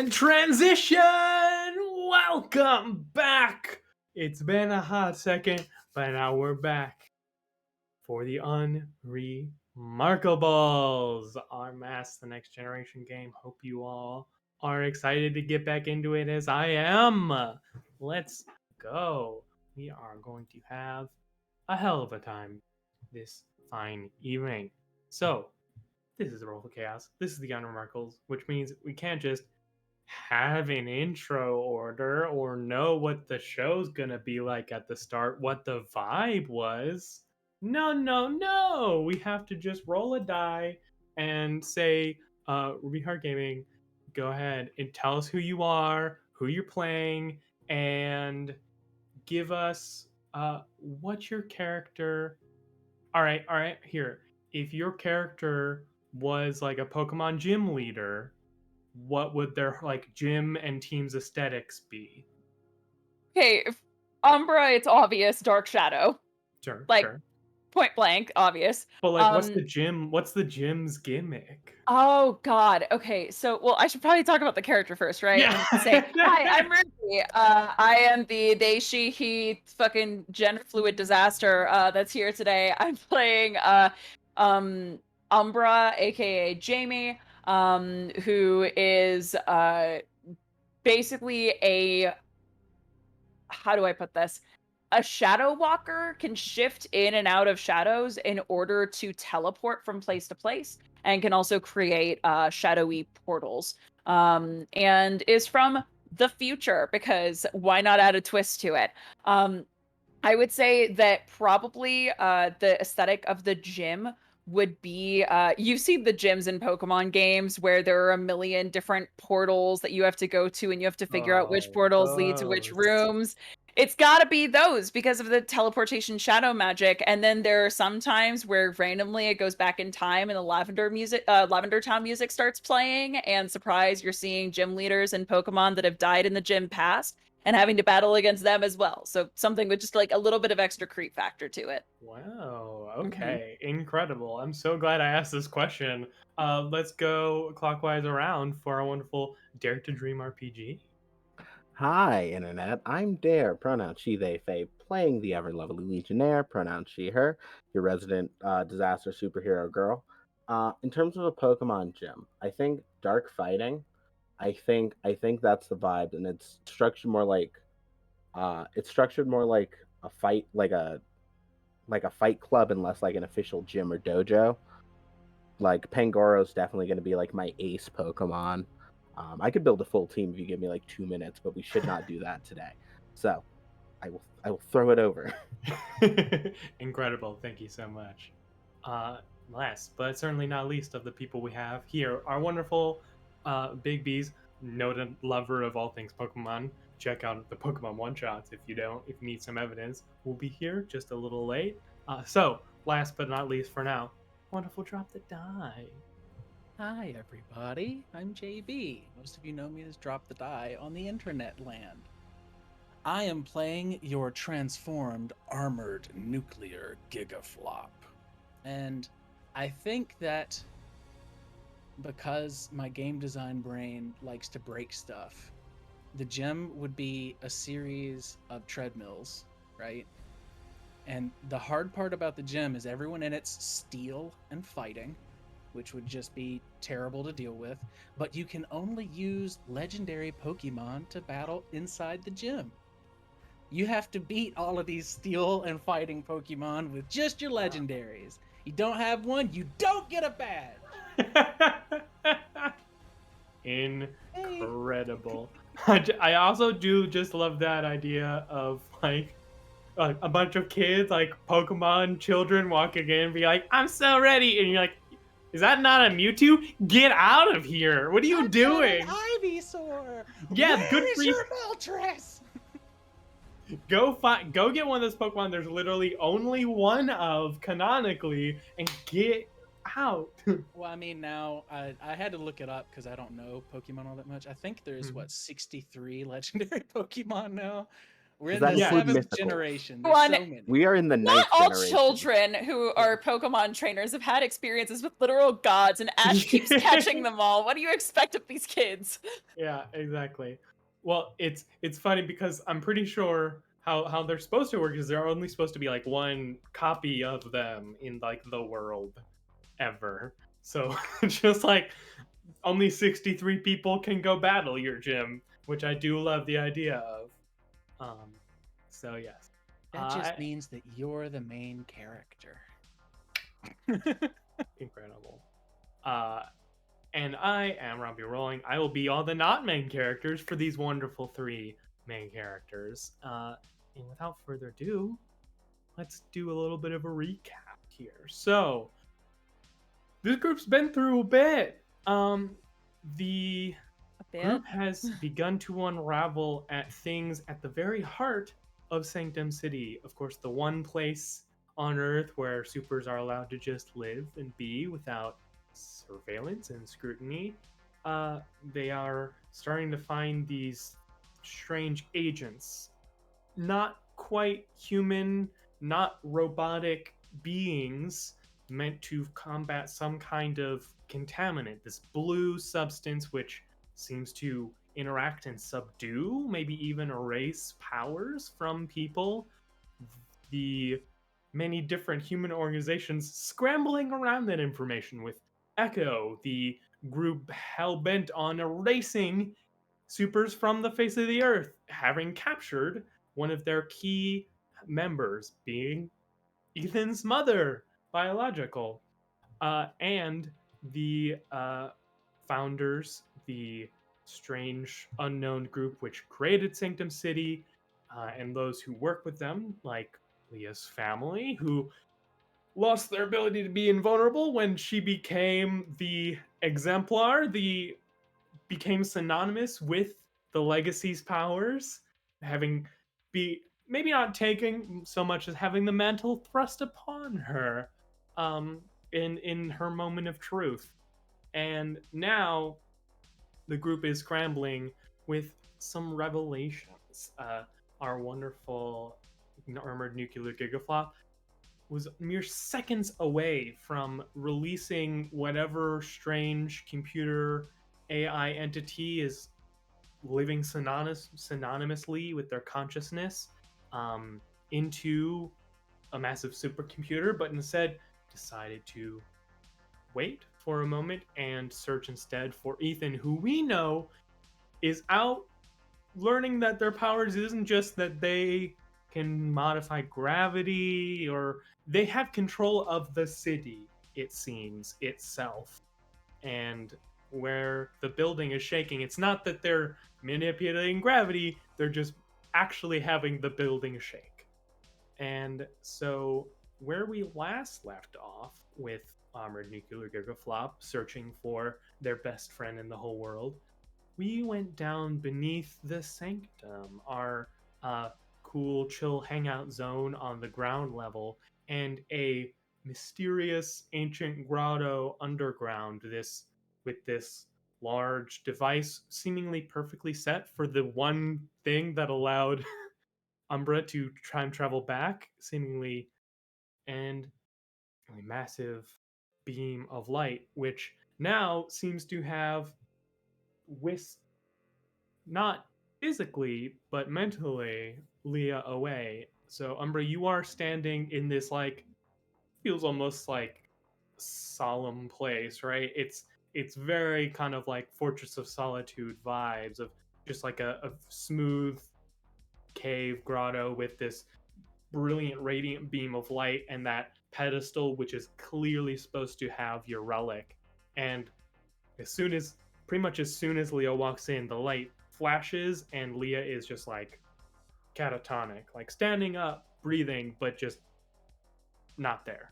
And transition! Welcome back! It's been a hot second, but now we're back for the Unremarkables, our Mass the Next Generation game. Hope you all are excited to get back into it as I am. Let's go. We are going to have a hell of a time this fine evening. So, this is the Roll for Chaos. This is the Unremarkables, which means we can't just have an intro order or know what the show's gonna be like at the start, what the vibe was. No, no, no. We have to just roll a die and say, Ruby Heart Gaming, go ahead and tell us who you are, who you're playing, and give us what your character. All right, here. If your character was like a Pokemon gym leader, what would their like gym and team's aesthetics be? Okay, Umbra, it's obvious, Dark Shadow. Sure, Like, sure. point blank, obvious. But like, what's Um, the gym? What's the gym's gimmick? oh god, okay, so, well, I should probably talk about the character first, right? Yeah. And say, "Hi, I'm Ruby. I am the they, she, he fucking gender fluid disaster, that's here today. I'm playing, um, Umbra, AKA Jamie, who is, basically a how do I put this? A shadow walker can shift in and out of shadows in order to teleport from place to place and can also create shadowy portals. And is from the future because why not add a twist to it? I would say that probably the aesthetic of the gym would be you've seen the gyms in Pokemon games where there are a million different portals that you have to go to and you have to figure out which Oh, portals lead to which those. rooms. It's got to be those because of the teleportation shadow magic. And then there are some times where randomly it goes back in time and the Lavender Town music starts playing, and surprise, you're seeing gym leaders and Pokemon that have died in the gym past and having to battle against them as well. So something with just like a little bit of extra creep factor to it. Wow. Hmm. Okay. Incredible. I'm so glad I asked this question. Let's go clockwise around for our wonderful Dare to Dream RPG. Hi, Internet. I'm Dare, pronoun she, they, they, playing the ever lovely Legionnaire, pronoun she, her, your resident disaster superhero girl. In terms of a Pokemon gym, I think dark fighting. I think that's the vibe, and it's structured more like a fight, like a fight club, and less like an official gym or dojo. Like Pangoro's definitely going to be like my ace Pokemon. I could build a full team if you give me like 2 minutes, but we should not do that today. So I will throw it over. Incredible. Thank you so much. Last but certainly not least of the people we have here, our wonderful Big B's, noted lover of all things Pokemon. Check out the Pokemon one shots if you don't, if you need some evidence. We'll be here just a little late. So, last but not least for now, wonderful drop the die. Hi, everybody. I'm JB. Most of you know me as Drop the Die on the internet land. I am playing your transformed armored nuclear gigaflop. And I think that because my game design brain likes to break stuff, the gym would be a series of treadmills, right? And the hard part about the gym is everyone in it's steel and fighting, which would just be terrible to deal with, but you can only use legendary Pokemon to battle inside the gym. You have to beat all of these steel and fighting Pokemon with just your legendaries. You don't have one, you don't get a badge. Incredible. I also do just love that idea of like a bunch of kids, like Pokemon children, walking in and be like, "I'm so ready," and you're like, "Is that not a Mewtwo? Get out of here! What are you I've got an doing?" Ivysaur. Yeah, good Where for is you. your Moltres? Go get one of those Pokemon. There's literally only one of canonically, and get out. Well, I mean, now I had to look it up because I don't know Pokemon all that much. I think there's Mhm. 63 legendary Pokemon now. We're in Does the that include 7th mythical? generation. Go There's on. so many. We are in the Not ninth all generation. children who are Pokemon trainers have had experiences with literal gods, and Ash keeps catching them all. What do you expect of these kids? Yeah, exactly. Well, it's funny because I'm pretty sure how they're supposed to work is there are only supposed to be like one copy of them in like the world ever. So just like only 63 people can go battle your gym, which I do love the idea of. So yes. That just I- means that you're the main character. Incredible. And I am Robbie Rolling. I will be all the not main characters for these wonderful three main characters. And without further ado, let's do a little bit of a recap here. So, this group's been through a bit. The A bit. group has begun to unravel at things at the very heart of Sanctum City. Of course, the one place on Earth where supers are allowed to just live and be without surveillance and scrutiny. They are starting to find these strange agents, not quite human, not robotic beings meant to combat some kind of contaminant, this blue substance which seems to interact and subdue, maybe even erase powers from people. The many different human organizations scrambling around that information with Echo, the group hell bent on erasing supers from the face of the earth, having captured one of their key members, being Ethan's mother, biological, and the founders, the strange unknown group which created Sanctum City, and those who work with them, like Leah's family, who lost their ability to be invulnerable when she became the exemplar, the became synonymous with the legacy's powers, having be maybe not taking so much as having the mantle thrust upon her um in her moment of truth. And now the group is scrambling with some revelations. Our wonderful armored nuclear gigaflop was mere seconds away from releasing whatever strange computer AI entity is living synonymously with their consciousness into a massive supercomputer, but instead decided to wait for a moment and search instead for Ethan, who we know is out learning that their powers isn't just that they can modify gravity, or they have control of the city, it seems, itself. And where the building is shaking, it's not that they're manipulating gravity, they're just actually having the building shake. And so, where we last left off with Armored Nuclear Gigaflop searching for their best friend in the whole world, we went down beneath the sanctum, our cool, chill hangout zone on the ground level, and a mysterious ancient grotto underground. This with this large device, seemingly perfectly set for the one thing that allowed Umbra to time travel back, seemingly, and a massive beam of light, which now seems to have whisked not physically but mentally Leah away. So Umbra, you are standing in this like feels almost like solemn place, right? It's very kind of like Fortress of Solitude vibes of just like a smooth cave grotto with this brilliant radiant beam of light and that pedestal which is clearly supposed to have your relic. And as soon as pretty much as soon as Leah walks in, the light flashes and Leah is just like catatonic, like standing up, breathing, but just not there.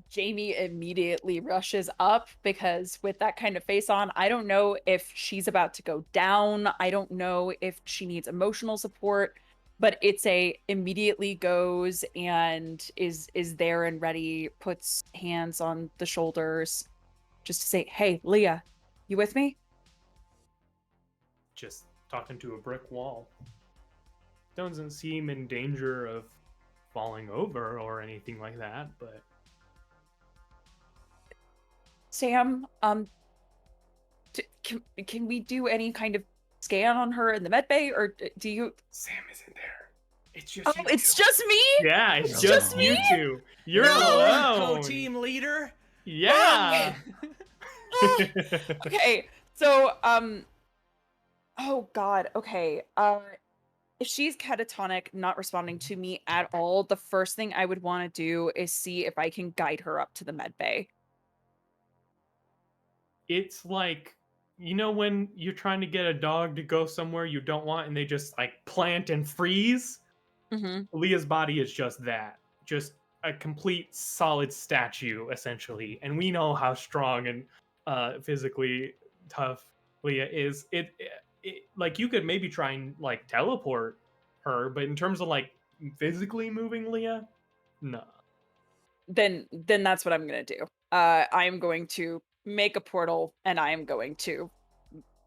Jamie immediately rushes up because with that kind of face on, I don't know if she's about to go down. I don't know if she needs emotional support, but it's a immediately goes and is there and ready, puts hands on the shoulders just to say, "Hey, Leah, you with me?" Just talking to a brick wall. Doesn't seem in danger of falling over or anything like that, but Sam, can we do any kind of scan on her in the med bay, or do you? Sam isn't there. It's just Oh, you it's two. just me. Yeah, it's It's just just you me? two. You're No, alone. co-team leader. Yeah. Okay, so oh God, okay. If she's catatonic, not responding to me at all, the first thing I would want to do is see if I can guide her up to the med bay. It's like, you know when you're trying to get a dog to go somewhere you don't want and they just like plant and freeze? Mm-hmm. Leah's body is just that. Just a complete solid statue, essentially. And we know how strong and physically tough Leah is. It like you could maybe try and like teleport her, but in terms of like physically moving Leah, no. Then that's what I'm gonna do. I am going to make a portal and I am going to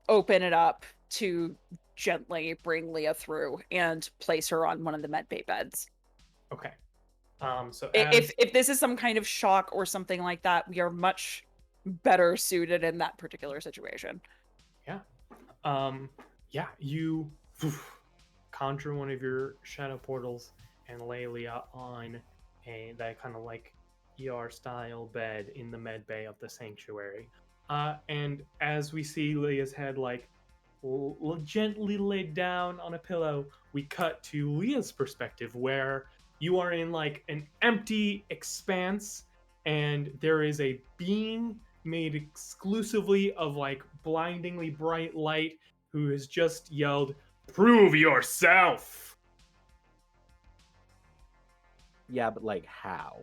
open it up to gently bring Leah through and place her on one of the med bay beds. Okay. So as If this is some kind of shock or something like that, we are much better suited in that particular situation. yeah, you conjure one of your shadow portals and lay Leah on that kind of like ER style bed in the med bay of the sanctuary. And as we see Leah's head like gently laid down on a pillow, we cut to Leah's perspective where you are in like an empty expanse and there is a being made exclusively of like blindingly bright light who has just yelled, "Prove yourself!" Yeah, but like how?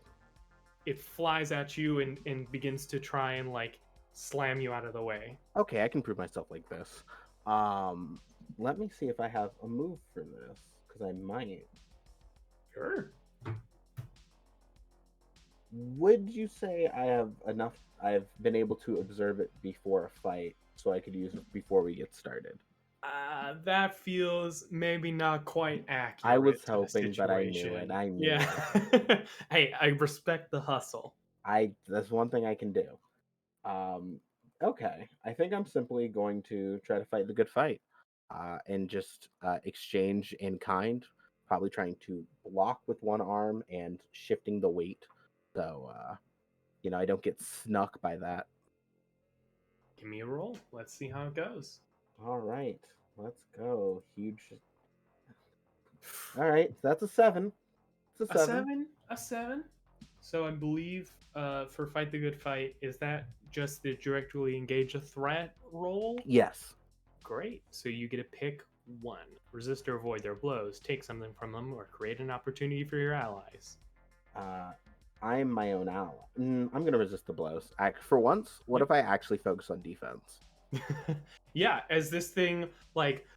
It flies at you and begins to try and like slam you out of the way. Okay, I can prove myself like this. Let me see if I have a move for this, because I might. Sure. Would you say I have enough? I've been able to observe it before a fight, so I could use it before we get started. That feels maybe not quite accurate. I was to the hoping, but I knew situation. it. I knew Yeah. Hey, I respect the hustle. That's one thing I can do. Okay, I think I'm simply going to try to fight the good fight, and just exchange in kind. Probably trying to block with one arm and shifting the weight, so I don't get snuck by that. Give me a roll. Let's see how it goes. All right, let's go. Huge. All right, that's a 7. It's a 7. A seven. So I believe for fight the good fight, is that just the directly engage a threat roll? Yes. Great. So you get to pick one. Resist or avoid their blows, take something from them, or create an opportunity for your allies. I'm my own ally. I'm gonna resist the blows. For once, what if I actually focus on defense? Yeah, as this thing like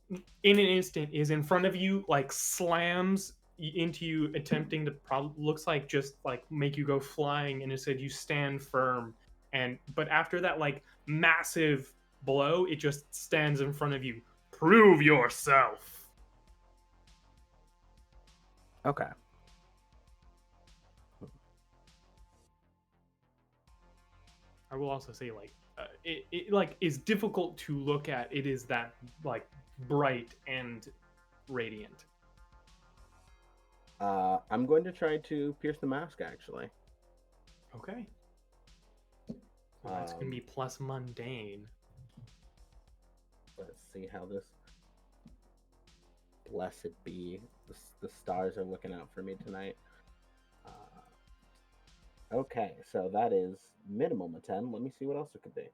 in an instant is in front of you, like slams into you, attempting to looks like just like make you go flying, and instead you stand firm. And but after that like massive blow, it just stands in front of you. Prove yourself. Okay. I will also say like it like is difficult to look at. It is that like bright and radiant. I'm going to try to pierce the mask, actually. Okay. Well, that's gonna be plus mundane. Let's see how this. Blessed be. The stars are looking out for me tonight. Okay, so that is minimum of 10. Let me see what else it could be.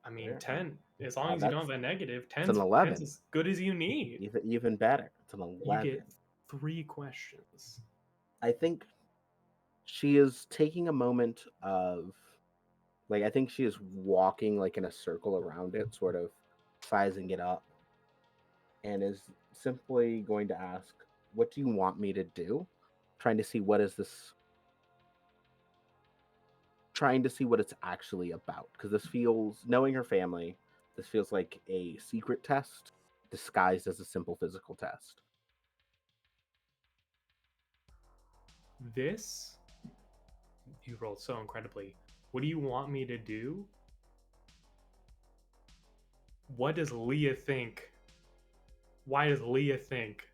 I mean, There. 10. As long as you don't have a negative, 10's, an 11. 10's as good as you need. Even better. It's an 11. You get 3 questions. I think she is taking a moment of, like, I think she is walking like in a circle around it, sort of sizing it up, and is simply going to ask, "What do you want me to do?" Trying to see what it's actually about, because this feels, knowing her family, This feels like a secret test disguised as a simple physical test. This, you rolled so incredibly. What do you want me to do? What does Leah think? Why does Leah think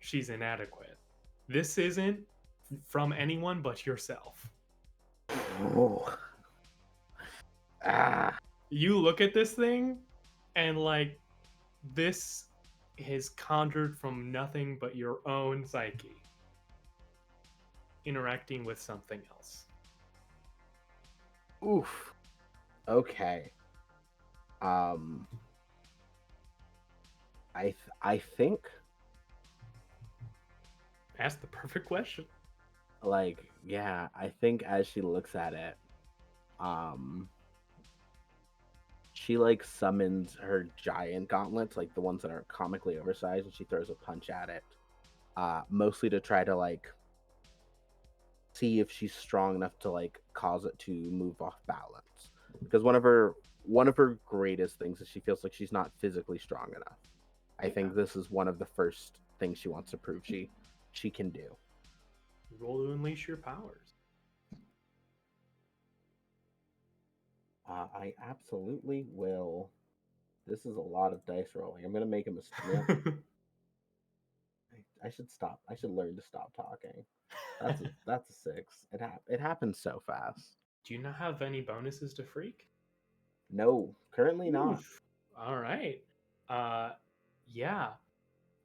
she's inadequate? This isn't from anyone but yourself. Oh. Ah. You look at this thing, and like, this is conjured from nothing but your own psyche interacting with something else. Oof. Okay. I think Ask the perfect question. like, yeah, I think as she looks at it, she like summons her giant gauntlets, like the ones that are comically oversized, and she throws a punch at it. Mostly to try to like see if she's strong enough to like cause it to move off balance. Because one of her greatest things is she feels like she's not physically strong enough. I think this is one of the first things she wants to prove she can do. Roll to unleash your powers. I absolutely will. This is a lot of dice rolling. I'm gonna make a mistake. I should stop. I should learn to stop talking. That's a 6. It happens so fast. Do you not have any bonuses to freak? No, currently not. Oof. All right. Yeah.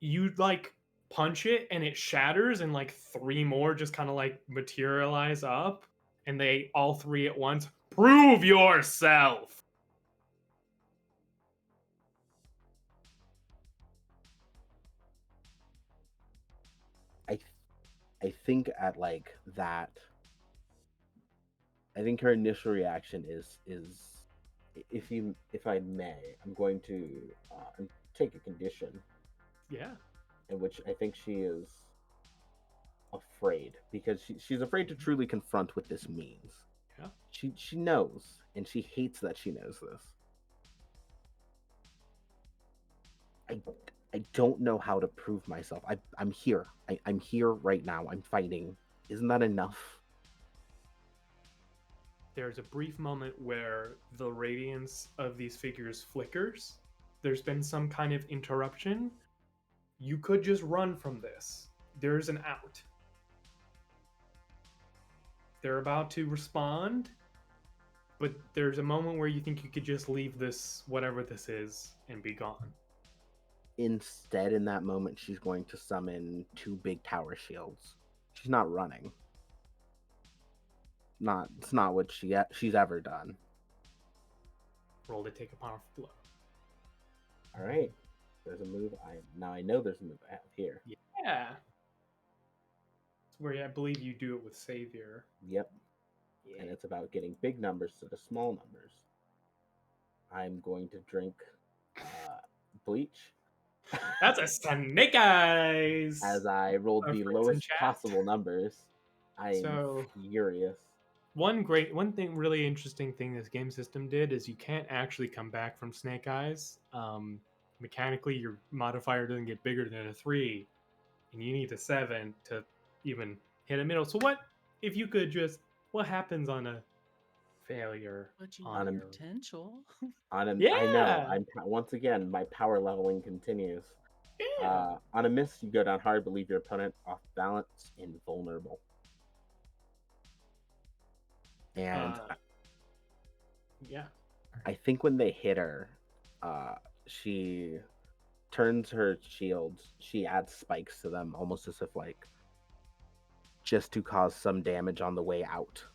You like punch it and it shatters, and like 3 more just kind of like materialize up, and they all 3 at once. Prove yourself. I I think at like that. I think her initial reaction is if I may, I'm going to take a condition Yeah. in which I think she is afraid because she's afraid to truly confront what this means. Yeah. She knows, and she hates that she knows this. I don't know how to prove myself. I'm here. I'm here right now. I'm fighting. Isn't that enough? There's a brief moment where the radiance of these figures flickers. There's been some kind of interruption. You could just run from this. There's an out. They're about to respond, but there's a moment where you think you could just leave this, whatever this is, and be gone. Instead, in that moment, she's going to summon 2 big tower shields. She's not running. It's not what she's ever done. Roll to take a powerful blow. All right, there's a move. I know there's a move I have here. Yeah. It's where I believe you do it with Savior. Yep, Yeah. and it's about getting big numbers to the small numbers. I'm going to drink bleach. That's a snake eyes. As I rolled Our the friends in lowest chat. possible numbers. I am So- furious. One thing, really interesting thing this game system did is you can't actually come back from snake eyes. Mechanically, your modifier doesn't get bigger than a 3, and you need a 7 to even hit a middle. So what if you could just? What happens on a failure? But you on have your- potential. I know. Yeah. Once again, my power leveling continues. Yeah. On a miss, you go down hard, but leave your opponent off balance, invulnerable. And Yeah. I think when they hit her, she turns her shields. She adds spikes to them, almost as if like just to cause some damage on the way out.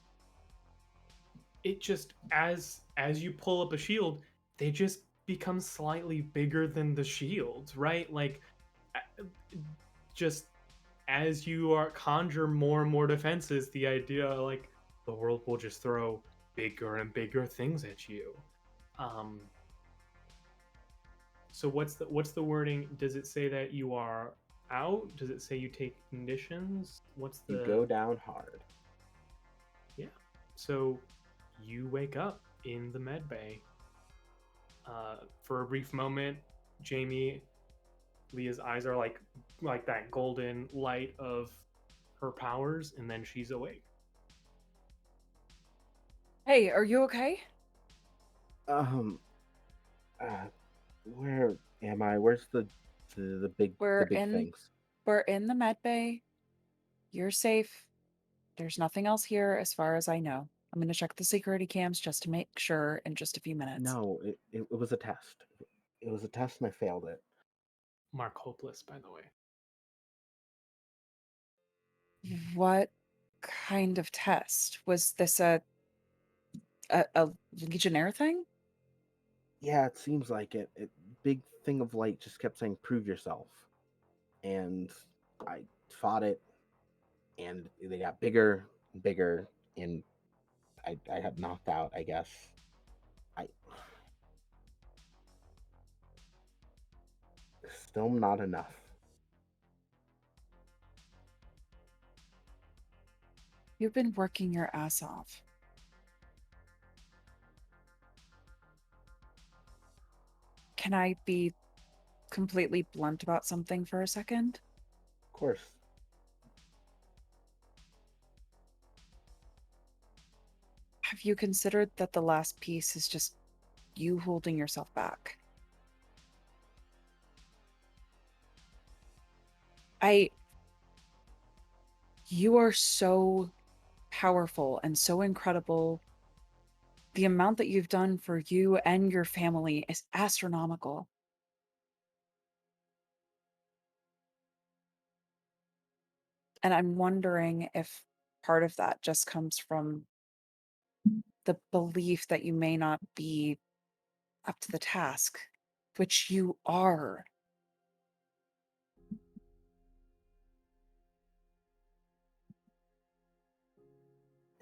It just as you pull up a shield, they just become slightly bigger than the shields, right? Like just as you are conjure more and more defenses, the idea like the world will just throw bigger and bigger things at you. So what's the wording? Does it say that you are out? Does it say you take conditions? What's the You go down hard. Yeah. So you wake up in the med bay. For a brief moment, Jamie, Leah's eyes are like that golden light of her powers, and then she's awake. Hey, are you okay? Um, where am I? Where's the big We're big in things? we're in the med bay. You're safe. There's nothing else here as far as I know. I'm going to check the security cams just to make sure in just a few minutes. No, it was a test. It was a test and I failed it. Mark Hopeless, by the way. What kind of test? Was this a Legionnaire thing? Yeah, it seems like it. Big thing of light just kept saying prove yourself. And I fought it and they got bigger and bigger and I got knocked out, I guess. I still not enough. You've been working your ass off. Can I be completely blunt about something for a second? Of course. Have you considered that the last piece is just you holding yourself back? You are so powerful and so incredible. The amount that you've done for you and your family is astronomical. And I'm wondering if part of that just comes from the belief that you may not be up to the task, which you are.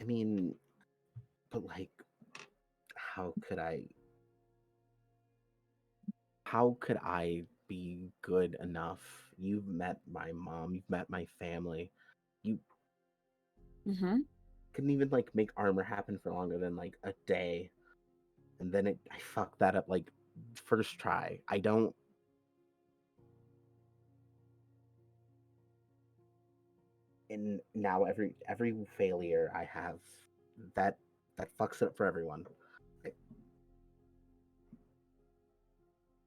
I mean, but like, how could I? How could I be good enough? You've met my mom. You've met my family. You Mm-hmm. couldn't even like make armor happen for longer than like a day, and then I fucked that up like first try. I don't. And now every failure I have, that fucks it up for everyone. I,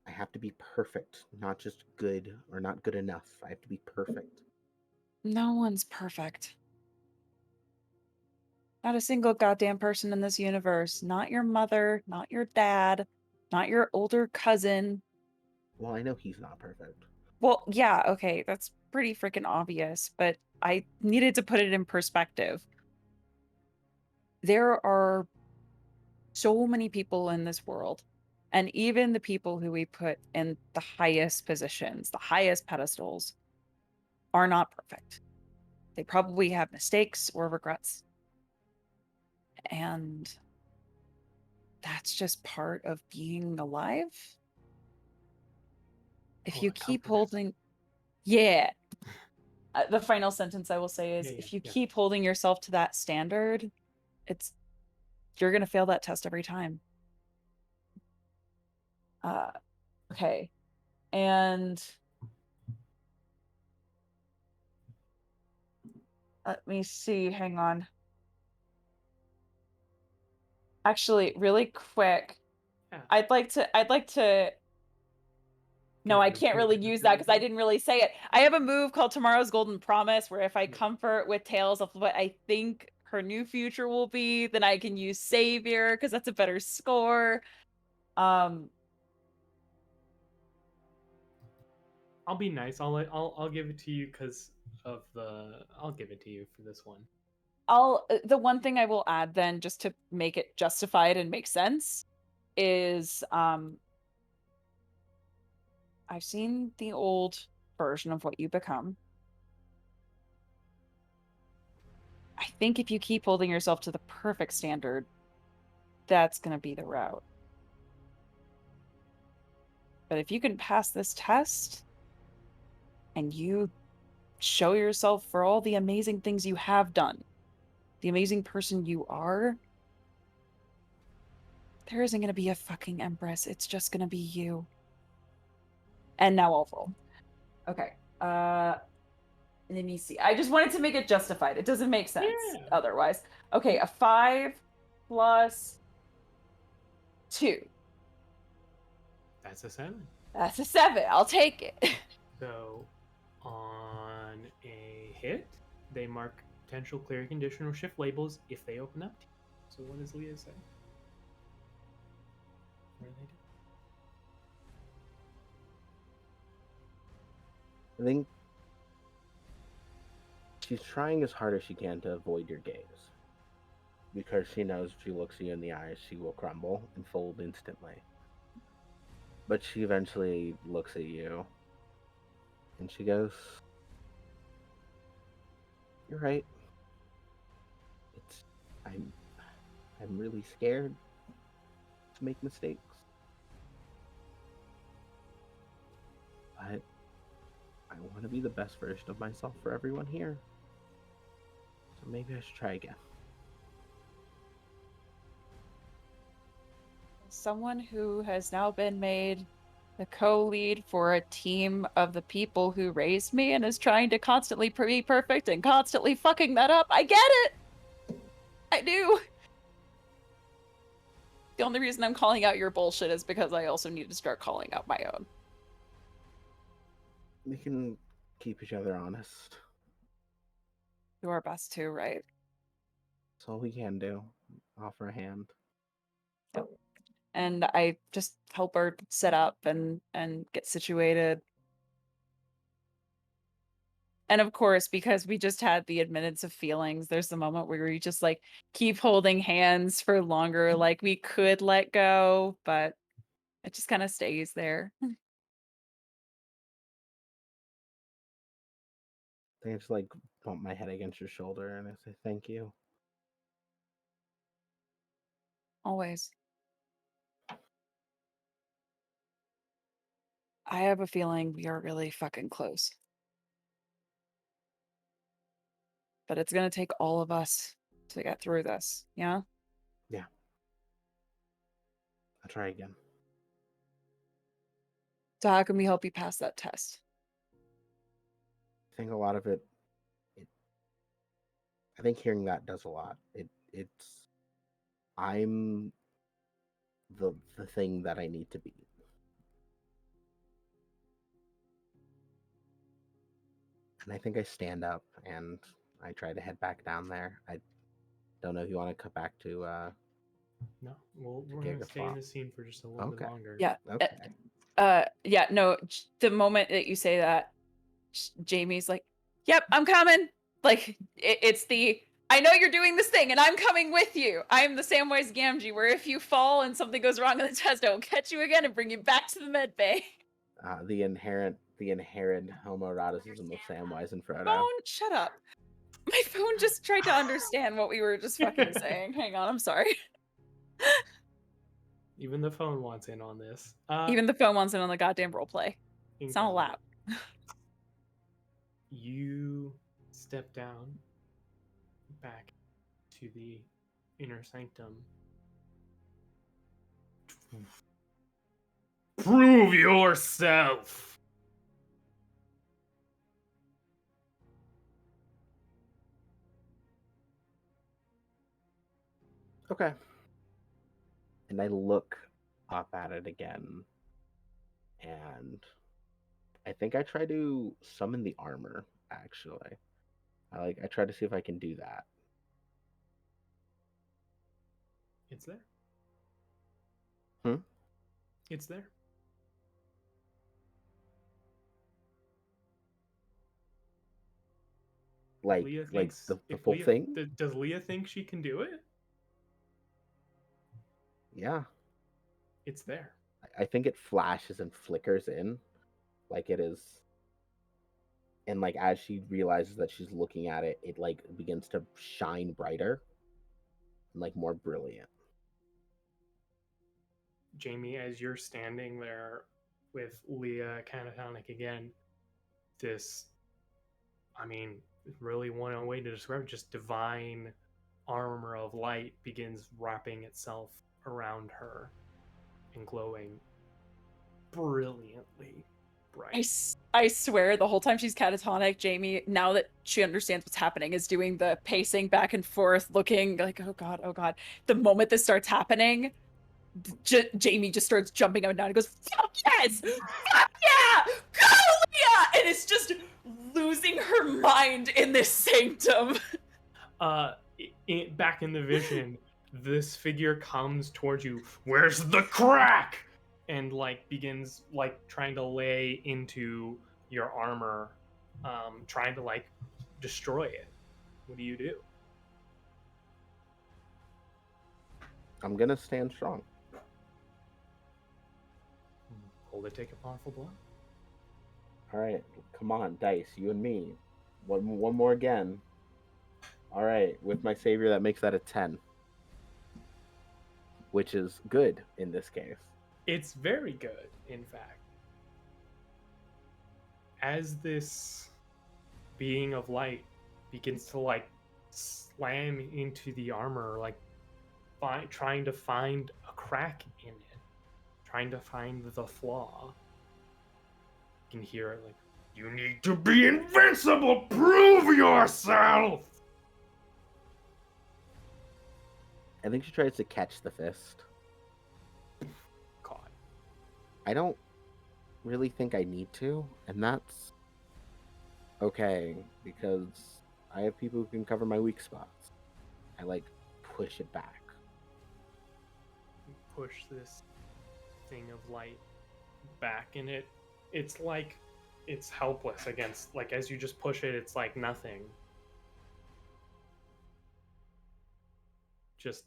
I have to be perfect, not just good or not good enough. I have to be perfect. No one's perfect. Not a single goddamn person in this universe. Not your mother, not your dad, not your older cousin. Well, I know he's not perfect. Well, yeah, okay, that's pretty freaking obvious, but I needed to put it in perspective. There are so many people in this world, and even the people who we put in the highest positions, the highest pedestals, are not perfect. They probably have mistakes or regrets. And that's just part of being alive. If you keep holding, yeah. The final sentence I will say is, if you keep holding yourself to that standard, you're gonna fail that test every time. Okay, and let me see. Hang on. Actually, really quick, Yeah. I'd like to. No, I can't really use that because I didn't really say it. I have a move called Tomorrow's Golden Promise where if I comfort with tales of what I think her new future will be, then I can use Savior because that's a better score. I'll be nice. I'll give it to you because of the. I'll give it to you for this one. The one thing I will add then, just to make it justified and make sense, is I've seen the old version of what you become. I think if you keep holding yourself to the perfect standard, that's going to be the route. But if you can pass this test and you show yourself for all the amazing things you have done, the amazing person you are, There isn't gonna be a fucking Empress. It's just gonna be you. And now I'll roll. Okay. Let me see. I just wanted to make it justified. It doesn't make sense otherwise. Okay, a 5 plus 2. That's a 7. That's a 7. I'll take it. So, on a hit, they mark potential clear condition or shift labels if they open up to you. So, what does Leah say? What do they do? I think she's trying as hard as she can to avoid your gaze. Because she knows if she looks you in the eyes, she will crumble and fold instantly. But she eventually looks at you and she goes, "You're right. I'm really scared to make mistakes. But I want to be the best version of myself for everyone here. So maybe I should try again." Someone who has now been made the co-lead for a team of the people who raised me and is trying to constantly be perfect and constantly fucking that up. I get it. I do. The only reason I'm calling out your bullshit is because I also need to start calling out my own. We can keep each other honest. Do our best to, right? That's all we can do. Offer a hand. And I just help her set up and get situated. And of course, because we just had the admittance of feelings, there's the moment where we just like keep holding hands for longer, like we could let go, but it just kind of stays there. I just like bump my head against your shoulder and I say thank you. Always. I have a feeling we are really fucking close. But it's gonna take all of us to get through this, yeah? Yeah. I'll try again. So how can we help you pass that test? I think a lot of it I think hearing that does a lot. I'm the thing that I need to be. And I think I stand up and I try to head back down there. I don't know if you want to cut back to No, we're to going to Giga stay in Flop. the scene for just a little bit Okay. longer. Yeah. Okay. Yeah, no, the moment that you say that, Jamie's like, "Yep, I'm coming." Like it's the I know you're doing this thing and I'm coming with you. I'm the Samwise Gamgee where if you fall and something goes wrong in the test, I will catch you again and bring you back to the med bay. The inherent homoeroticism of Samwise and Frodo. Phone, shut up. My phone just tried to understand what we were just fucking saying. Hang on, I'm sorry. Even the phone wants in on this. Even the phone wants in on the goddamn roleplay. It's not Incredible. allowed. You step down back to the inner sanctum. Prove yourself! Okay. And I look up at it again. And I think I try to summon the armor, actually. I try to see if I can do that. It's there. Hmm? It's there. Like Leah like thinks, the if full Leah, thing? does Leah think she can do it? Yeah. It's there. I think it flashes and flickers in like it is. And like as she realizes that she's looking at it, it like begins to shine brighter and like more brilliant. Jamie, as you're standing there with Leah catatonic again, this, I mean, really one way to describe it, just divine armor of light begins wrapping itself around her and glowing brilliantly bright. I swear the whole time she's catatonic, Jamie, now that she understands what's happening, is doing the pacing back and forth, looking like, oh god, oh god. The moment this starts happening, Jamie just starts jumping up and down and goes, fuck yes! Fuck yeah! Go, Leah! And it's just losing her mind in this sanctum. Back in the vision, this figure comes towards you. Where's the crack? And like begins like trying to lay into your armor, trying to like destroy it. What do you do? I'm gonna stand strong. Hold it, take a powerful blow. All right, come on, dice, you and me. One more again. All right, with my savior, that makes that a 10, which is good in this case. It's very good, in fact. As this being of light begins to like slam into the armor, like trying to find a crack in it, trying to find the flaw, you can hear it like, "You need to be invincible! Prove yourself!" I think she tries to catch the fist. Caught. I don't really think I need to, and that's okay because I have people who can cover my weak spots. I like push it back. You push this thing of light back, and it's like it's helpless against, like, as you just push it, it's like nothing. Just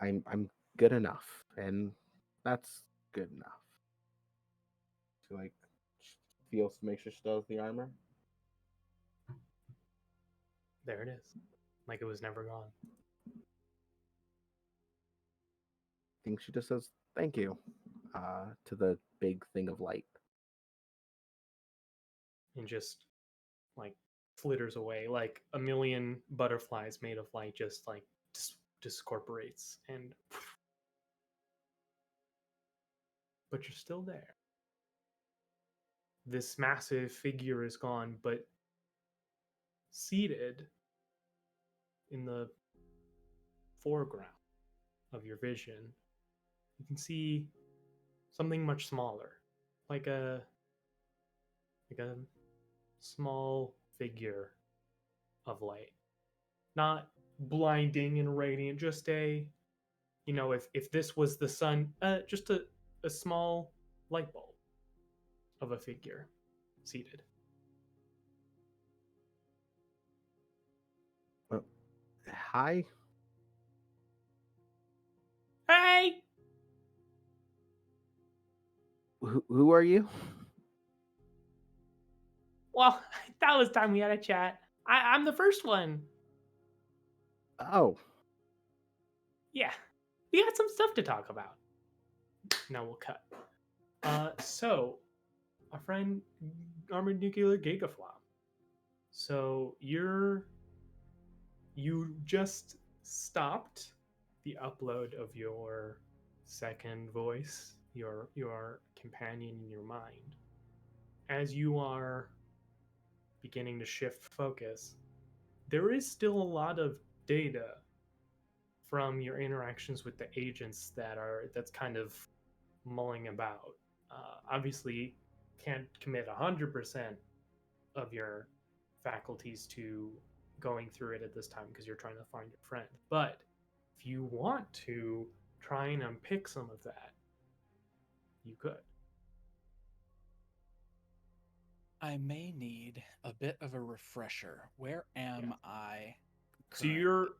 I'm good enough, and that's good enough. To like feels to make sure she still has the armor. there it is, like it was never gone. I think she just says thank you to the big thing of light. And just like flitters away like a million butterflies made of light, just like discorporates, and but you're still there. This massive figure is gone, but seated in the foreground of your vision, you can see something much smaller, like a small figure of light. Not blinding and radiant, just a, if this was the sun, just a small light bulb of a figure seated. Hi. Hey! Who are you? Well, that was time we had a chat. I'm the first one. Oh, Yeah, we got some stuff to talk about. Now we'll cut. So, our friend Armored Nuclear Gigaflop. So you just stopped the upload of your second voice, your companion in your mind. As you are beginning to shift focus, there is still a lot of data from your interactions with the agents that's kind of mulling about. Obviously, can't commit 100% of your faculties to going through it at this time because you're trying to find your friend. But if you want to try and unpick some of that, you could. I may need a bit of a refresher. Where am Yeah. I? So you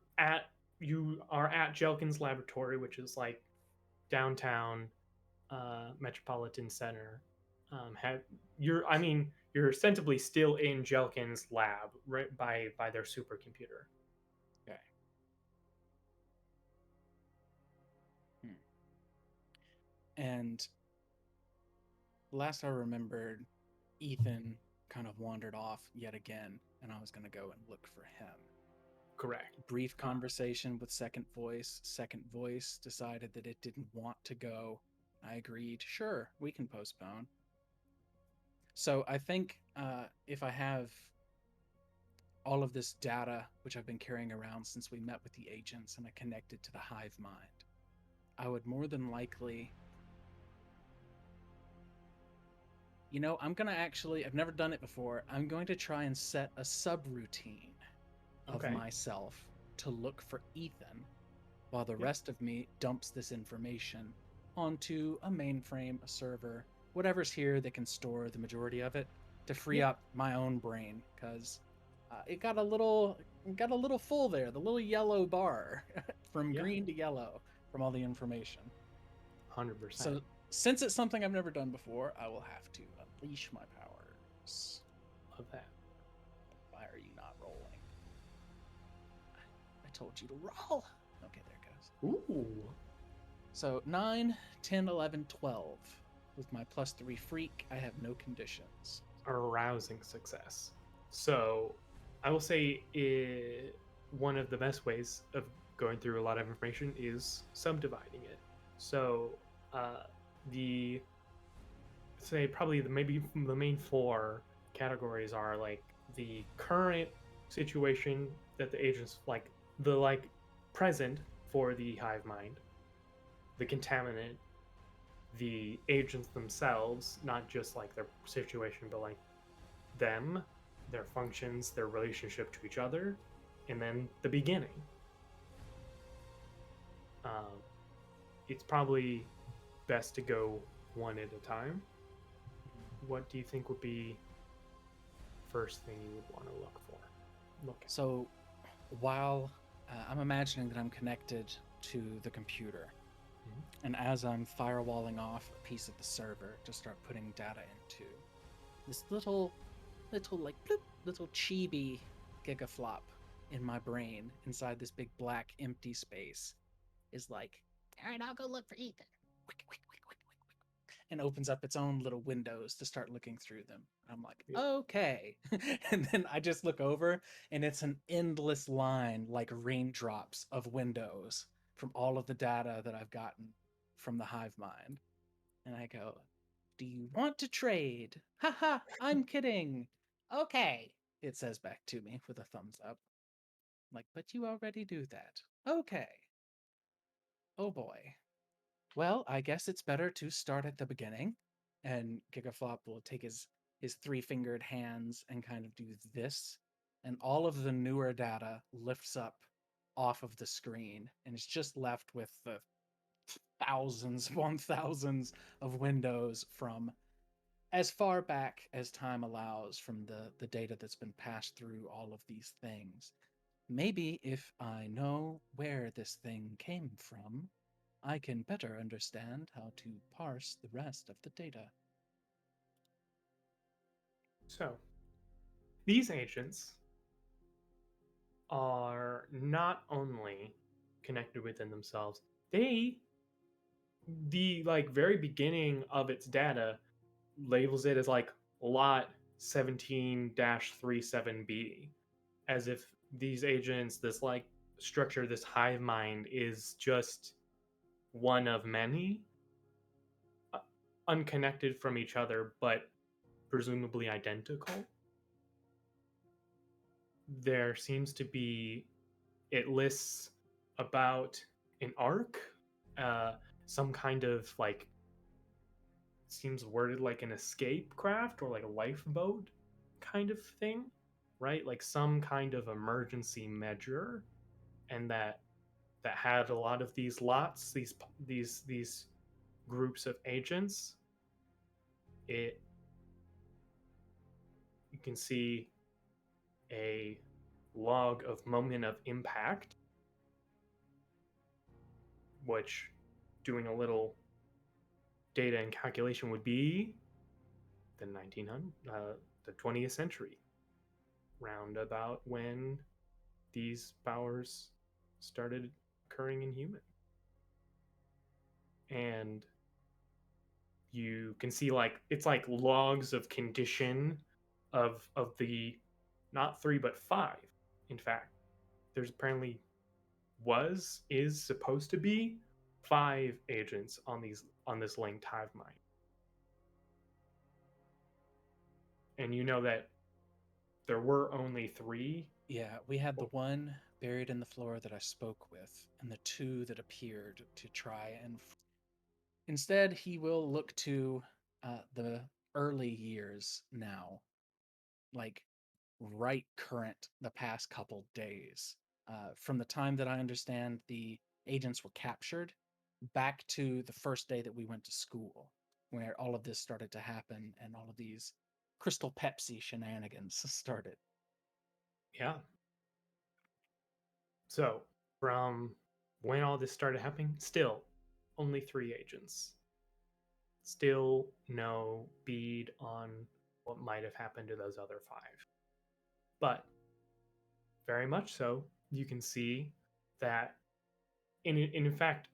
are at Jelkin's laboratory, which is like downtown metropolitan center. You're ostensibly still in Jelkin's lab, right by their supercomputer. Okay. And last I remembered, Ethan kind of wandered off yet again, and I was going to go and look for him. Correct. Brief conversation with Second Voice. Second Voice decided that it didn't want to go. I agreed, sure, we can postpone. So I think if I have all of this data, which I've been carrying around since we met with the agents, and I connected to the hive mind, I would more than likely. I'm going to actually, I've never done it before. I'm going to try and set a subroutine of Okay. myself to look for Ethan while the Yep. rest of me dumps this information onto a mainframe, a server, whatever's here that can store the majority of it to free Yep. up my own brain, because it got a little full there, the little yellow bar from Yeah. green to yellow from all the information. 100%. So since it's something I've never done before, I will have to unleash my powers. Love that. Why are you not rolling? I told you to roll. Okay, there it goes. Ooh. So 9, 10, 11, 12. With my +3 freak, I have no conditions. Arousing success. So I will say one of the best ways of going through a lot of information is subdividing it. So the say probably maybe the main 4 categories are like the current situation that the agents the present for the hive mind, the contaminant, the agents themselves, not just like their situation, but like them, their functions, their relationship to each other, and then the beginning. It's probably best to go one at a time. What do you think would be first thing you would want to look for? Look at. So while I'm imagining that I'm connected to the computer, and as I'm firewalling off a piece of the server to start putting data into, this little like bloop, little chibi gigaflop in my brain inside this big black empty space is like, all right, I'll go look for Ethan. And opens up its own little windows to start looking through them. I'm like, Yep. okay. And then I just look over and it's an endless line, like raindrops of windows from all of the data that I've gotten from the hive mind. And I go, do you want to trade? Haha, I'm kidding. Okay, it says back to me with a thumbs up. I'm like, but you already do that. Okay. Oh boy. Well, I guess it's better to start at the beginning. And Gigaflop will take his 3-fingered hands and kind of do this. And all of the newer data lifts up off of the screen. And it's just left with the thousands upon thousands of windows from as far back as time allows from the data that's been passed through all of these things. Maybe if I know where this thing came from, I can better understand how to parse the rest of the data. So these agents are not only connected within themselves, the very beginning of its data labels it as like lot 17-37B, as if these agents, this like structure, this hive mind, is just one of many, unconnected from each other, but presumably identical. There seems to be, it lists about an arc, some kind of like, seems worded like an escape craft or like a lifeboat kind of thing, right? Like some kind of emergency measure, and that had a lot of these lots, these groups of agents. It, you can see a log of moment of impact, which, doing a little data and calculation, would be the 20th century, round about when these powers started occurring in human. And you can see like it's like logs of condition of the not 3 but 5, in fact, there's apparently is supposed to be 5 agents on this linked hive mind. And you know that there were only 3. Yeah, we had the one buried in the floor that I spoke with, and the 2 that appeared to try and. Instead, he will look to the early years now, like right current, the past couple days. From the time that I understand the agents were captured back to the first day that we went to school, where all of this started to happen and all of these Crystal Pepsi shenanigans started. Yeah. So, from when all this started happening, still only 3 agents. Still no bead on what might have happened to those other 5. But very much so, you can see that in fact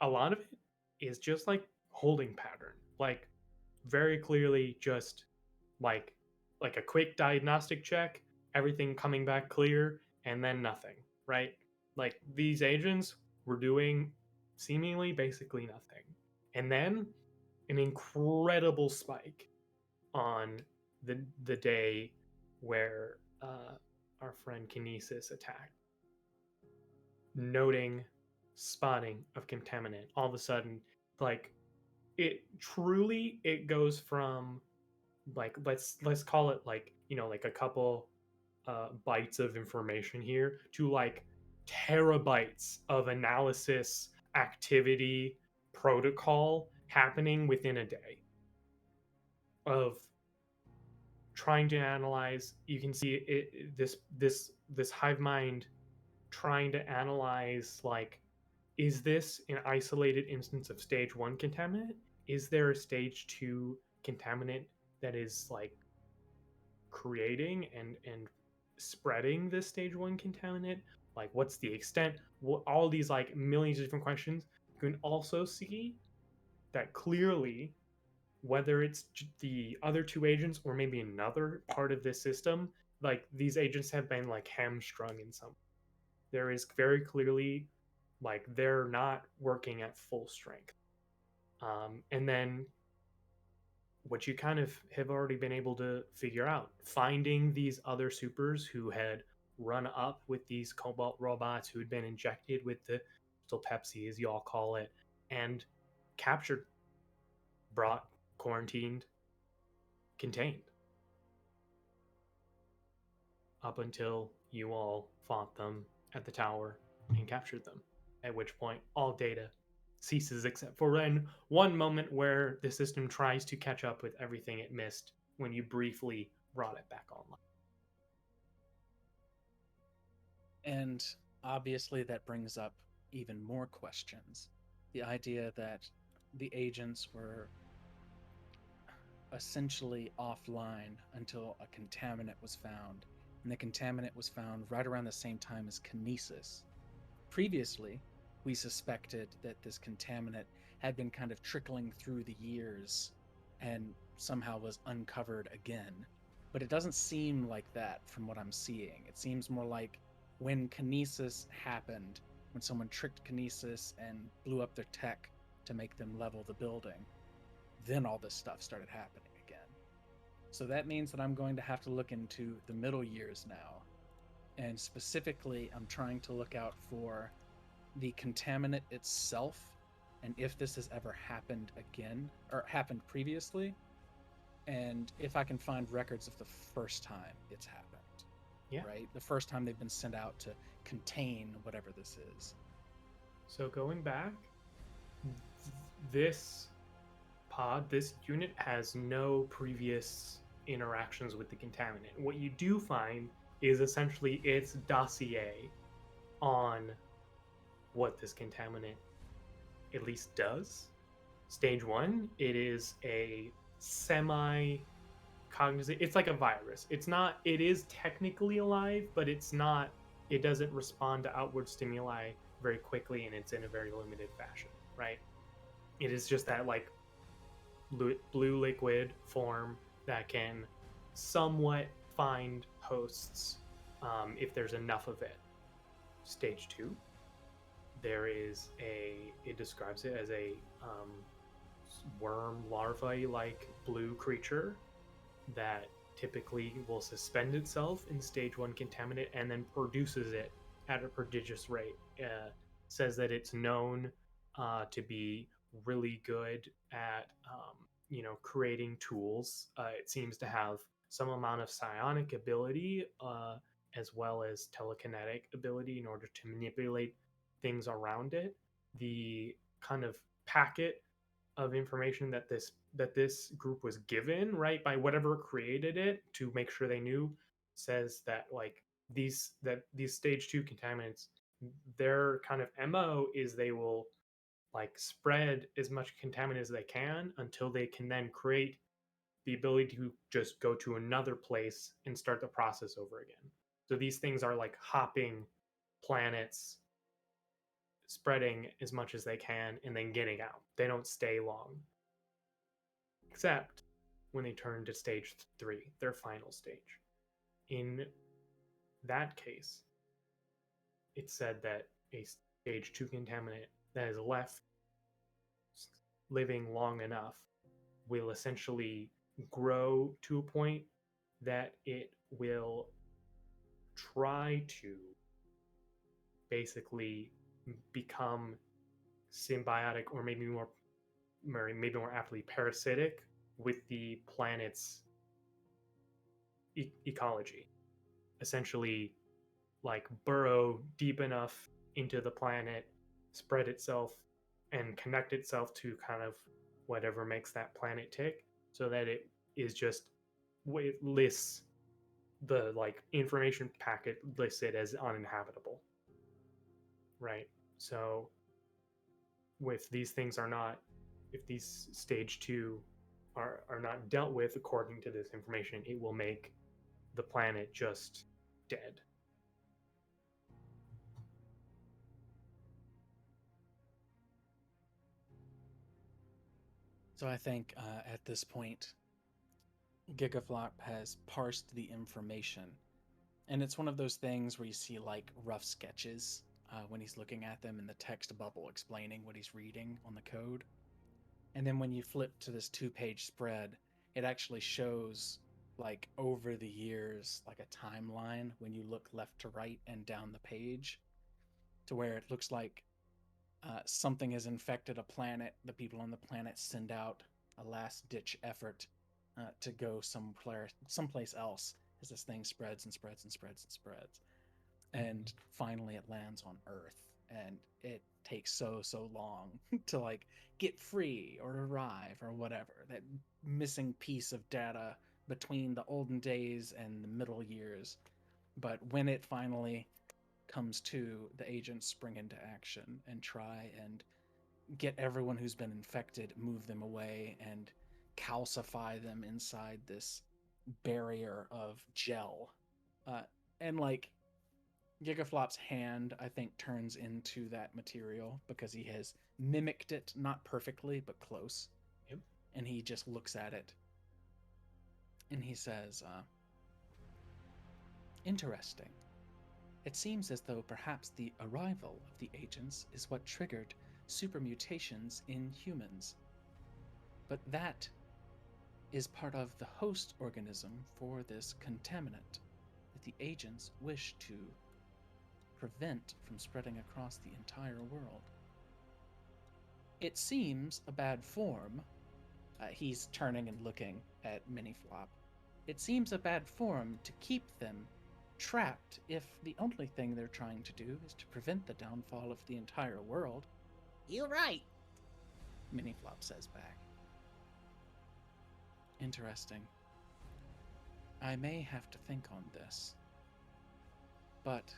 a lot of it is just like holding pattern. Like very clearly just like like a quick diagnostic check, everything coming back clear, and then nothing, right? Like these agents were doing seemingly basically nothing. And then an incredible spike on the day where our friend Kinesis attacked, noting spotting of contaminant. All of a sudden, like it goes from like let's call it like like a couple bytes of information here to like terabytes of analysis activity protocol happening within a day of trying to analyze. You can see this hive mind trying to analyze like, is this an isolated instance of stage 1 contaminant? Is there a stage 2 contaminant that is like creating and spreading this stage 1 contaminant? Like what's the extent? All these like millions of different questions. You can also see that clearly, whether it's the other 2 agents or maybe another part of this system, like these agents have been like hamstrung in some. There is very clearly like they're not working at full strength. And then what you kind of have already been able to figure out, finding these other supers who had run up with these cobalt robots who had been injected with the crystal Pepsi, as you all call it, and captured, brought, quarantined, contained, up until you all fought them at the tower and captured them, at which point all data ceases except for in one moment where the system tries to catch up with everything it missed when you briefly brought it back online. And obviously, that brings up even more questions. The idea that the agents were essentially offline until a contaminant was found, and the contaminant was found right around the same time as Kinesis. Previously, we suspected that this contaminant had been kind of trickling through the years and somehow was uncovered again. But it doesn't seem like that from what I'm seeing. It seems more like when Kinesis happened, when someone tricked Kinesis and blew up their tech to make them level the building, then all this stuff started happening again. So that means that I'm going to have to look into the middle years now. And specifically, I'm trying to look out for the contaminant itself, and if this has ever happened again, or happened previously, and if I can find records of the first time it's happened. Yeah. Right? The first time they've been sent out to contain whatever this is. So going back, this this unit has no previous interactions with the contaminant. What you do find is essentially its dossier on what this contaminant at least does. Stage 1, it is a semi-cognizant. It's like a virus. It is technically alive, but it doesn't respond to outward stimuli very quickly, and it's in a very limited fashion, right? It is just that like blue liquid form that can somewhat find hosts if there's enough of it. Stage 2, there is it describes it as a worm larvae like blue creature that typically will suspend itself in stage 1 contaminant and then produces it at a prodigious rate. Says that it's known to be really good at creating tools. It seems to have some amount of psionic ability as well as telekinetic ability in order to manipulate things around it. The kind of packet of information that this group was given, right, by whatever created it to make sure they knew, says that like these stage 2 contaminants, their kind of MO is they will like spread as much contaminant as they can until they can then create the ability to just go to another place and start the process over again. So these things are like hopping planets, spreading as much as they can and then getting out. They don't stay long. Except when they turn to stage 3, their final stage. In that case, it's said that a stage 2 contaminant that is left living long enough will essentially grow to a point that it will try to basically become symbiotic, or maybe more aptly parasitic, with the planet's ecology. Essentially, like burrow deep enough into the planet, spread itself, and connect itself to kind of whatever makes that planet tick, so that it is just, it lists the like information packet lists it as uninhabitable, right? So if these things are not, if these stage 2 are not dealt with according to this information, it will make the planet just dead. So I think at this point, Gigaflop has parsed the information. And it's one of those things where you see like rough sketches when he's looking at them in the text bubble explaining what he's reading on the code. And then when you flip to this 2-page spread, it actually shows like over the years, like a timeline when you look left to right and down the page, to where it looks like something has infected a planet. The people on the planet send out a last-ditch effort to go someplace else as this thing spreads and spreads and spreads and spreads. And finally it lands on Earth, and it takes so long to like get free or arrive or whatever. That missing piece of data between the olden days and the middle years. But when it finally comes to, the agents spring into action and try and get everyone who's been infected, move them away, and calcify them inside this barrier of gel. And like Gigaflop's hand, I think, turns into that material because he has mimicked it, not perfectly, but close. Yep. And he just looks at it and he says, interesting. It seems as though perhaps the arrival of the agents is what triggered super mutations in humans. But that is part of the host organism for this contaminant that the agents wish to prevent from spreading across the entire world. It seems a bad form. He's turning and looking at Miniflop. It seems a bad form to keep them trapped if the only thing they're trying to do is to prevent the downfall of the entire world. You're right, Miniflop says back. Interesting. I may have to think on this. But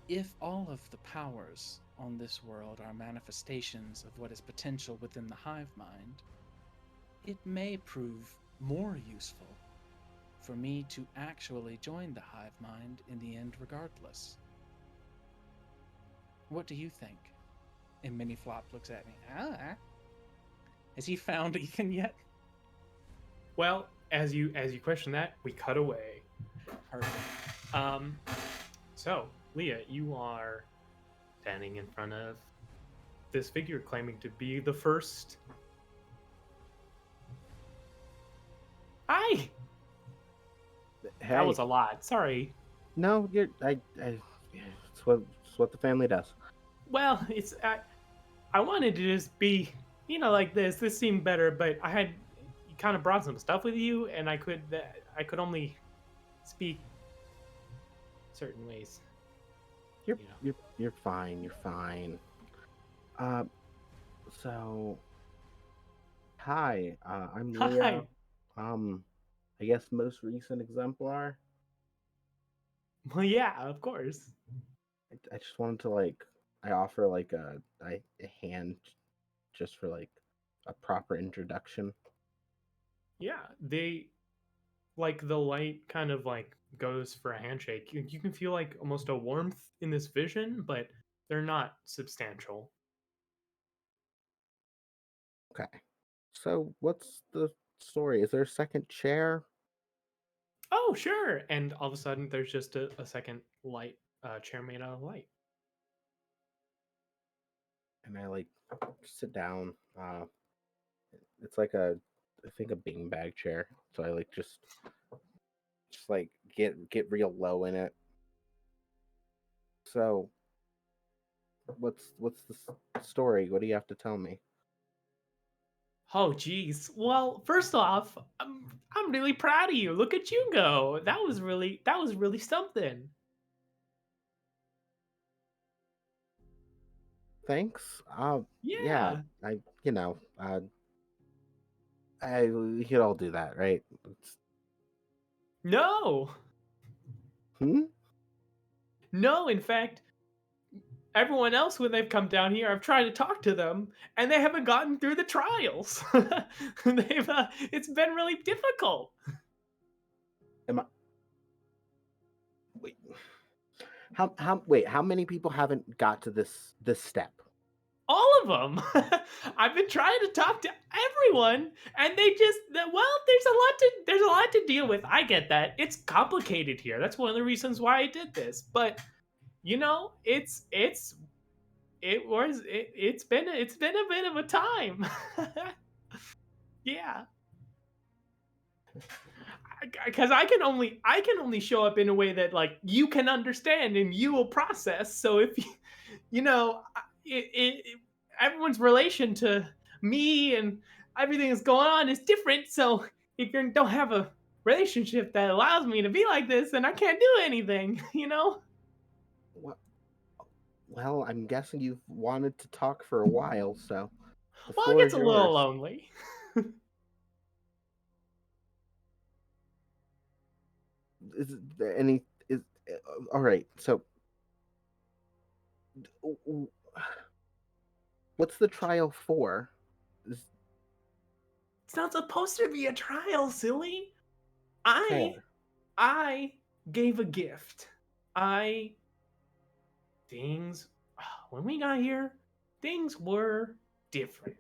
if all of the powers on this world are manifestations of what is potential within the hive mind, it may prove more useful for me to actually join the hive mind in the end regardless. What do you think? And Miniflop looks at me. Has he found Ethan yet? Well, as you question that, we cut away. Perfect. Um, so Leah, you are standing in front of this figure claiming to be the first. Hi. Hey, That was a lot. Sorry. no, it's what the family does. Well, I wanted to just be, like this. This seemed better, but you kind of brought some stuff with you, and I could only speak certain ways. You're You know. you're fine. You're fine. Uh, so hi, I'm Leo. Hi. I guess most recent exemplar. Well, yeah, of course. I just wanted to like I offer like a hand just for like a proper introduction. Yeah, they like the light kind of like goes for a handshake. You can feel like almost a warmth in this vision, but they're not substantial. Okay. So what's the story? Is there a second chair? Oh, sure. And all of a sudden, there's just a second light chair made out of light. And I like sit down. It's like I think a beanbag chair. So I like just like get real low in it. So what's the story? What do you have to tell me? Oh, geez. Well, first off, I'm really proud of you. Look at you go. That was really something. Thanks. Yeah, Yeah. I I we could all do that, right? No. Hmm? No, in fact, everyone else when they've come down here, I've tried to talk to them, and they haven't gotten through the trials. It's been really difficult. Am I wait? How many people haven't got to this step? All of them. I've been trying to talk to everyone, and well, there's a lot to deal with. I get that. It's complicated here. That's one of the reasons why I did this. But it's been a bit of a time. Yeah, because I can only show up in a way that like you can understand and you will process. So if you, you know, everyone's relation to me and everything that's going on is different. So if you don't have a relationship that allows me to be like this, then I can't do anything. Well, well, I'm guessing you've wanted to talk for a while, so the Well, it floor gets is a little yours. lonely. Is there any is all right? So what's the trial for? Is It's not supposed to be a trial, silly. I fair. I gave a gift. I things when we got here, things were different.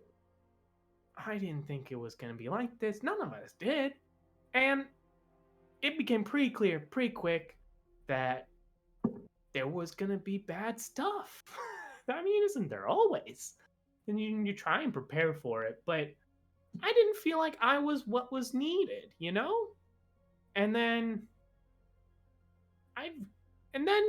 I didn't think it was going to be like this. None of us did. And it became pretty clear pretty quick that there was going to be bad stuff. I mean, isn't there always? And you try and prepare for it, but I didn't feel like I was what was needed, you know? And then I and then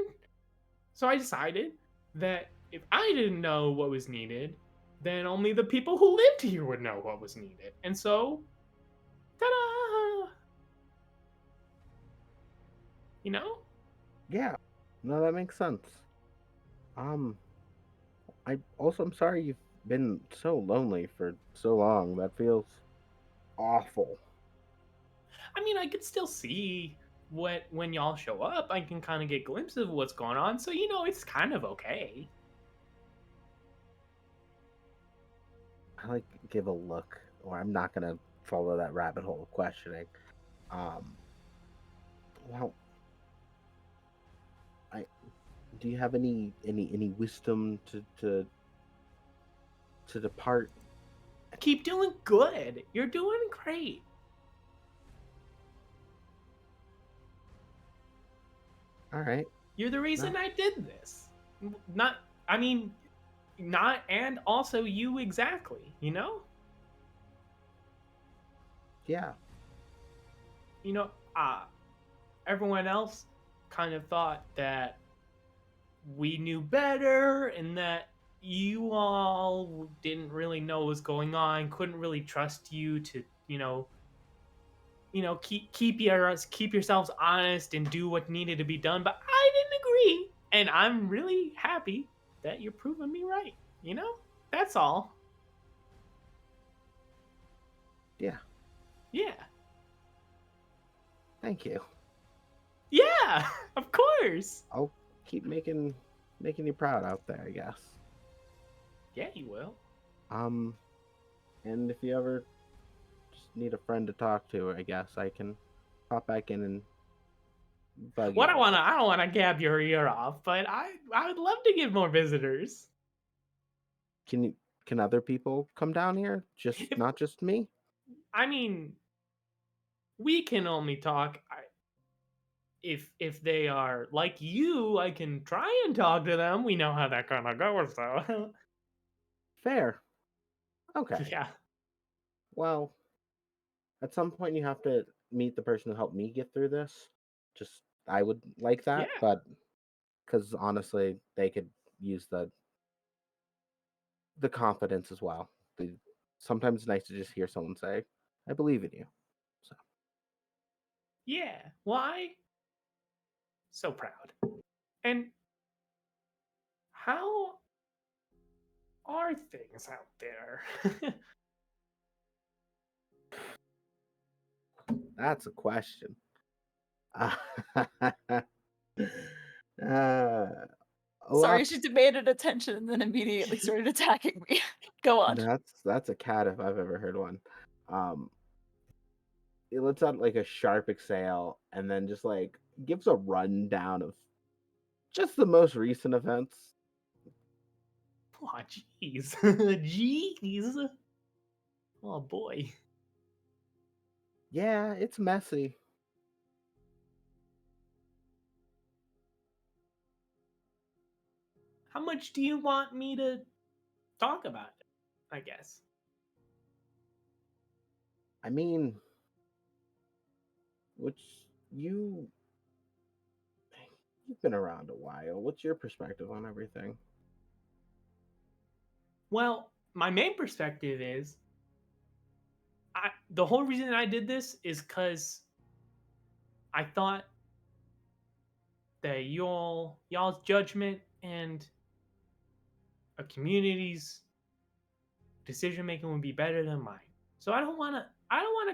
so I decided that if I didn't know what was needed, then only the people who lived here would know what was needed. And so, ta-da! You know? Yeah. No, that makes sense. Um, I'm sorry you've been so lonely for so long. That feels awful. I mean, I could still see what when y'all show up, I can kind of get glimpses of what's going on. So, it's kind of okay. I like give a look, or I'm not gonna follow that rabbit hole of questioning. Um, well, I do you have any wisdom to depart? Keep doing good. You're doing great. All right. You're the reason No. I did this. Not, I mean, not, and also you exactly, you know? Yeah. You know, everyone else kind of thought that we knew better and that you all didn't really know what was going on, couldn't really trust you to, keep yourselves honest and do what needed to be done. But I didn't agree, and I'm really happy that you're proving me right. You know, that's all. Yeah. Yeah, Thank you. yeah, of course. I'll keep making you proud out there, I guess. Yeah, you will. And if you ever just need a friend to talk to, I guess I can pop back in and bug you. What I don't wanna gab your ear off, but I would love to get more visitors. Can other people come down here? Just If, not just me? I mean, we can only talk. If they are like you, I can try and talk to them. We know how that kind of goes, though. Fair. Okay. Yeah, Well, at some point you have to meet the person who helped me get through this. Just I would like that, yeah, but because honestly, they could use the confidence as well. Sometimes it's nice to just hear someone say, "I believe in you." So yeah. Why? So proud. And how are things out there? that's a question. uh, a Sorry, lot. she demanded attention and then immediately started attacking me. Go on. That's a cat if I've ever heard one. Um, it lets out like a sharp exhale and then just like gives a rundown of just the most recent events. Oh, jeez, jeez. Oh boy. Yeah, it's messy. How much do you want me to talk about it? I guess. I mean, which you you've been around a while. What's your perspective on everything? Well, my main perspective is the whole reason I did this is because I thought that y'all's judgment and a community's decision making would be better than mine. So I don't wanna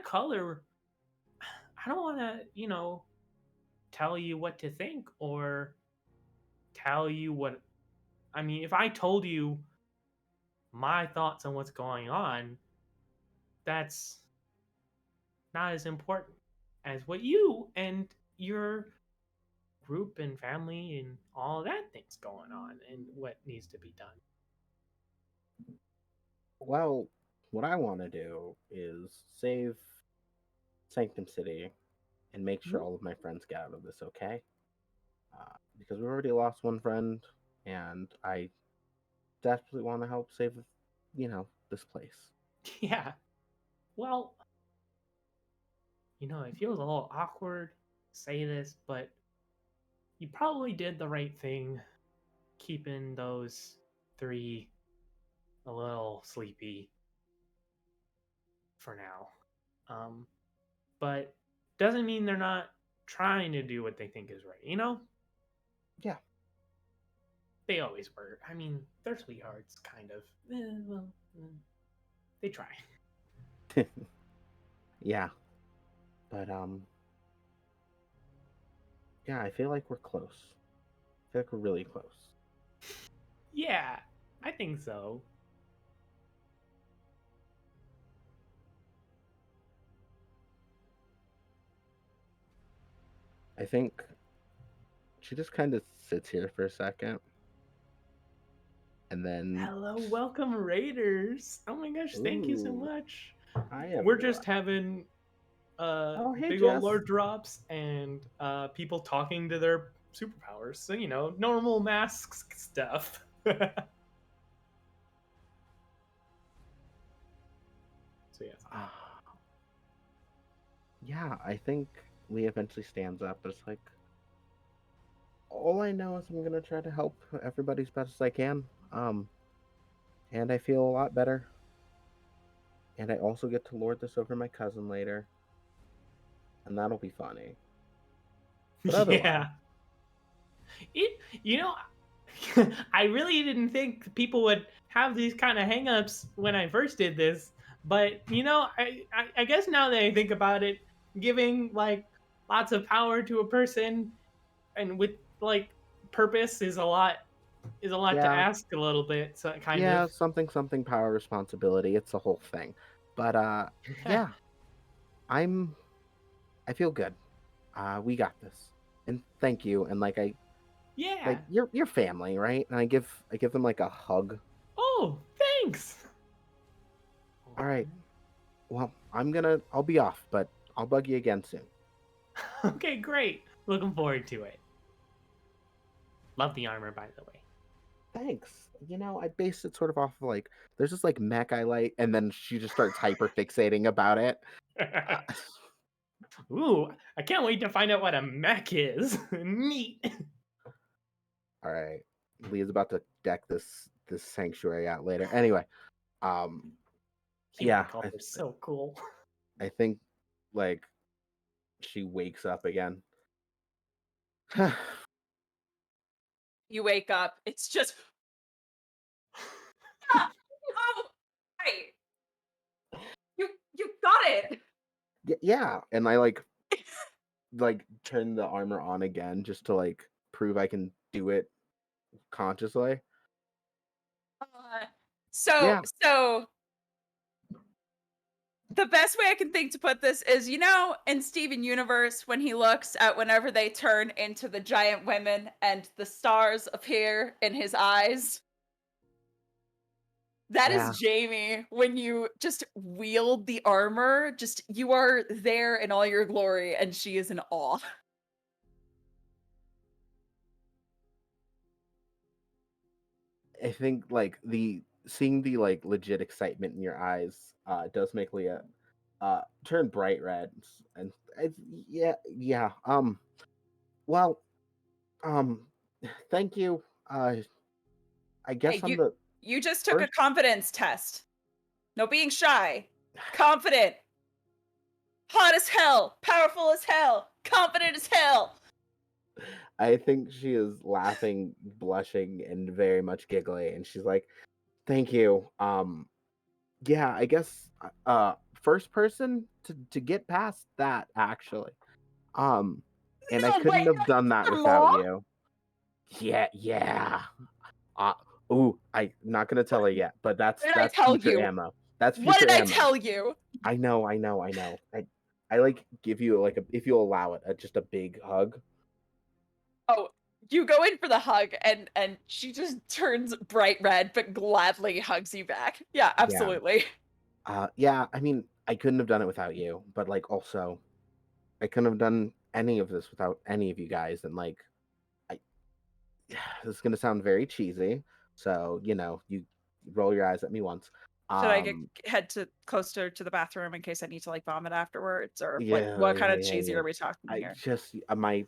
color I don't wanna, tell you what to think or tell you what I mean, if I told you my thoughts on what's going on, that's not as important as what you and your group and family and all that things going on and what needs to be done. Well, what I want to do is save Sanctum City and make sure Mhm. all of my friends get out of this okay. Because we've already lost one friend, and I desperately want to help save, this place. Yeah. Well, it feels a little awkward to say this, but you probably did the right thing keeping those three a little sleepy for now. But doesn't mean they're not trying to do what they think is right. Yeah. They always were. I mean, they're sweethearts, kind of. Well, they try. Yeah. But yeah, I feel like we're close. I feel like we're really close. Yeah, I think so. I think she just kind of sits here for a second, and then, Hello, welcome Raiders. Oh my gosh, thank you so ooh, much. hi We're everyone. just having Oh, hey big old Jess. lore drops and people talking to their superpowers. So, normal masks stuff. So, yes. Yeah, I think Lee eventually stands up, but it's like, all I know is I'm gonna try to help everybody as best as I can. And I feel a lot better. And I also get to lord this over my cousin later. And that'll be funny. But otherwise, Yeah. You know, I really didn't think people would have these kind of hangups when I first did this, but I guess now that I think about it, giving like lots of power to a person and with like purpose is a lot to yeah, ask a little bit, so kind yeah, of. something power responsibility. It's a whole thing. But yeah, I feel good. We got this. And thank you. And like Yeah. your family, right? And I give them like a hug. Oh, thanks. All right. Well, I'll be off, but I'll bug you again soon. Okay, great. Looking forward to it. Love the armor, by the way. Thanks. I based it sort of off of like there's this like mech I like, and then she just starts hyper fixating about it. Ooh, I can't wait to find out what a mech is. Neat. All right. Leah's about to deck this sanctuary out later. Anyway, yeah, They're so cool. I think like she wakes up again. You wake up, it's just oh, right. You got it. Yeah, and I like turn the armor on again just to like prove I can do it consciously. So Yeah. the best way I can think to put this is, in Steven Universe, when he looks at whenever they turn into the giant women and the stars appear in his eyes. That Yeah. is Jamie when you just wield the armor. Just you are there in all your glory, and she is in awe. I think like seeing the like legit excitement in your eyes does make Leah turn bright red, and yeah. Well, thank you. I guess Hey, I'm the you just took a first. confidence test. No being shy. Confident. Hot as hell. Powerful as hell. Confident as hell. I think she is laughing, blushing, and very much giggly, and she's like, "Thank you. Yeah, I guess first person to get past that actually. And I No, couldn't wait, have done that your without mom? you. Yeah. Uh, I'm not gonna tell her yet, but What did I that's tell future you? ammo. That's What future did I ammo. tell you? I know. I like give you like if you allow it, just a big hug. Oh, you go in for the hug, and she just turns bright red, but gladly hugs you back. Yeah, Yeah. absolutely. Yeah. I mean, I couldn't have done it without you, but like also, I couldn't have done any of this without any of you guys. And like, I this is gonna sound very cheesy, so you roll your eyes at me once. Should I head closer to the bathroom in case I need to like vomit afterwards, or like Yeah, what kind yeah, of yeah, cheesy yeah. are we talking I here? just my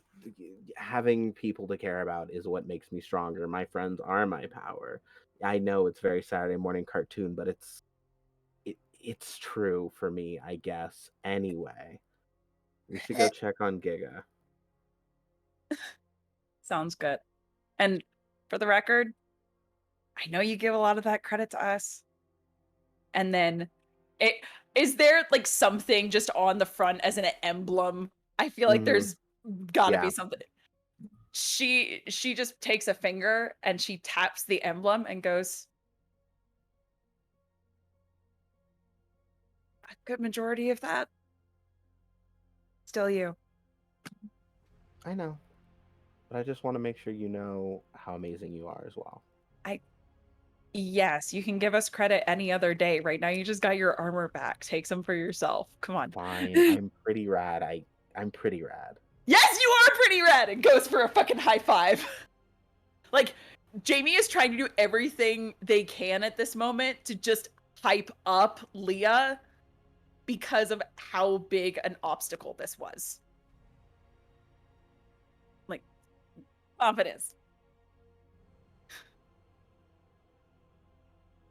having people to care about is what makes me stronger. My friends are my power. I know it's very Saturday morning cartoon, but it's true for me, I guess. Anyway, we should go check on Giga. Sounds good. And for the record, I know you give a lot of that credit to us. And then is there like something just on the front as an emblem? I feel like there's gotta be Yeah, something. She just takes a finger and she taps the emblem and goes, a good majority of that, still you. I know, but I just want to make sure you know how amazing you are as well. Yes, you can give us credit any other day. Right now, you just got your armor back. Take some for yourself. Come on. Fine, I'm pretty rad. I'm pretty rad. Yes, you are pretty rad, and goes for a fucking high five. Like, Jamie is trying to do everything they can at this moment to just hype up Leah because of how big an obstacle this was. Like, confidence.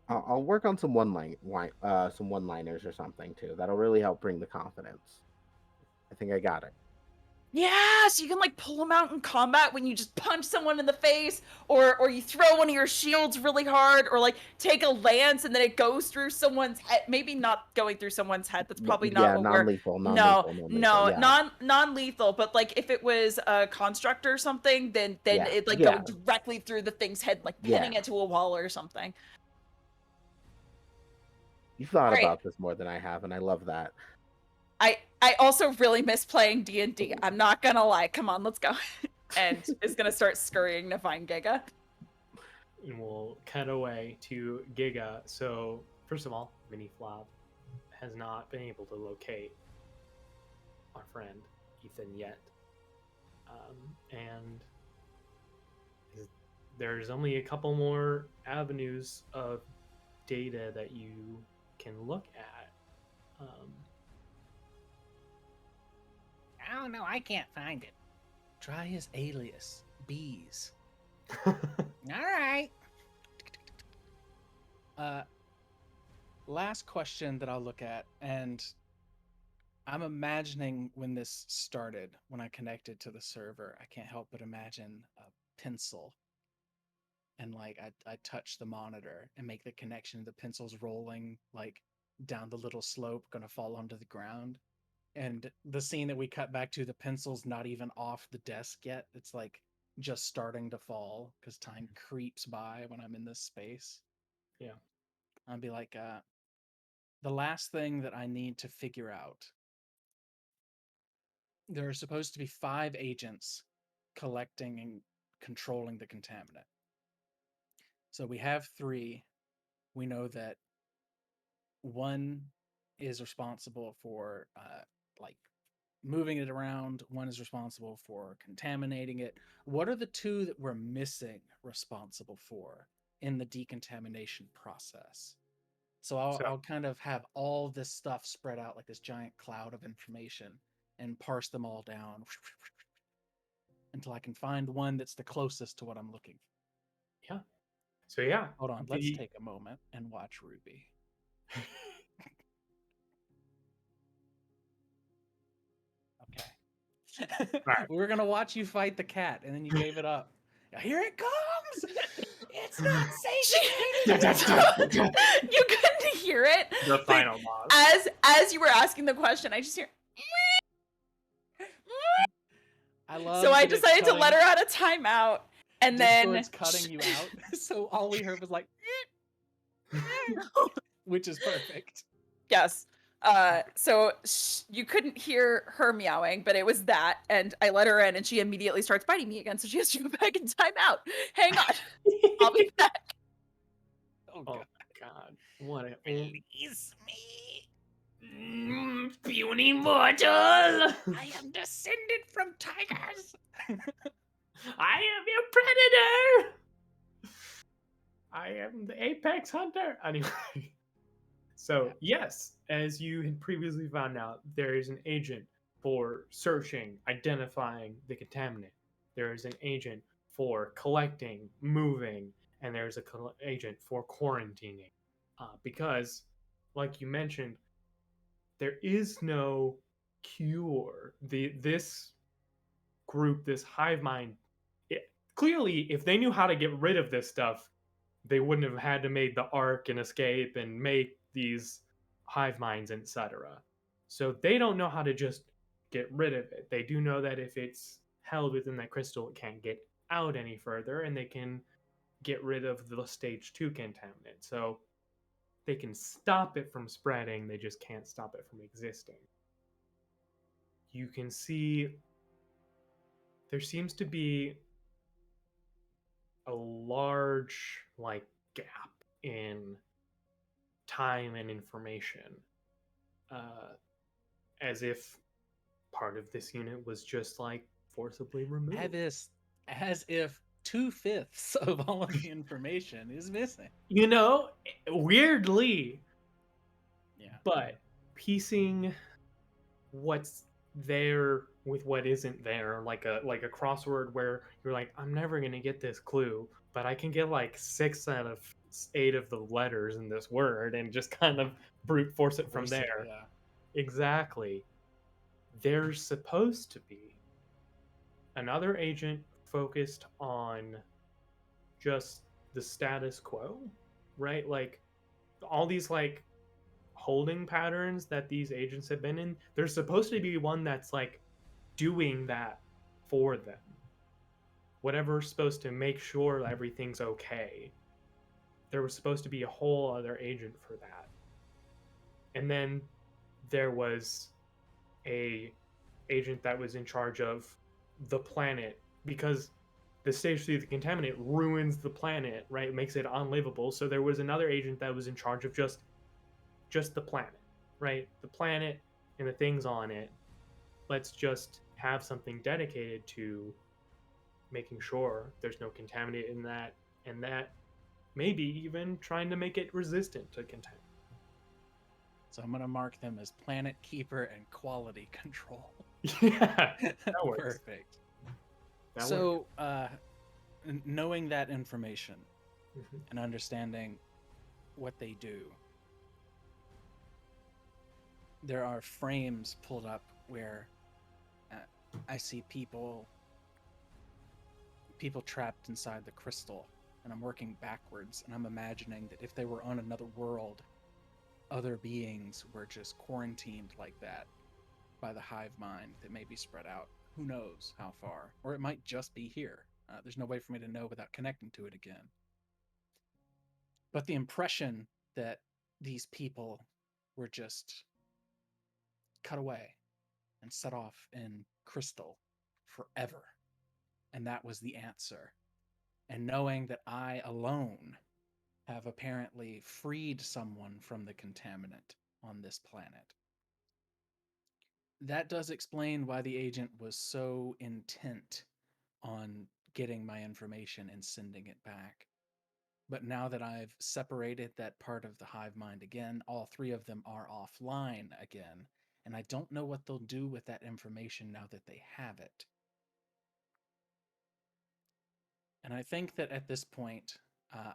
I'll work on some one-liners or something too. That'll really help bring the confidence. I think I got it. Yeah, so you can like pull them out in combat when you just punch someone in the face, or you throw one of your shields really hard, or like take a lance and then it goes through someone's head. Maybe not going through someone's head. That's probably not what non-lethal, we're. non-lethal, No, yeah. non-lethal. But like if it was a construct or something, then Yeah, it like yeah. go directly through the thing's head, like pinning Yeah. it to a wall or something. You thought All right. about this more than I have, and I love that. I also really miss playing D&D. I'm not gonna lie. Come on, let's go. And is gonna start scurrying to find Giga. And we'll cut away to Giga. So, first of all, Mini Flop has not been able to locate our friend Ethan yet. And there's only a couple more avenues of data that you can look at. I don't know. I can't find it. Try his alias, Bees. Um, All right. Last question that I'll look at, and I'm imagining when this started, when I connected to the server, I can't help but imagine a pencil. And like I touch the monitor and make the connection. The pencil's rolling like down the little slope, gonna fall onto the ground. And the scene that we cut back to, the pencil's not even off the desk yet. It's like just starting to fall because time creeps by when I'm in this space. Yeah. I'd be like, the last thing that I need to figure out. There are supposed to be 5 agents collecting and controlling the contaminant. So we have 3. We know that one is responsible for like moving it around. One is responsible for contaminating it. What are the 2 that we're missing responsible for in the decontamination process? So I'll kind of have all this stuff spread out like this giant cloud of information and parse them all down until I can find one that's the closest to what I'm looking for. Yeah. So yeah. Hold on, let's take a moment and watch Ruby. Okay. Right. We're gonna watch you fight the cat, and then you gave it up. Here it comes! It's not safe. You couldn't hear it. The but final boss. As you were asking the question, I just hear. I love. So I that it's decided to cutting- let her out of timeout, and then Discord's cutting you out. So all we heard was like, which is perfect. yes. So you couldn't hear her meowing, but it was that, and I let her in, and she immediately starts biting me again. So she has to go back in timeout. Hang on, I'll be back. Oh Oh god. God! What a Release me. puny mortal! I am descended from tigers. I am your predator. I am the apex hunter. Anyway, so yes, as you had previously found out, there is an agent for searching, identifying the contaminant. There is an agent for collecting, moving, and there's an agent for quarantining. Because, like you mentioned, there is no cure. This group, this hive mind, clearly, if they knew how to get rid of this stuff, they wouldn't have had to make the arc and escape and make these hive minds, etc. So they don't know how to just get rid of it. They do know that if it's held within that crystal, it can't get out any further, and they can get rid of the stage 2 contaminant. So they can stop it from spreading, they just can't stop it from existing. You can see there seems to be a large like gap in time and information, as if part of this unit was just like forcibly removed. As if 2/5 of all of the information is missing. You know, weirdly, Yeah. but piecing what's there with what isn't there, like a crossword where you're like, I'm never gonna get this clue, but I can get like 6 out of 8 of the letters in this word, and just kind of brute force it from Force it, there. yeah. Exactly. There's supposed to be another agent focused on just the status quo, right? Like all these like holding patterns that these agents have been in, there's supposed to be one that's like doing that for them. Whatever's supposed to make sure everything's okay. There was supposed to be a whole other agent for that. And then there was a agent that was in charge of the planet, because the stage 3 of the contaminant ruins the planet, right? It makes it unlivable. So there was another agent that was in charge of just the planet, right? The planet and the things on it. Let's just have something dedicated to making sure there's no contaminant in that, and that maybe even trying to make it resistant to contaminant. So I'm gonna mark them as Planet Keeper and Quality Control. Yeah, that works. Perfect. That So, knowing that information Mhm. and understanding what they do, there are frames pulled up where I see people trapped inside the crystal, and I'm working backwards, and I'm imagining that if they were on another world, other beings were just quarantined like that by the hive mind that may be spread out. Who knows how far? Or it might just be here. There's no way for me to know without connecting to it again. But the impression that these people were just cut away and set off in crystal forever. And that was the answer. And knowing that I alone have apparently freed someone from the contaminant on this planet. That does explain why the agent was so intent on getting my information and sending it back. But now that I've separated that part of the hive mind again, all 3 of them are offline again, and I don't know what they'll do with that information now that they have it. And I think that at this point,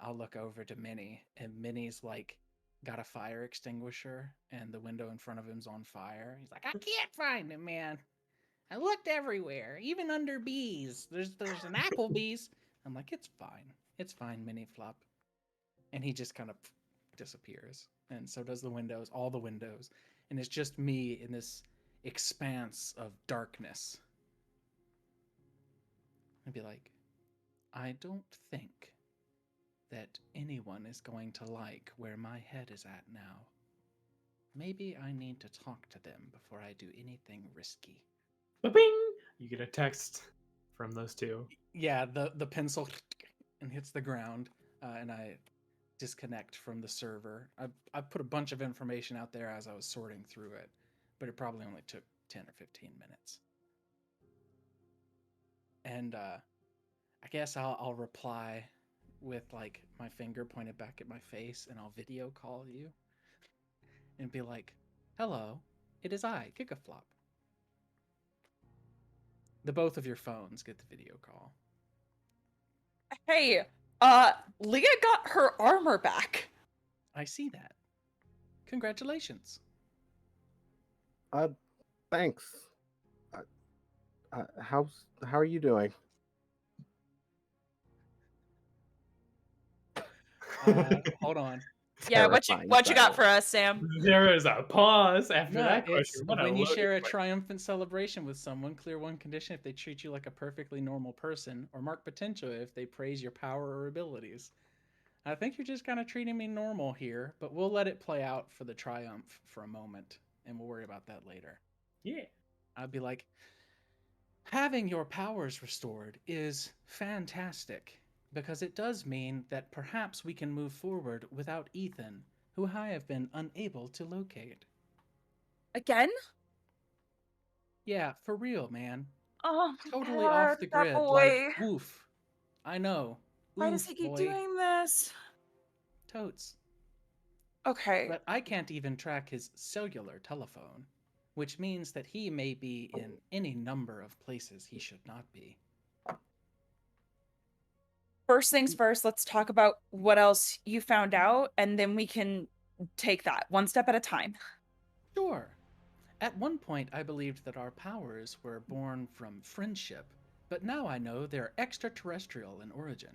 I'll look over to Minnie, and Minnie's like got a fire extinguisher, and the window in front of him's on fire. He's like, I can't find him, man. I looked everywhere, even under bees. There's an Applebee's. I'm like, it's fine, Minnie Flop. And he just kind of disappears, and so does the windows, all the windows, and it's just me in this expanse of darkness. I'd be like, I don't think that anyone is going to like where my head is at now. Maybe I need to talk to them before I do anything risky. Ba-bing! You get a text from those two. Yeah, the pencil and hits the ground, and I disconnect from the server. I've put a bunch of information out there as I was sorting through it, but it probably only took 10 or 15 minutes. And I guess I'll reply with like my finger pointed back at my face, and I'll video call you and be like, hello, it is I, Gigaflop. The both of your phones get the video call. Hey, Leah got her armor back. I see that. Congratulations. Thanks. How are you doing? Hold on. Yeah, Terrifying what you got silence. for us, Sam? There is a pause after No, that it's question. What when you share a loaded question. triumphant celebration with someone, clear one condition if they treat you like a perfectly normal person, or mark potential if they praise your power or abilities. I think you're just kind of treating me normal here, but we'll let it play out for the triumph for a moment, and we'll worry about that later. Yeah. I'd be like, having your powers restored is fantastic, because it does mean that perhaps we can move forward without Ethan, who I have been unable to locate. Again? Yeah, for real, man. Oh, Totally God, off the that grid. Like, boy. oof. I know. Why does Oof, he keep boy. doing this? Totes. Okay. But I can't even track his cellular telephone, which means that he may be in any number of places he should not be. First things first, let's talk about what else you found out, and then we can take that one step at a time. Sure. At one point, I believed that our powers were born from friendship, but now I know they're extraterrestrial in origin.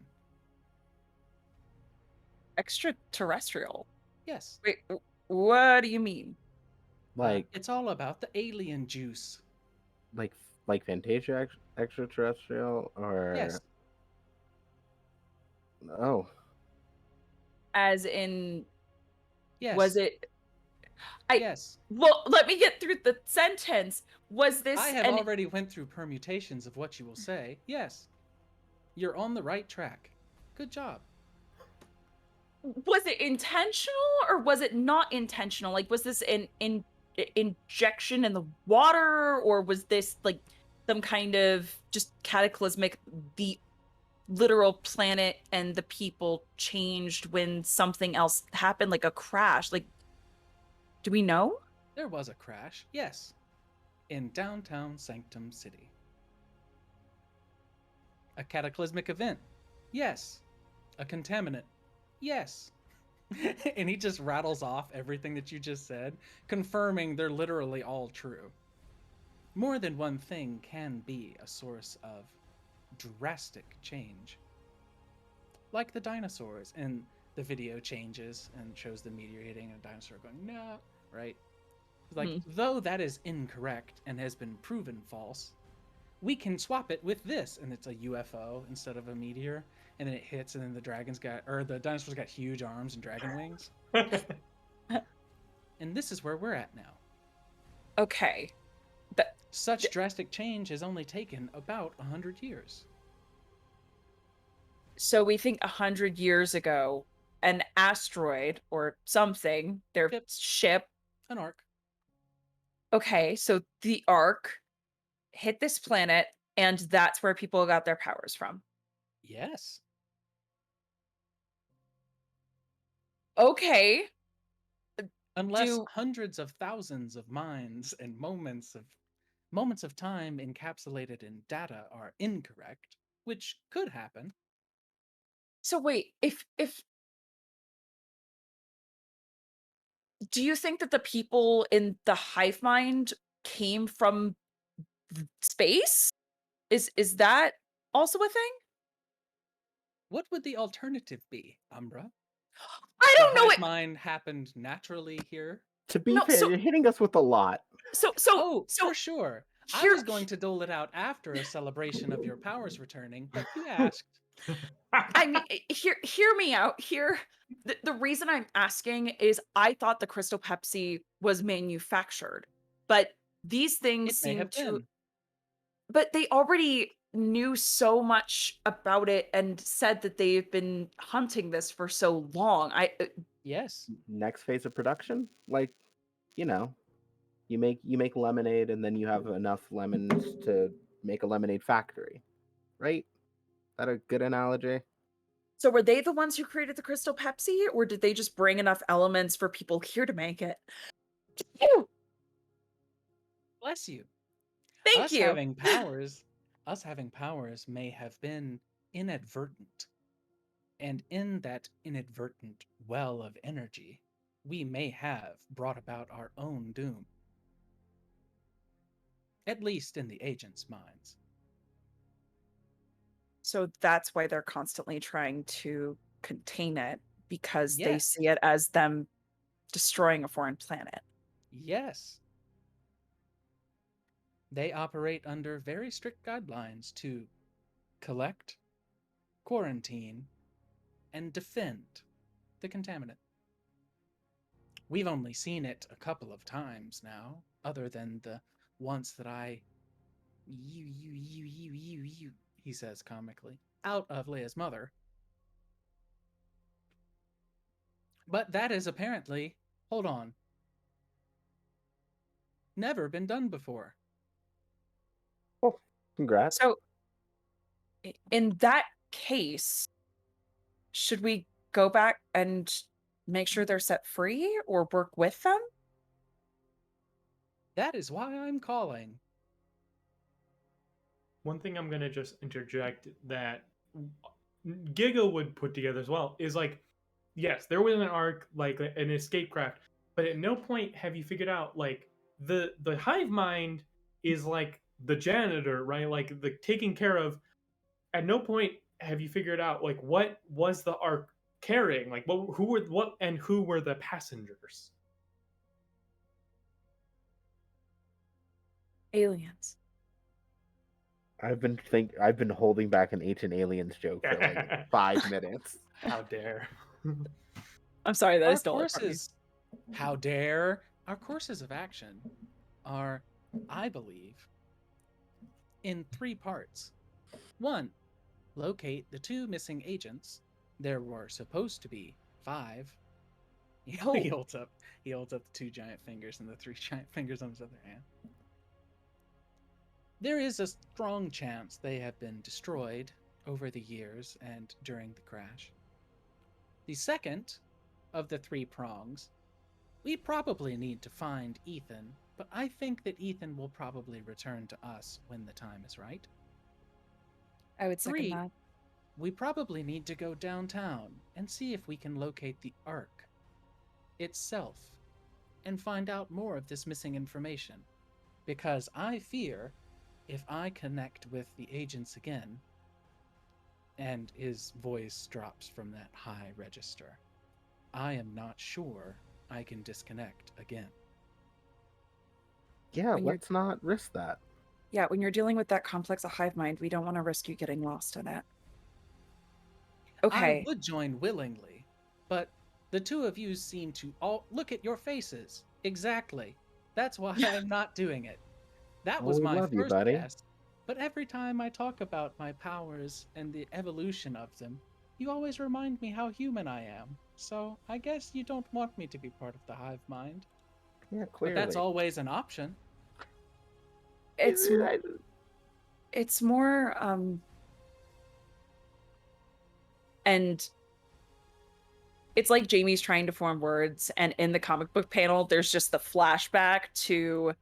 Extraterrestrial. Yes, Wait, what do you mean? Like it's all about the alien juice. like like Fantasia extraterrestrial Yes, or oh As in, yes, was it? I yes. Well, let me get through the sentence. Was I this have an already went through permutations of what you will say. Yes, you're on the right track. Good job. was it intentional or was it not intentional? Like, was this an injection in the water, or was this like some kind of just cataclysmic, the literal planet and the people changed when something else happened, like a crash? Like, do we know? There was a crash, yes, in downtown Sanctum City. A cataclysmic event, yes. A contaminant, yes. And he just rattles off everything that you just said, confirming they're literally all true. More than one thing can be a source of drastic change. Like the dinosaurs, and the video changes and shows the meteor hitting and a dinosaur going, no, right? Like, though that is incorrect and has been proven false, we can swap it with this, and it's a UFO instead of a meteor, and then it hits, and then the dinosaurs got huge arms and dragon wings. And this is where we're at now. Okay. Such drastic change has only taken about 100 years. So we think 100 years ago, an asteroid or something, their ship. An arc. Okay, so the arc hit this planet, and that's where people got their powers from. Yes. Okay. Unless hundreds of thousands of minds and moments of time encapsulated in data are incorrect, which could happen. So wait, if do you think that the people in the hive mind came from space? Is that also a thing? What would the alternative be, Umbra? I The don't know hive it. mind happened naturally here. to be No, fair, so you're hitting us with a lot. Oh, for sure. I was going to dole it out after a celebration of your powers returning, but you asked. I mean, hear me out. The reason I'm asking is I thought the Crystal Pepsi was manufactured, but these things It may seem have to. been. But they already knew so much about it and said that they've been hunting this for so long. Yes. Next phase of production, like, you know, you make lemonade and then you have enough lemons to make a lemonade factory, right? Is that a good analogy? So were they the ones who created the Crystal Pepsi, or did they just bring enough elements for people here to make it? Bless you. Thank you. Us having powers may have been inadvertent. And in that inadvertent well of energy, we may have brought about our own doom. At least in the agents' minds. So that's why they're constantly trying to contain it, because they Yes. see it as them destroying a foreign planet. Yes. They operate under very strict guidelines to collect, quarantine, and defend the contaminant. We've only seen it a couple of times now, other than the once that you, he says comically, out of Leia's mother. But that is apparently, hold on, never been done before. Oh. Congrats. So, in that case, should we go back and make sure they're set free or work with them? That is why I'm calling. One thing I'm gonna just interject that Giga would put together as well is like, yes, there was an arc like an escape craft, but at no point have you figured out like the hive mind is like the janitor, right? Like the taking care of. At no point have you figured out like what was the arc carrying, like who were the passengers. Aliens. I've been holding back an Ancient Aliens joke for like 5 minutes. How dare. I'm sorry that I Our stole it from you. courses, how dare, our courses of action are, I believe, in 3 parts. 1, locate the 2 missing agents. There were supposed to be 5. He holds up the 2 giant fingers and the 3 giant fingers on his other hand. There is a strong chance they have been destroyed over the years and during the crash. The second of the 3 prongs, we probably need to find Ethan, but I think that Ethan will probably return to us when the time is right. I would second 3, that. we probably need to go downtown and see if we can locate the Ark itself and find out more of this missing information. Because I fear if I connect with the agents again, and his voice drops from that high register, I am not sure I can disconnect again. Yeah, When you're- let's not risk that. Yeah, when you're dealing with that complex a hive mind, we don't want to risk you getting lost in it. Okay. I would join willingly, but the 2 of you seem to all look at your faces. Exactly. That's why I'm not doing it. That Well, was we my love you, first buddy. guess. But every time I talk about my powers and the evolution of them, you always remind me how human I am. So I guess you don't want me to be part of the hive mind. Yeah, But clearly. that's always an option. It's more and it's like Jamie's trying to form words, and in the comic book panel there's just the flashback to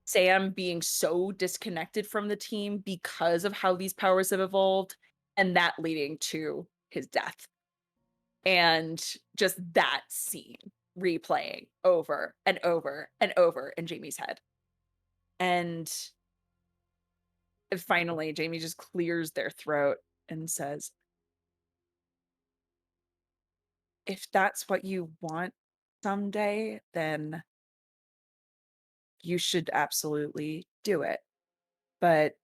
Sam being so disconnected from the team because of how these powers have evolved, and that leading to his death. And just that scene replaying over and over and over in Jamie's head. And finally, Jamie just clears their throat and says, if that's what you want someday, then you should absolutely do it. But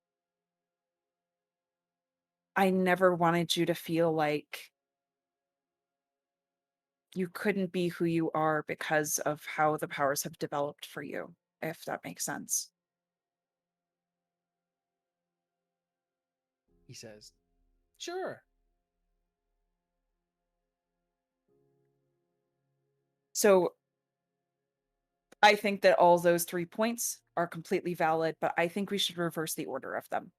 I never wanted you to feel like you couldn't be who you are because of how the powers have developed for you, if that makes sense. He says, sure. So I think that all those 3 points are completely valid, but I think we should reverse the order of them.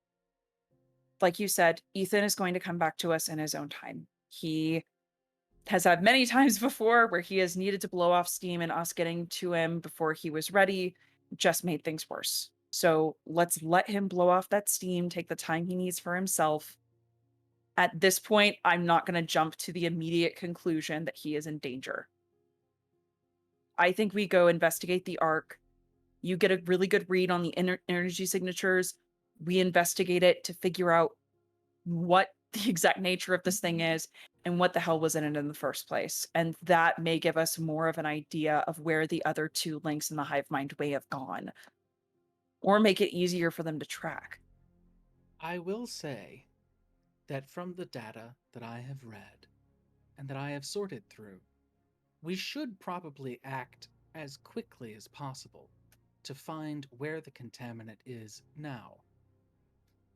Like you said, Ethan is going to come back to us in his own time. He has had many times before where he has needed to blow off steam, and us getting to him before he was ready just made things worse. So let's let him blow off that steam, take the time he needs for himself. At this point, I'm not going to jump to the immediate conclusion that he is in danger. I think we go investigate the Ark. You get a really good read on the energy signatures. We investigate it to figure out what the exact nature of this thing is and what the hell was in it in the first place. And that may give us more of an idea of where the other 2 links in the hive mind may have gone, or make it easier for them to track. I will say that from the data that I have read and that I have sorted through, we should probably act as quickly as possible to find where the contaminant is now.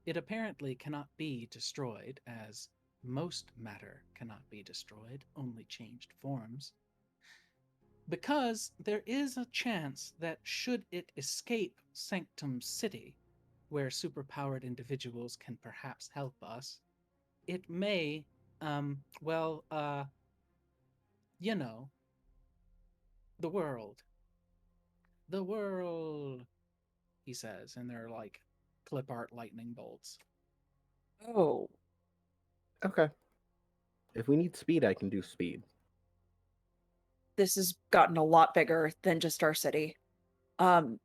It apparently cannot be destroyed, as most matter cannot be destroyed, only changed forms. Because there is a chance that should it escape Sanctum City, where superpowered individuals can perhaps help us, it may, well, you know, the world. The world, he says, and they're like clip art lightning bolts. Oh, Okay. If we need speed, I can do speed. this has gotten a lot bigger than just our city. Um,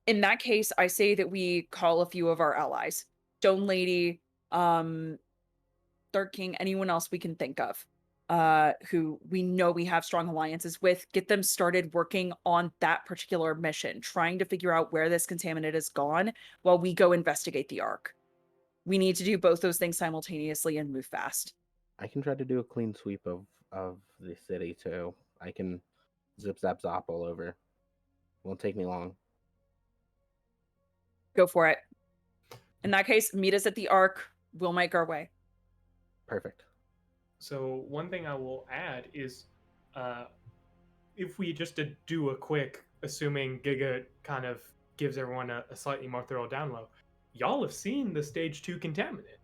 in that case, I say that we call a few of our allies. Stone Lady, um, Dark King, anyone else we can think of, who we know we have strong alliances with, get them started working on that particular mission, trying to figure out where this contaminant has gone while we go investigate the Ark. We need to do both those things simultaneously and move fast. I can try to do a clean sweep of the city too. I can zip zap zop all over. Won't take me long. Go for it. In that case, meet us at the Ark. We'll make our way. Perfect. So one thing I will add is, if we just do a quick, assuming Giga kind of gives everyone a slightly more thorough download, y'all have seen the stage 2 contaminant.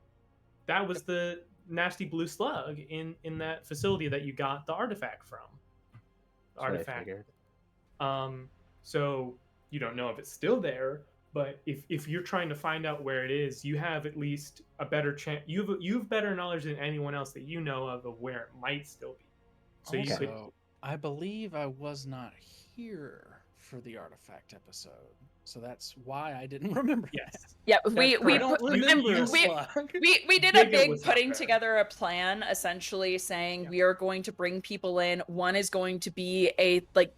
That was the nasty blue slug in that facility that you got the artifact from. That's what I Artifact. figured. So you don't know if it's still there, but if you're trying to find out where it is, you have at least a better chance. You've better knowledge than anyone else that you know of where it might still be. So you could. Also, I believe I was not here for the artifact episode, so that's why I didn't remember. Yes. Yeah, That's we correct. I don't You- remember you- a slug. we did Giga a big was not putting there. together a plan, essentially saying Yeah. we are going to bring people in. One is going to be a like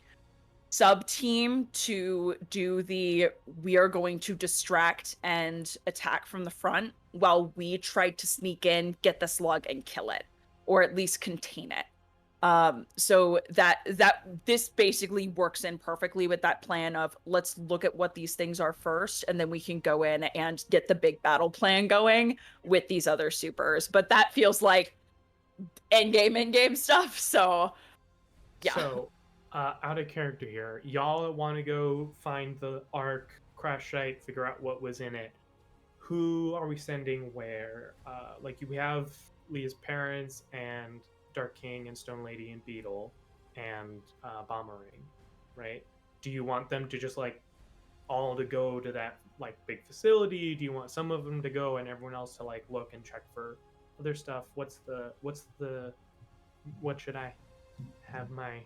sub team to do the we are going to distract and attack from the front while we try to sneak in, get the slug and kill it, or at least contain it. So that this basically works in perfectly with that plan of let's look at what these things are first, and then we can go in and get the big battle plan going with these other supers. But that feels like end game stuff. So yeah. So, out of character here, y'all want to go find the Ark crash site, figure out what was in it. Who are we sending where? Like we have Leah's parents and Dark King and Stone Lady and Beetle and Bombering, right? Do you want them to just like all to go to that like big facility? Do you want some of them to go and everyone else to like look and check for other stuff? What should I have my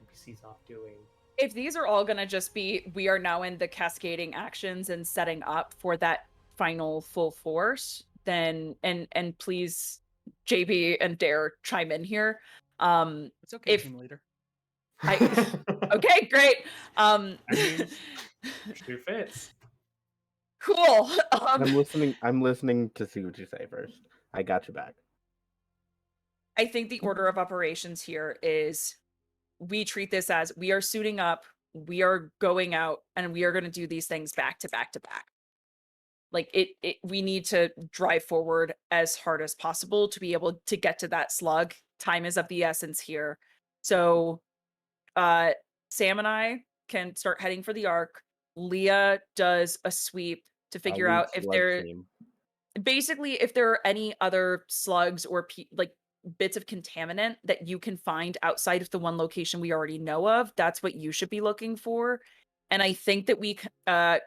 NPCs off doing? If these are all gonna just be we are now in the cascading actions and setting up for that final full force, then and please JB and Dare chime in here. It's okay, If- team leader. Okay, great. I mean, shoe fits. Cool. I'm listening. I'm listening to see what you say first. I got you back. I think the order of operations here is we treat this as we are suiting up, we are going out, and we are going to do these things back to back to back. Like we need to drive forward as hard as possible to be able to get to that slug. Time is of the essence here. So Sam and I can start heading for the Ark. Leah does a sweep to figure Lead out if slug there team. basically if there are any other slugs or like bits of contaminant that you can find outside of the one location we already know of. That's what you should be looking for. And I think that we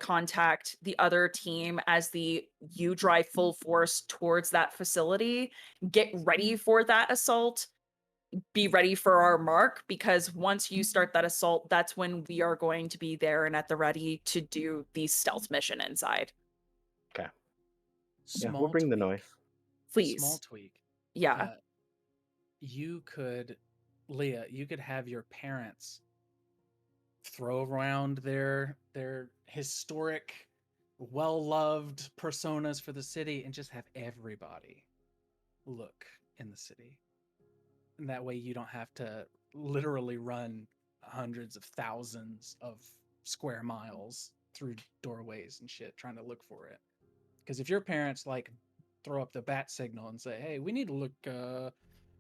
contact the other team as you drive full force towards that facility, get ready for that assault, be ready for our mark, because once you start that assault, that's when we are going to be there and at the ready to do the stealth mission inside. Yeah, we'll bring the tweak. noise. Please. Small tweak. Yeah. You could, Leah, you could have your parents throw around their historic, well-loved personas for the city and just have everybody look in the city. And that way you don't have to literally run hundreds of thousands of square miles through doorways and shit trying to look for it. Because if your parents like throw up the bat signal and say, "Hey, we need to look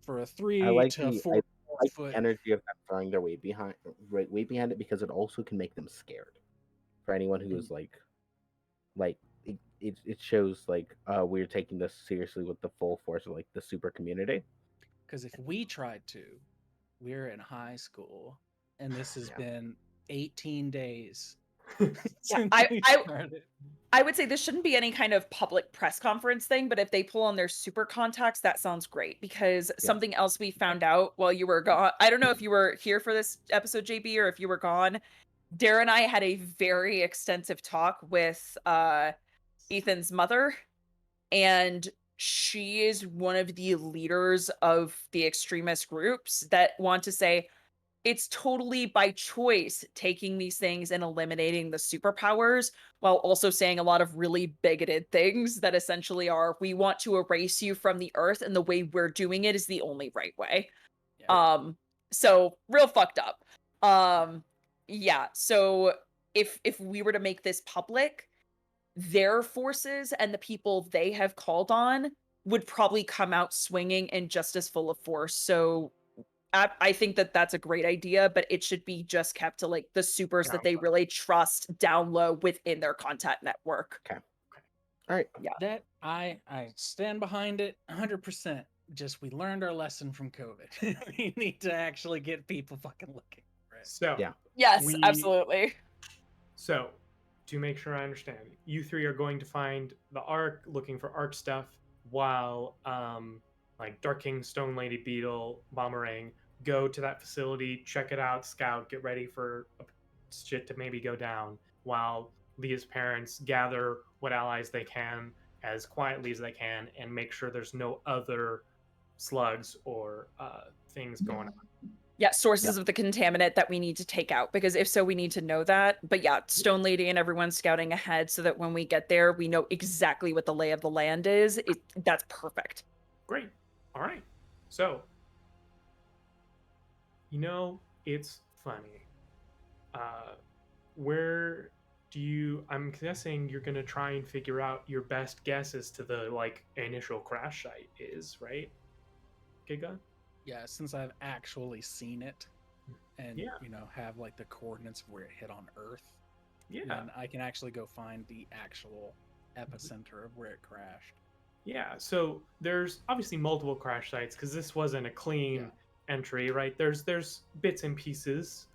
for a 3 to 4 I like foot," the energy of them throwing their weight behind it because it also can make them scared. For anyone who is like it shows like we're taking this seriously with the full force of like the super community. Because if we tried to, we're in high school, and this has Yeah. been 18 days Yeah, since we started. I would say this shouldn't be any kind of public press conference thing, but if they pull on their super contacts, that sounds great. Because something else we found out while you were gone, I don't know if you were here for this episode, JB, or if you were gone. Dara and I had a very extensive talk with Ethan's mother, and she is one of the leaders of the extremist groups that want to say it's totally by choice taking these things and eliminating the superpowers, while also saying a lot of really bigoted things that essentially are, we want to erase you from the earth, and the way we're doing it is the only right way. Yeah. So real fucked up. Yeah, so if we were to make this public, their forces and the people they have called on would probably come out swinging and just as full of force. So I think that that's a great idea, but it should be just kept to like the supers that they really trust down low within their content network. Okay. All right. Yeah. That I stand behind it 100%. Just we learned our lesson from COVID. We need to actually get people fucking looking. Right. So Yeah. Yes, absolutely. So, to make sure I understand, you three are going to find the Ark, looking for Ark stuff, while like Dark King, Stone Lady, Beetle, Bomberang go to that facility, check it out, scout, get ready for shit to maybe go down, while Leah's parents gather what allies they can as quietly as they can and make sure there's no other slugs or things going on. Yeah, sources of the contaminant that we need to take out, because if so, we need to know that. But yeah, Stone Lady and everyone's scouting ahead so that when we get there, we know exactly what the lay of the land is. That's perfect. Great. All right. So, it's funny. Where do you? I'm guessing you're gonna try and figure out your best guess as to the like initial crash site is, right? Giga? Yeah, since I've actually seen it and Yeah. have like the coordinates of where it hit on Earth, Yeah. then I can actually go find the actual epicenter of where it crashed. Yeah. So there's obviously multiple crash sites because this wasn't a clean entry, right? There's bits and pieces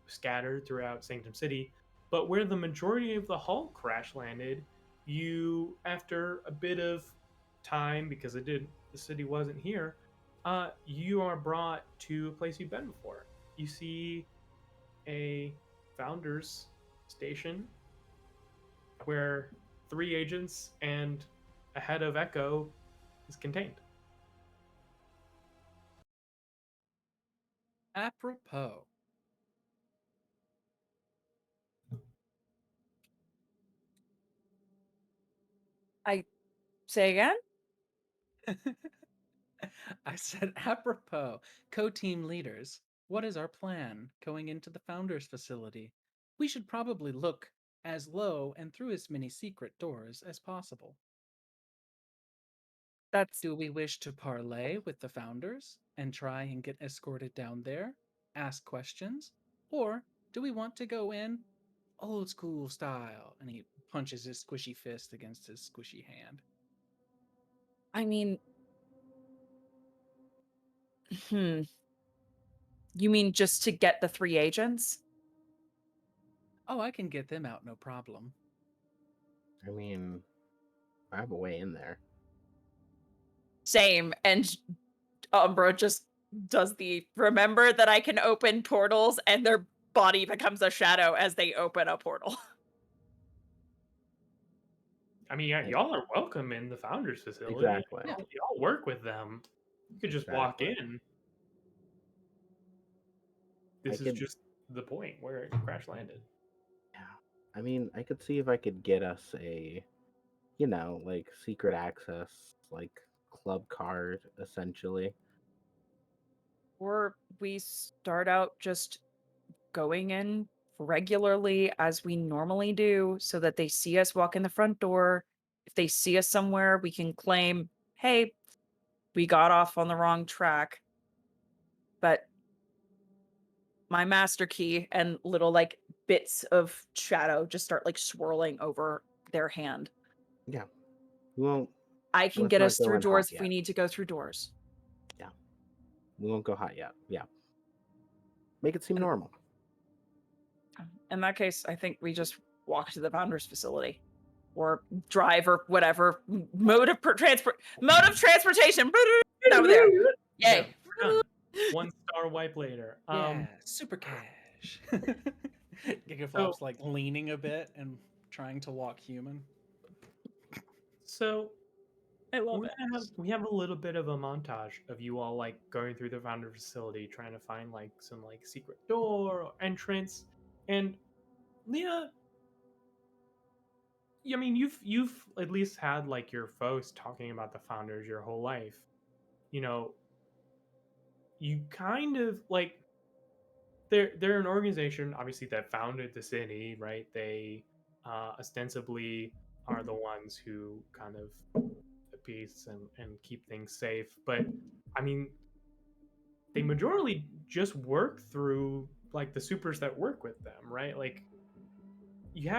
scattered throughout Sanctum City, but where the majority of the hull crash landed, you after a bit of time because the city wasn't here, you are brought to a place you've been before. You see a founder's station where 3 agents and a head of Echo is contained. Apropos. I say again? I said, apropos, co-team leaders, what is our plan going into the Founders facility? We should probably look as low and through as many secret doors as possible. Do we wish to parlay with the Founders and try and get escorted down there, ask questions, or do we want to go in old school style? And he punches his squishy fist against his squishy hand. I mean, you mean just to get the 3 agents? Oh, I can get them out, no problem. I mean, I have a way in there. Same. And Umbra just does the remember that I can open portals, and their body becomes a shadow as they open a portal. I mean, yeah, y'all are welcome in the Founders facility. Exactly. Y'all work with them. You could just walk in. This is just the point where it crash landed. Yeah. I mean, I could see if I could get us a, like secret access, like club card, essentially. Or we start out just going in regularly as we normally do so that they see us walk in the front door. If they see us somewhere, we can claim, hey, we got off on the wrong track. But my master key and little like bits of shadow just start like swirling over their hand. Yeah. We won't. I can Let's get not us go through in doors hot if we yet. need to go through doors. We won't go hot yet. Yeah. Make it seem And- normal. In that case, I think we just walk to the founder's facility, or drive, or whatever mode of transportation. Over there. Yeah, Yay. we're done. 1-star wipe later. Yeah, super cash. So- Gigaflop's like leaning a bit and trying to walk human. So I love we're it. gonna we have a little bit of a montage of you all like going through the founder facility, trying to find like some like secret door or entrance. And Leah, I mean, you've at least had like your folks talking about the founders your whole life. You know, you kind of like they're an organization obviously that founded the city, right? They ostensibly are the ones who kind of the peace and keep things safe. But I mean, they majorly just work through like the supers that work with them, right? Like you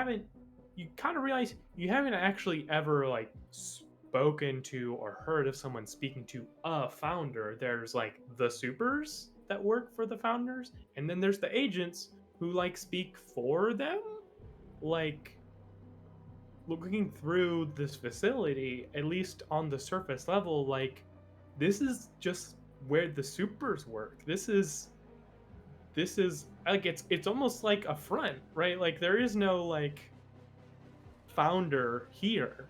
kind of realize you haven't actually ever like spoken to or heard of someone speaking to a founder. There's like the supers that work for the founders, and then there's the agents who like speak for them. Like looking through this facility, at least on the surface level, like this is just where the supers work. This is like it's almost like a front, right? Like there is no like founder here.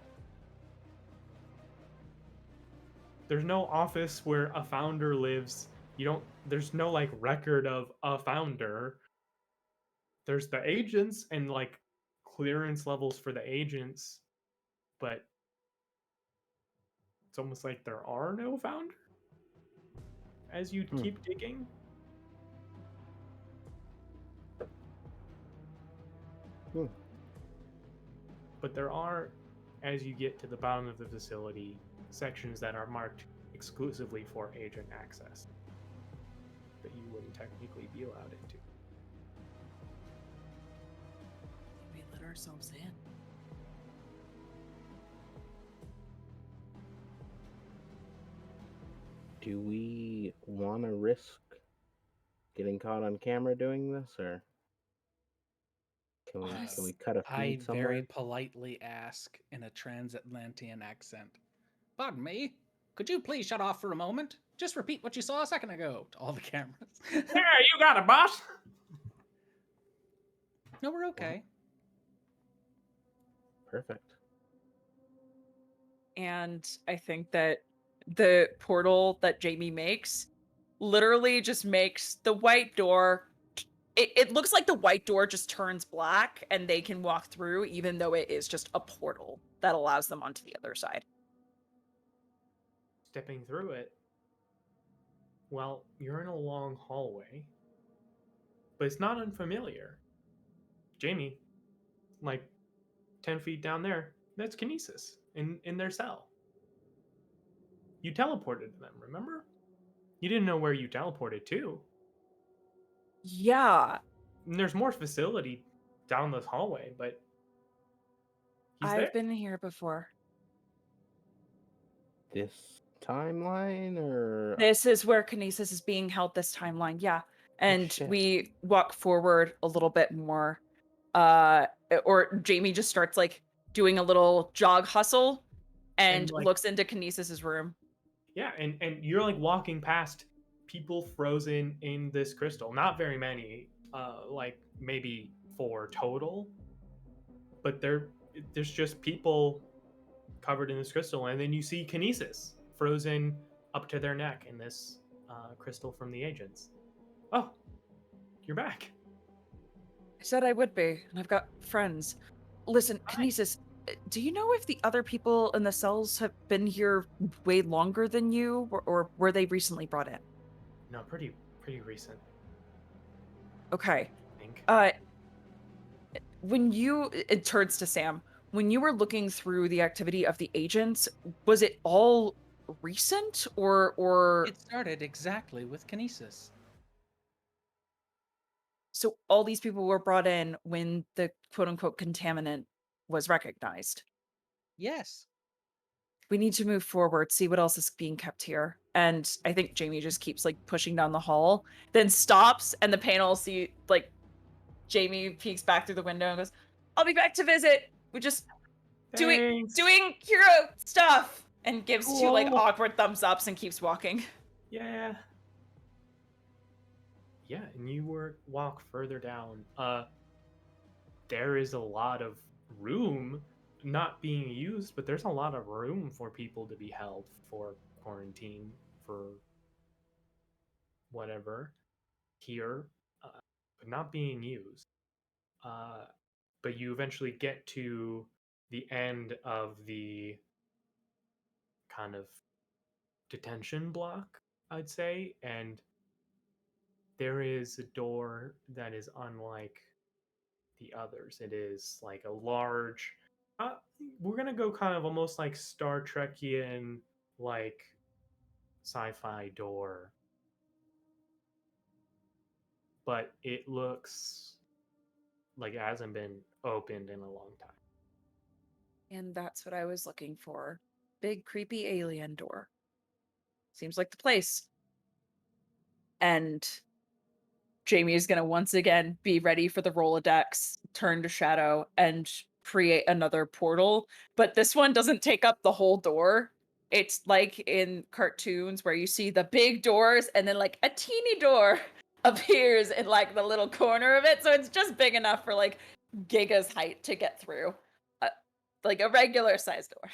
There's no office where a founder lives. There's no like record of a founder. There's the agents and like clearance levels for the agents, but it's almost like there are no founder as you keep digging. But there are, as you get to the bottom of the facility, sections that are marked exclusively for agent access that you wouldn't technically be allowed into. We let ourselves in. Do we want to risk getting caught on camera doing this, or can we cut a I feed somewhere? very politely ask in a transatlantean accent, "Pardon me, could you please shut off for a moment? Just repeat what you saw a second ago," to all the cameras. Yeah, you got it, boss. No, we're okay. Perfect. And I think that the portal that Jamie makes literally just makes the white door. It looks like the white door just turns black and they can walk through, even though it is just a portal that allows them onto the other side. Stepping through it, well, you're in a long hallway, but it's not unfamiliar. Jamie, like 10 feet down there, that's Kinesis in their cell. You teleported to them, remember? You didn't know where you teleported to. Yeah, And there's more facility down this hallway, but he's there. I've been here before. This timeline, or This is where Kinesis is being held this timeline, yeah. And shit. we walk forward a little bit more. Or Jamie just starts like doing a little jog hustle and like, looks into Kinesis's room. Yeah, and you're like walking past people frozen in this crystal. Not very many, like maybe 4 total, but there's just people covered in this crystal, and then you see Kinesis frozen up to their neck in this crystal from the agents. Oh, you're back. I said I would be, and I've got friends. Listen, Kinesis, do you know if the other people in the cells have been here way longer than you, or were they recently brought in? No, pretty recent, Okay. I think. When it turns to Sam, when you were looking through the activity of the agents, was it all recent or It started exactly with Kinesis. so all these people were brought in when the quote unquote contaminant was recognized? Yes. We need to move forward, see what else is being kept here. And I think Jamie just keeps like pushing down the hall, then stops, and the panel see like Jamie peeks back through the window and goes, "I'll be back to visit. We're just doing Thanks. hero stuff," and gives two like Cool. awkward thumbs ups and keeps walking. Yeah. Yeah, and you walk further down. There is a lot of room not being used, but there's a lot of room for people to be held for quarantine for whatever here, but not being used. Uh, but you eventually get to the end of the kind of detention block, I'd say, and there is a door that is unlike the others. It is like a large. Uh, we're gonna go kind of almost like Star Trekian, like sci-fi door, but it looks like it hasn't been opened in a long time. And that's what I was looking for. Big creepy alien door. Seems like the place. And Jamie is going to once again be ready for the Rolodex, turn to Shadow, and create another portal. But this one doesn't take up the whole door. It's like in cartoons where you see the big doors and then like a teeny door appears in like the little corner of it. So it's just big enough for like Giga's height to get through. Like a regular sized door.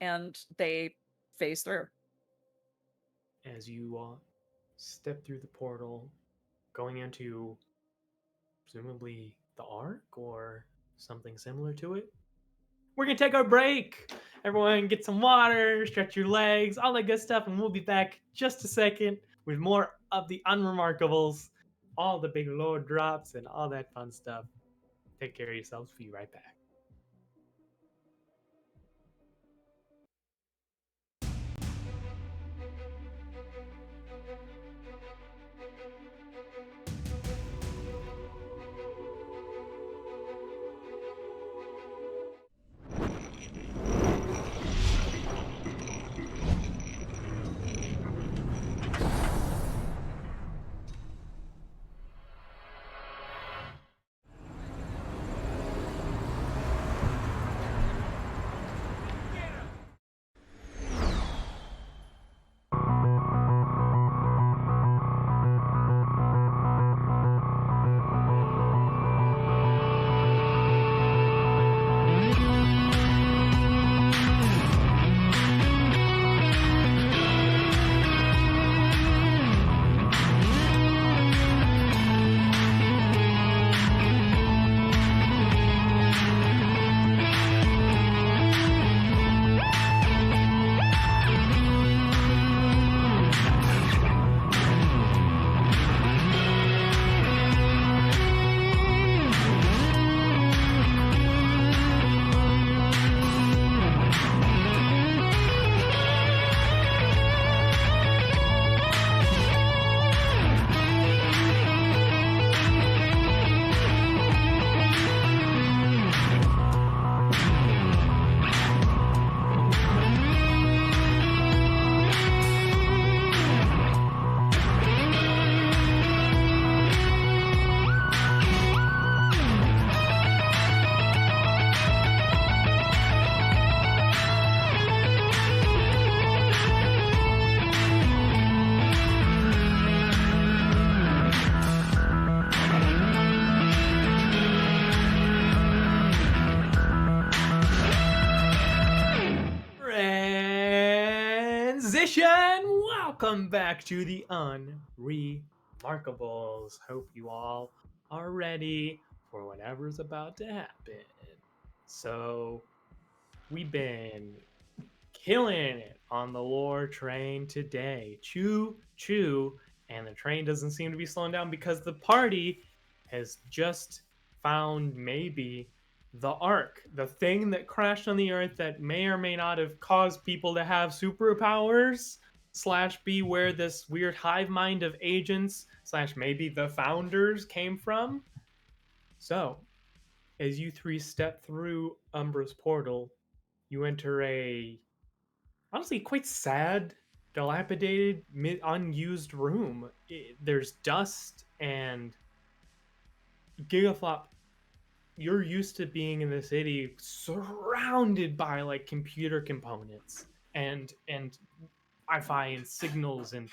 And they phase through. As you step through the portal, going into presumably the Ark or something similar to it. We're gonna take our break. Everyone get some water, stretch your legs, all that good stuff, and we'll be back just a second with more of the Unremarkables, all the big lore drops, and all that fun stuff. Take care of yourselves. Be right back. Transition! Welcome back to the Unremarkables. Hope you all are ready for whatever's about to happen. So, we've been killing it on the lore train today. Choo choo. And the train doesn't seem to be slowing down because the party has just found maybe the Ark, the thing that crashed on the Earth that may or may not have caused people to have superpowers, slash be where this weird hive mind of agents, slash maybe the founders came from. So, As you three step through Umbra's portal, you enter a honestly quite sad, dilapidated, unused room. There's dust and Gigaflop. You're used to being in the city surrounded by like computer components and Wi-Fi and signals and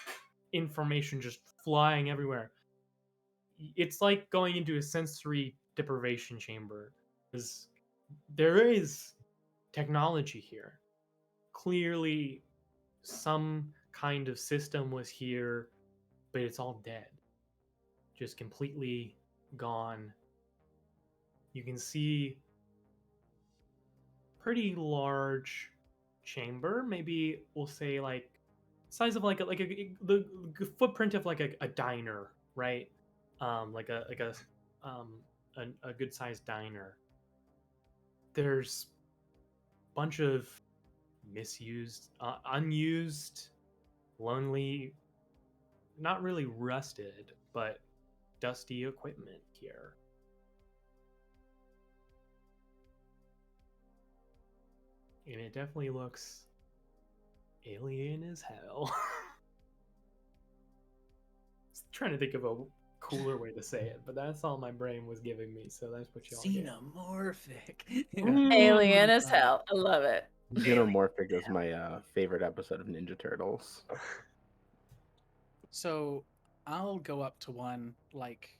information just flying everywhere. It's like going into a sensory deprivation chamber because there is technology here. Clearly, some kind of system was here, but it's all dead. Just completely gone. You can see pretty large chamber, maybe we'll say like size of the footprint of like a diner, right? Like a good sized diner. There's a bunch of misused, unused, lonely, not really rusted, but dusty equipment here. And it definitely looks alien as hell. Trying to think of a cooler way to say it, but that's all my brain was giving me, so that's what y'all get. Xenomorphic. Alien as hell. I love it. Xenomorphic is my favorite episode of Ninja Turtles. So I'll go up to one like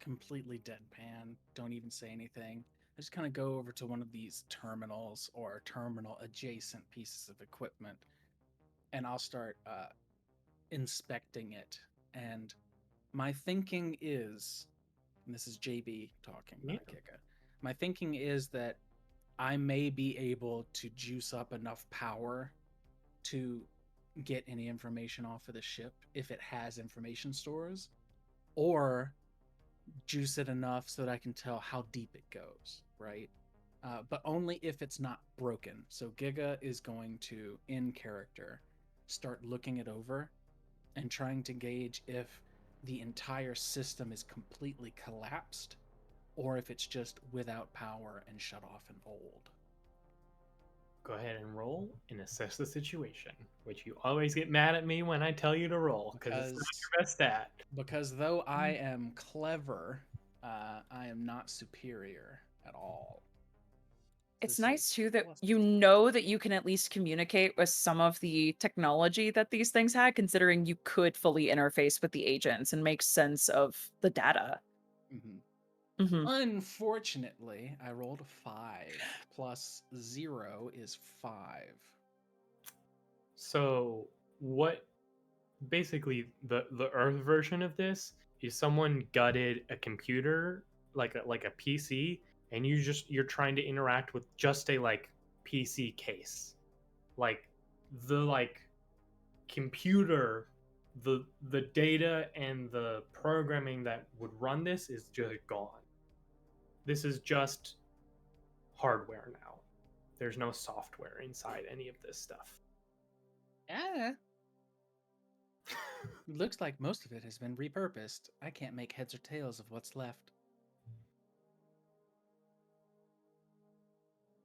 completely deadpan, don't even say anything. I just kind of go over to one of these terminals or terminal adjacent pieces of equipment, and I'll start inspecting it. And my thinking is, and this is JB talking, not Yeah. Kika. My thinking is that I may be able to juice up enough power to get any information off of the ship if it has information stores, or juice it enough so that I can tell how deep it goes, right? But only if it's not broken. So Giga is going to, in character, start looking it over and trying to gauge if the entire system is completely collapsed or if it's just without power and shut off and old. Go ahead and roll and assess the situation, which you always get mad at me when I tell you to roll because it's not your best stat. Because though I am clever, I am not superior at all. It's This nice is too that plus- you know that you can at least communicate with some of the technology that these things had, considering you could fully interface with the agents and make sense of the data. Mhm. Mhm. Unfortunately, I rolled a 5 plus 0 is 5. So what basically the Earth version of this is someone gutted a computer like a PC and you're trying to interact with just a like PC case. Like the like computer the data and the programming that would run this is just gone. This is just hardware now. There's no software inside any of this stuff. Looks like most of it has been repurposed. I can't make heads or tails of what's left.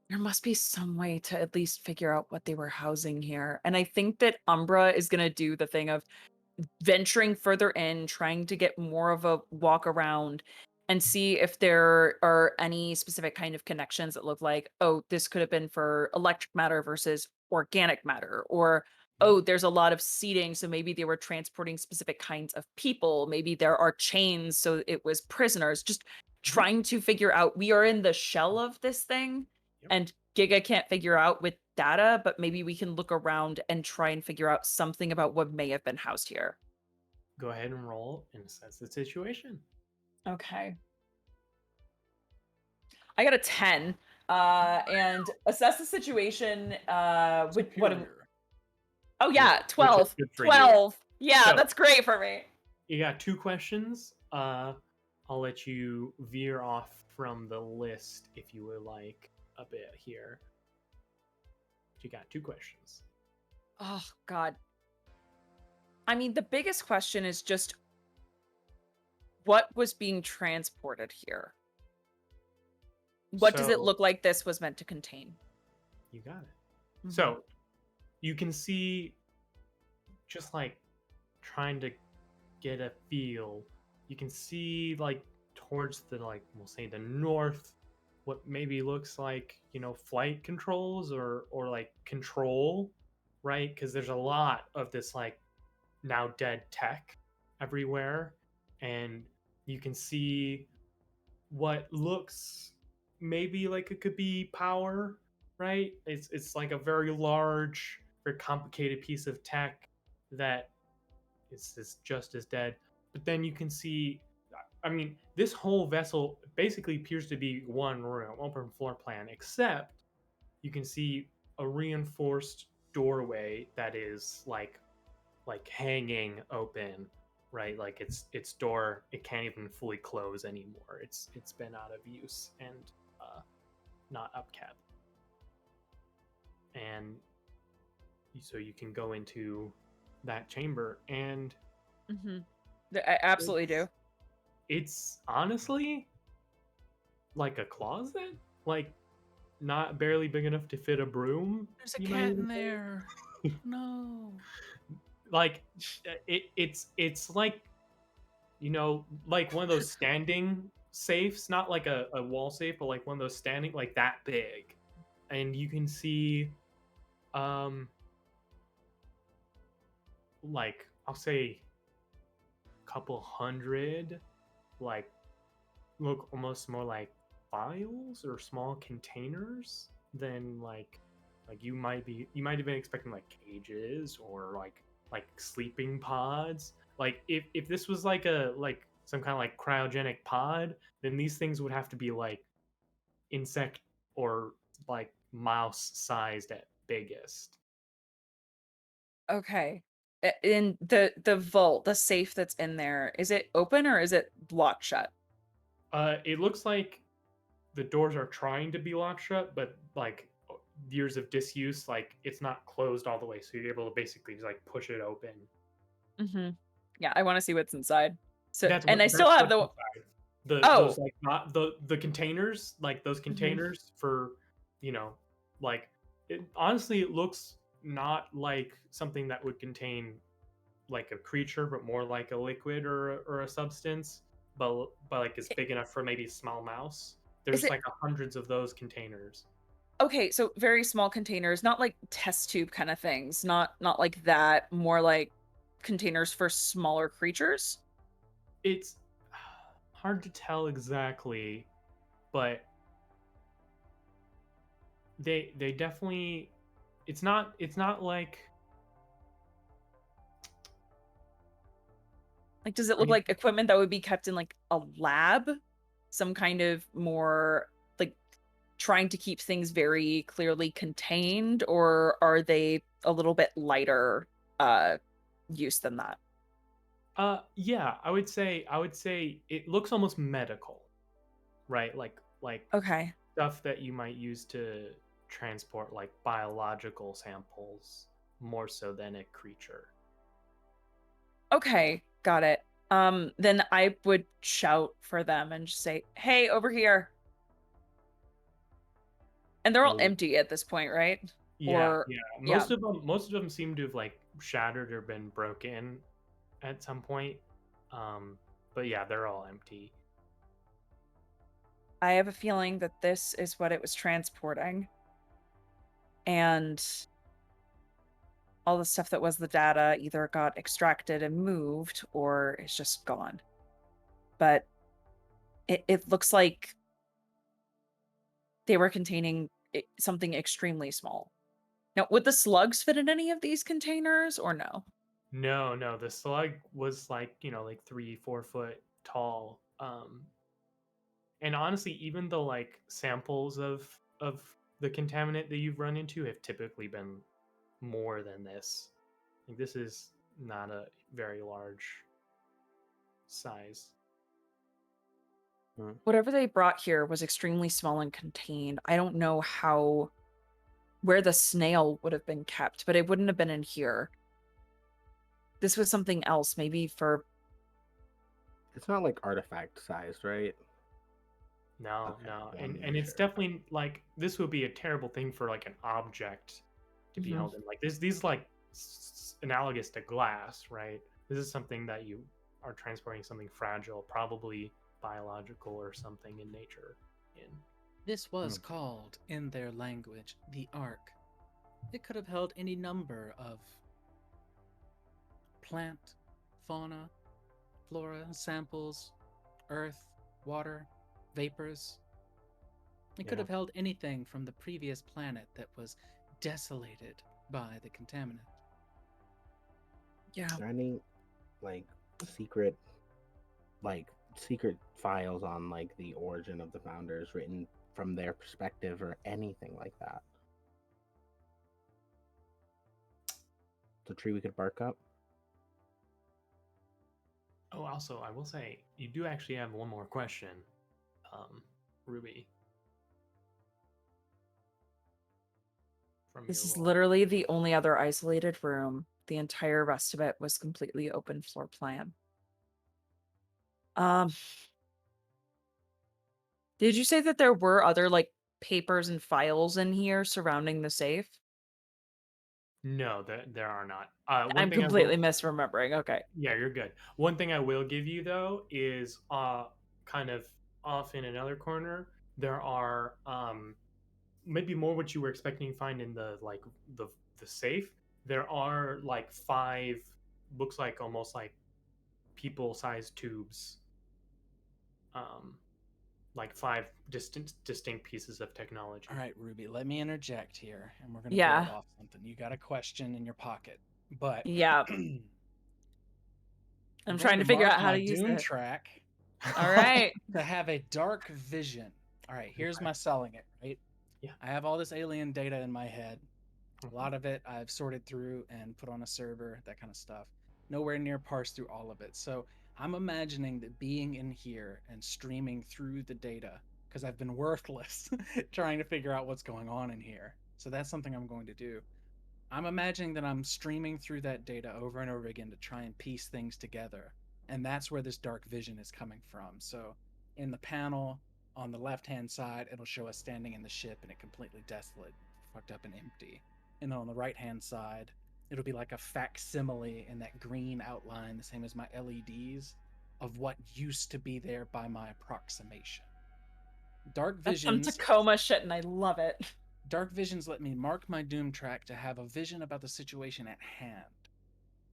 There must be some way to at least figure out what they were housing here. And I think that Umbra is going to do the thing of venturing further in, trying to get more of a walk around and see if there are any specific kind of connections that look like, oh, this could have been for electric matter versus organic matter, or oh, there's a lot of seating, so maybe they were transporting specific kinds of people. Maybe there are chains, so it was prisoners. Just trying to figure out, we are in the shell of this thing, Yep. and Giga can't figure out with data, but maybe we can look around and try and figure out something about what may have been housed here. Go ahead and roll and assess the situation. Okay. I got a 10. And assess the situation with what Superior. Oh yeah, Which is 12. good for you. 12. Yeah, So- that's great for me. You got 2 questions. I'll let you veer off from the list if you would like a bit here. You got 2 questions. Oh god. I mean, the biggest question is just what was being transported here? What does it So- look like this was meant to contain? You got it. Mhm. So you can see, just like trying to get a feel, you can see like towards the, like, we'll say the north, what maybe looks like, flight controls or like control, right? Because there's a lot of this like now dead tech everywhere, and you can see what looks maybe like it could be power, right? It's like a very large, very complicated piece of tech that is just as dead. But then you can see, I mean, this whole vessel basically appears to be one room, open floor plan, except you can see a reinforced doorway that is like hanging open, right? Like its door, it can't even fully close anymore. It's been out of use and not upkept. And so you can go into that chamber, and Mhm. I absolutely do. it's honestly like a closet, like not barely big enough to fit a broom. There's a you might cat even in say. there. No. Like it's like, like one of those standing safes, not like a wall safe, but like one of those standing, like that big. And you can see um like, I'll say a couple hundred, like, look almost more like files or small containers than like you might have been expecting like cages or like sleeping pods. Like if this was like some kind of like cryogenic pod, then these things would have to be like insect or like mouse sized at biggest. Okay. In the vault, the safe that's in there, is it open or is it locked shut? It looks like the doors are trying to be locked shut, but like years of disuse, like it's not closed all the way, so you're able to basically just like push it open. Mm-hmm. Yeah, I want to see what's inside. So, That's and what I still have what's the. inside. Those Oh. like not the containers, like those containers for, you know, like honestly it looks not like something that would contain like a creature, but more like a liquid or a substance, but like it's big enough for maybe a small mouse. Is There's it like hundreds of those containers. okay? So very small containers, not like test tube kind of things, not like that. More like containers for smaller creatures. It's hard to tell exactly, but they definitely, it's not like, Like, does it I look mean, like equipment that would be kept in like a lab? Some kind of more like trying to keep things very clearly contained, or are they a little bit lighter use than that? yeah, I would say it looks almost medical, right? Like Okay. stuff that you might use to transport like biological samples more so than a creature. Okay, got it. Then I would shout for them and just say, "Hey, over here." And they're all Ooh. empty at this point, right? Yeah, Or yeah. yeah. Most of them seem to have like shattered or been broken at some point. But yeah, they're all empty. I have a feeling that this is what it was transporting. And all the stuff that was the data either got extracted and moved or is just gone. But it looks like they were containing something extremely small. Now, would the slugs fit in any of these containers or no? No, no, the slug was like, like 3, 4 foot tall. And honestly, even the like samples of the contaminant that you've run into have typically been more than this. Like, this is not a very large size. Whatever they brought here was extremely small and contained. I don't know where the snail would have been kept, but it wouldn't have been in here. This was something else, maybe for It's not like artifact sized, right? No, Okay, no, wanted to and make it's sure. definitely like this would be a terrible thing for like an object to be Mhm. held in. Like this, these like analogous to glass, right? This is something that you are transporting something fragile, probably biological or something in nature. In This was Hmm. called, in their language, the Ark. It could have held any number of plant, fauna, flora, samples, earth, water, vapors. It could yeah, have held anything from the previous planet that was desolated by the contaminant. Yeah. Are there any like secret like secret files on like the origin of the founders written from their perspective or anything like that? It's a tree we could bark up. Oh, also, I will say you do actually have one more question, Ruby, from This your is role. literally the only other isolated room. The entire rest of it was completely open floor plan. Um, did you say that there were other like papers and files in here surrounding the safe? No, there are not. One I'm thing I will. completely misremembering. Okay. Yeah, you're good. One thing I will give you though is kind of off in another corner. There are maybe more what you were expecting to find in the like the the safe. There are like five, looks like almost like people-sized tubes. Um, like five distinct pieces of All technology. right, Ruby, let me interject here, and we're going to build Yeah. off something. You got a question in your pocket, but Yeah. I'm I'm going trying to to figure mark out how my to use Doom it. track All right. to have a dark vision. All right, here's Okay. my selling it, right? Yeah. I have all this alien data in my head. A Mhm. lot of it I've sorted through and put on a server, that kind of stuff. Nowhere near parsed through all of it. So I'm imagining that being in here and streaming through the data, because I've been worthless trying to figure out what's going on in here. So that's something I'm going to do. I'm imagining that I'm streaming through that data over and over again to try and piece things together. And that's where this dark vision is coming from. So in the panel on the left hand side, it'll show us standing in the ship and it completely desolate, fucked up and empty. And on the right hand side, it'll be like a facsimile in that green outline, the same as my LEDs, of what used to be there by my approximation. Dark That's some visions Tacoma shit, and I love it. Dark visions let me mark my doom track to have a vision about the situation at hand.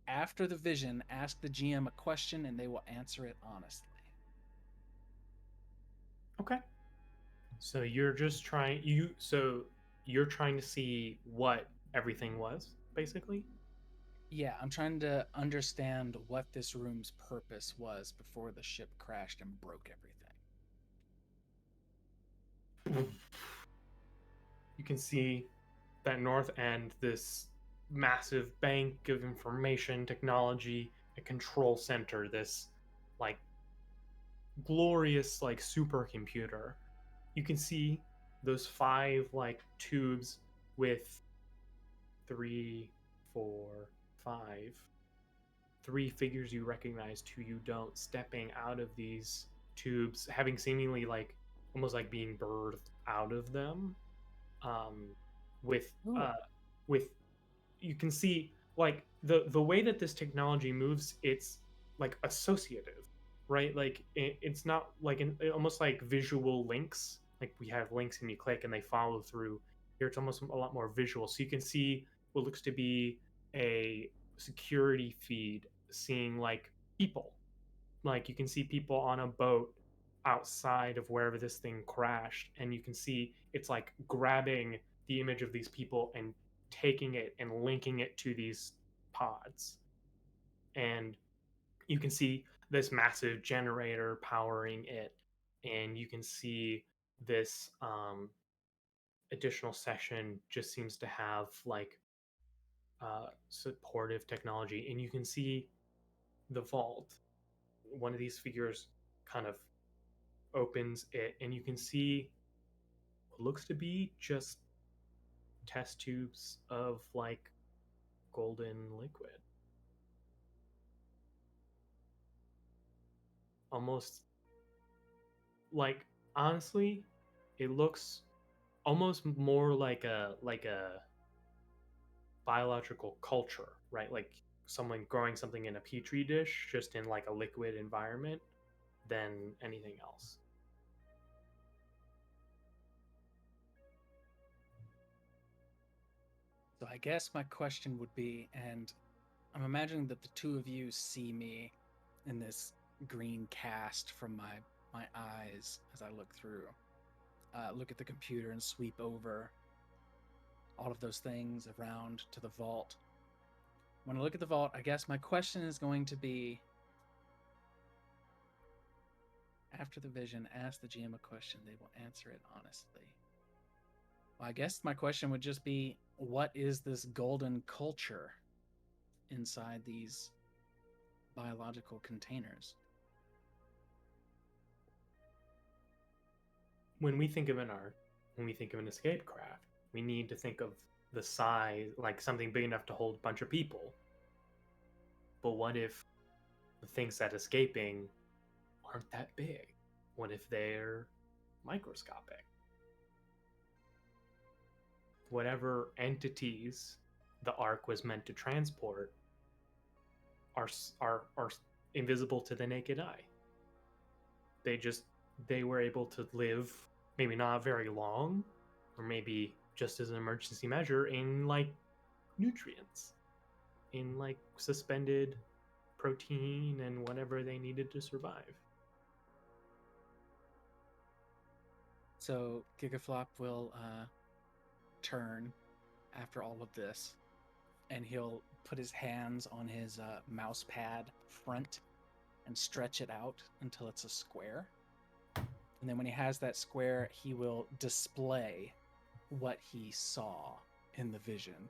After the vision, ask the GM a question and they will answer it honestly. Okay. So you're trying to see what everything was, basically? Yeah, I'm trying to understand what this room's purpose was before the ship crashed and broke everything. You can see that north end, this massive bank of information technology, a control center, this like glorious like supercomputer. You can see those five like tubes with three, four, five, three figures you recognize, two you don't, stepping out of these tubes, having seemingly like almost like being birthed out of them, um, with Ooh. with you can see like the way that this technology moves, it's like associative, right? Like it's not like almost like visual links, like we have links and you click and they follow through. Here it's almost a lot more visual, so you can see what looks to be a security feed seeing like people, like you can see people on a boat outside of wherever this thing crashed, and you can see it's like grabbing the image of these people and taking it and linking it to these pods. And you can see this massive generator powering it, and you can see this additional section just seems to have like supportive technology, and you can see the vault. One of these figures kind of opens it, and you can see what looks to be just test tubes of like golden liquid, almost like honestly, it looks almost more like a biological culture, right? Like someone growing something in a petri dish, just in like a liquid environment, than anything else. So I guess my question would be, and I'm imagining that the two of you see me in this green cast from my eyes as I look through, look at the computer and sweep over all of those things around to the vault. When I look at the vault, I guess my question is going to be, after the vision, ask the GM a question. They will answer it honestly. Well, I guess my question would just be, what is this golden culture inside these biological containers? When we think of when we think of an escape craft, we need to think of the size, like something big enough to hold a bunch of people. But what if the things that escaping aren't that big? What if they're microscopic? Whatever entities the ark was meant to transport are invisible to the naked eye. They were able to live maybe not very long, or maybe just as an emergency measure in like nutrients, in like suspended protein and whatever they needed to survive. So Gigaflop will turn after all of this, and he'll put his hands on his mouse pad front and stretch it out until it's a square. And then when he has that square, he will display what he saw in the vision.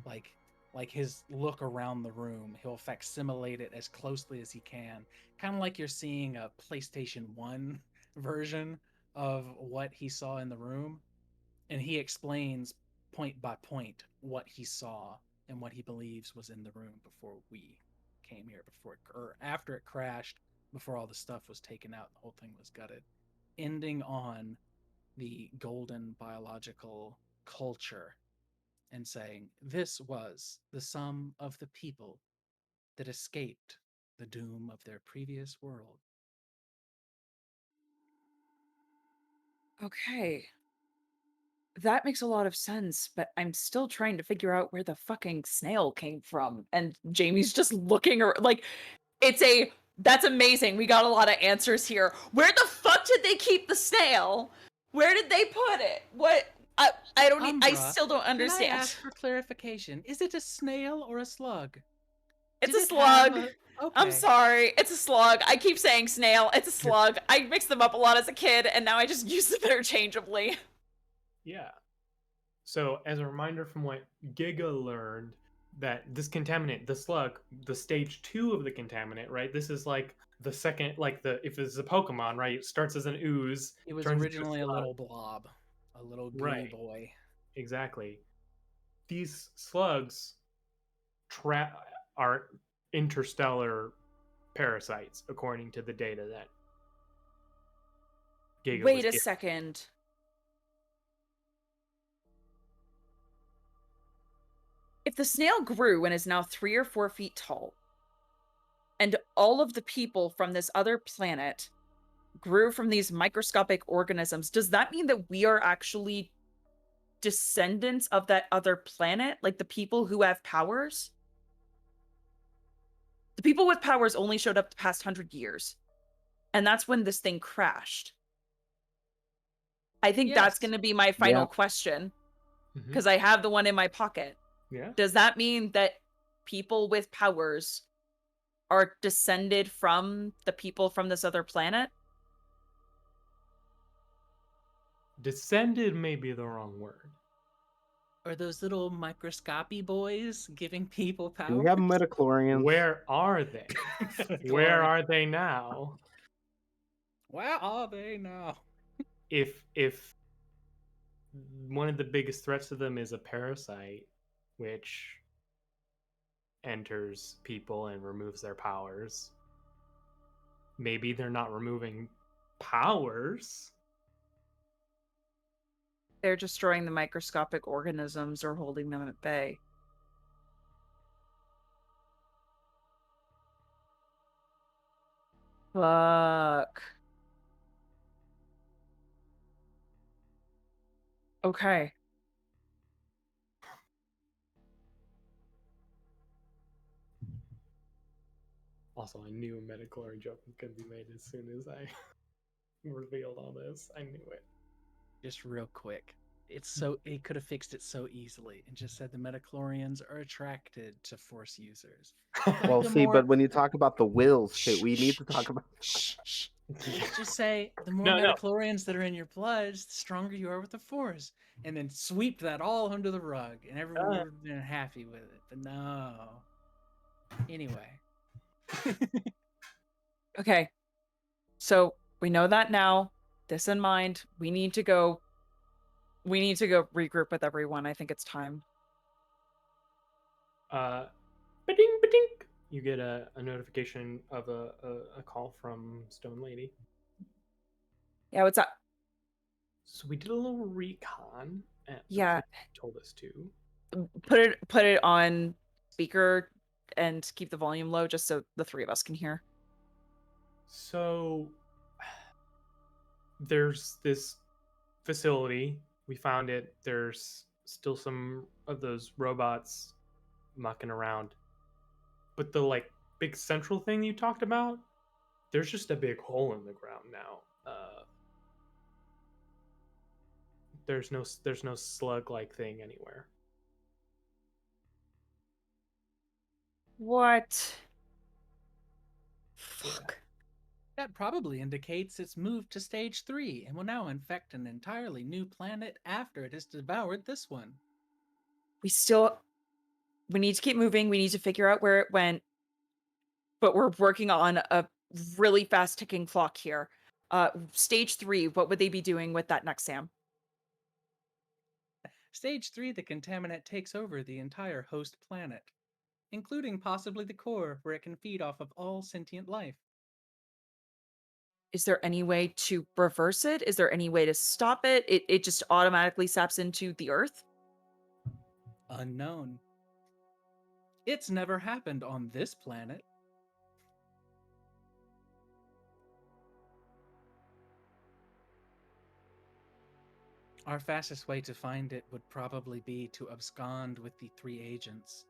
Like his look around the room, he'll facsimilate it as closely as he can. Kind of like you're seeing a PlayStation 1 version of what he saw in the room. And he explains point by point what he saw and what he believes was in the room before we came here, or after it crashed, before all the stuff was taken out, the whole thing was gutted, ending on the golden biological culture and saying this was the sum of the people that escaped the doom of their previous world. Okay. That makes a lot of sense, but I'm still trying to figure out where the fucking snail came from. And Jamie's just looking like that's amazing. We got a lot of answers here. Where the fuck did they keep the snail? Where did they put it? What I don't I Umbra, still don't can I understand. ask for clarification? Is it a snail or a slug? It's Did a it have slug. Okay. I'm sorry. It's a slug. I keep saying snail. It's a slug. I mixed them up a lot as a kid, and now I just use them interchangeably. Yeah. So, as a reminder from what Giga learned, that this contaminant, the slug, the stage 2 of the contaminant, right? This is like the second, like if it's a Pokemon, right? It starts as an ooze, It was turns originally a into a slug. little blob, a little gooey Right. boy. Exactly. These slugs are interstellar parasites, according to the data that Giga was Wait a given. second. If the snail grew and is now 3 or 4 feet tall, and all of the people from this other planet grew from these microscopic organisms, does that mean that we are actually descendants of that other planet? Like the people who have powers? The people with powers only showed up the past 100 years. And that's when this thing crashed. I think that's going to be my final question, because I have the one in my pocket. Yeah. Does that mean that people with powers are descended from the people from this other planet? Descended may be the wrong word. Are those little microscopy boys giving people power? Do we have midichlorians? Where are they? Where are they now? Where are they now? If one of the biggest threats to them is a parasite, which enters people and removes their powers, maybe they're not removing powers. They're destroying the microscopic organisms or holding them at bay. Fuck. Okay. Also, I knew a metachlorine joke was going to be made as soon as I revealed all this. I knew it. Just real quick. It could have fixed it so easily and just said the metachlorians are attracted to Force users. Well, the see, more- but when you talk about the wills too, we need to Shh, talk about. shh, shh. Just say the more No, no. metachlorians that are in your blood, the stronger you are with the Force, and then sweep that all under the rug, and everyone would have been happy with it. But no. Anyway. Okay. So we know that now. This in mind, we need to go regroup with everyone. I think it's time. Ba-ding, ba-ding. You get a notification of a call from Stone Lady. Yeah, what's up? So we did a little recon at the Yeah. place you told us to. Put it on speaker and keep the volume low just so the three of us can hear. So there's this facility. We found it. There's still some of those robots mucking around. But the like big central thing you talked about, there's just a big hole in the ground now. There's no slug like thing anywhere. What? Yeah. Fuck. That probably indicates it's moved to stage 3 and will now infect an entirely new planet after it has devoured this one. We need to keep moving. We need to figure out where it went. But we're working on a really fast ticking clock here. Stage 3, what would they be doing with that next Sam? Stage 3, the contaminant takes over the entire host planet, including possibly the core where it can feed off of all sentient life. Is there any way to reverse it? Is there any way to stop it? It just automatically saps into the earth? Unknown. It's never happened on this planet. Our fastest way to find it would probably be to abscond with the 3 agents.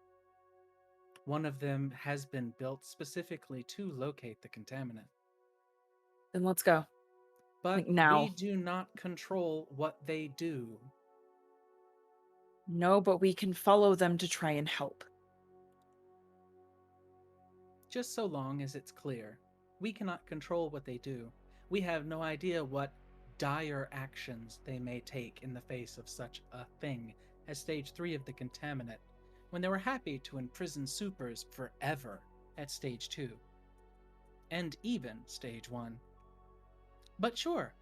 One of them has been built specifically to locate the contaminant. Then let's go. But Like now. we do not control what they do. No, but we can follow them to try and help. Just so long as it's clear. We cannot control what they do. We have no idea what dire actions they may take in the face of such a thing as stage 3 of the contaminant, when they were happy to imprison supers forever at stage 2. And even stage 1. But sure.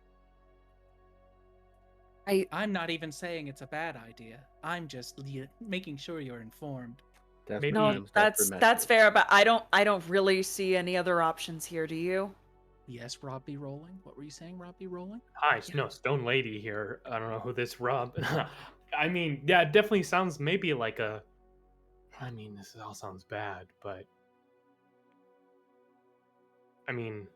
I'm not even saying it's a bad idea. I'm just making sure you're informed. Maybe- No, that's fair, but I don't really see any other options here, do you? Yes, Rob B. Rolling? What were you saying, Rob B. Rolling? Hi, no, Stone Lady here. I don't know who this Rob. I mean, yeah, it definitely sounds maybe like a. I mean, this all sounds bad, but. I mean,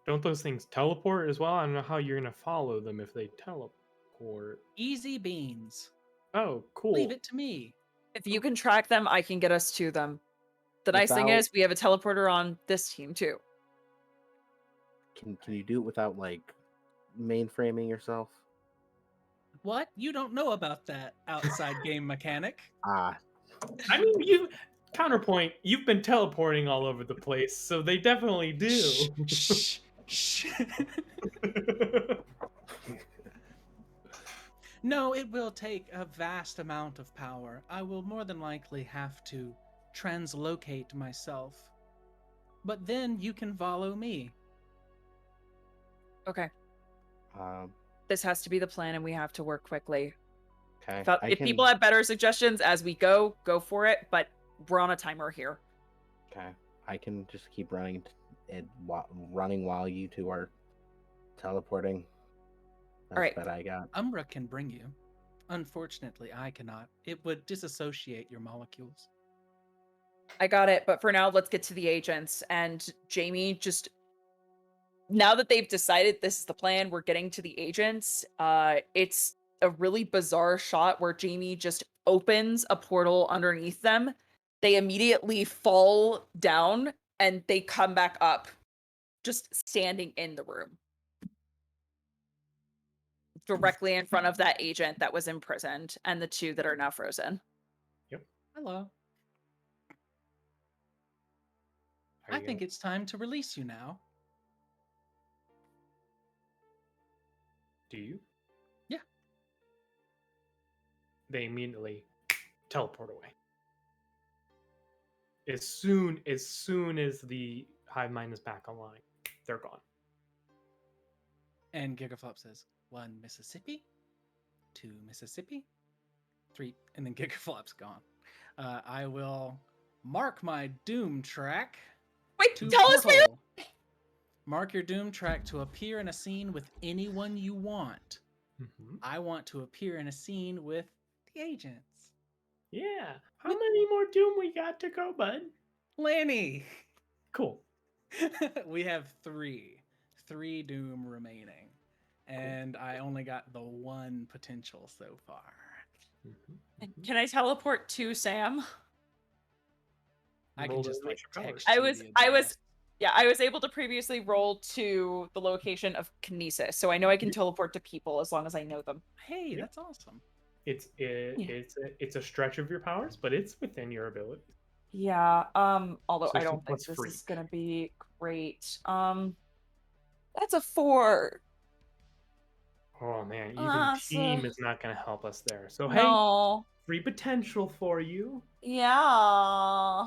don't those things teleport as well? I don't know how you're gonna follow them if they teleport. Easy beans. Oh, cool. Leave it to me. If you can track them, I can get us to them. The nice thing Without- is we have a teleporter on this team too. Can you do it without like mainframing yourself? What? You don't know about that outside game mechanic. Ah, I mean, counterpoint. You've been teleporting all over the place, so they definitely do. Shh, shh. No, it will take a vast amount of power. I will more than likely have to translocate myself. But then you can follow me. Okay. um, This has to be the plan and we have to work quickly. okay. If people have better suggestions as we go for it, but we're on a timer here. Okay, I can just keep running running while you two are teleporting. That's Alright. what I got. Umbra can bring you. Unfortunately, I cannot. It would disassociate your molecules. I got it, but for now, let's get to the agents. And Jamie, just now that they've decided this is the plan, we're getting to the agents. It's a really bizarre shot where Jamie just opens a portal underneath them. They immediately fall down and they come back up, just standing in the room, directly in front of that agent that was imprisoned and the two that are now frozen. Hello. Are I you think gonna- it's time to release you now. Do you? Yeah. They immediately teleport away. As soon as the hive mind is back online, they're gone. And Gigaflop says, 1 Mississippi, 2 Mississippi, 3, and then Gigaflop's gone. I will mark my doom track Wait, to tell us portal. Mark your doom track to appear in a scene with anyone you want. Mm-hmm. I want to appear in a scene with the agents. Yeah. How many more Doom we got to go, bud? Lanny! Cool. We have 3 doom remaining. And I only got the 1 potential so far. Mm-hmm. Can I teleport to Sam? I Roll can to just like unleash your powers. text I you was the I was address. yeah, I was able to previously roll to the location of Kinesis, so I know I can teleport to people as long as I know them. Hey, Yeah. that's awesome. It's a stretch of your powers, but it's within your ability. Yeah, although So I don't think what's this free? is gonna be great. That's a 4. Oh man, even So- team is not going to help us there. So hey, No. free potential for you, Yeah.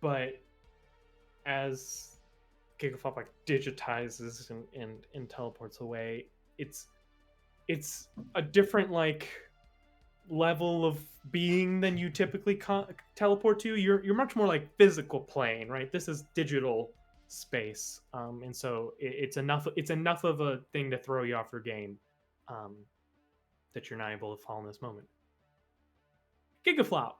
but as Gigaflop like digitizes and teleports away, it's a different like level of being than you typically teleport to. You're much more like physical plane, right? This is digital space, and so it's enough of a thing to throw you off your game, that you're not able to fall in this moment. Gigaflop,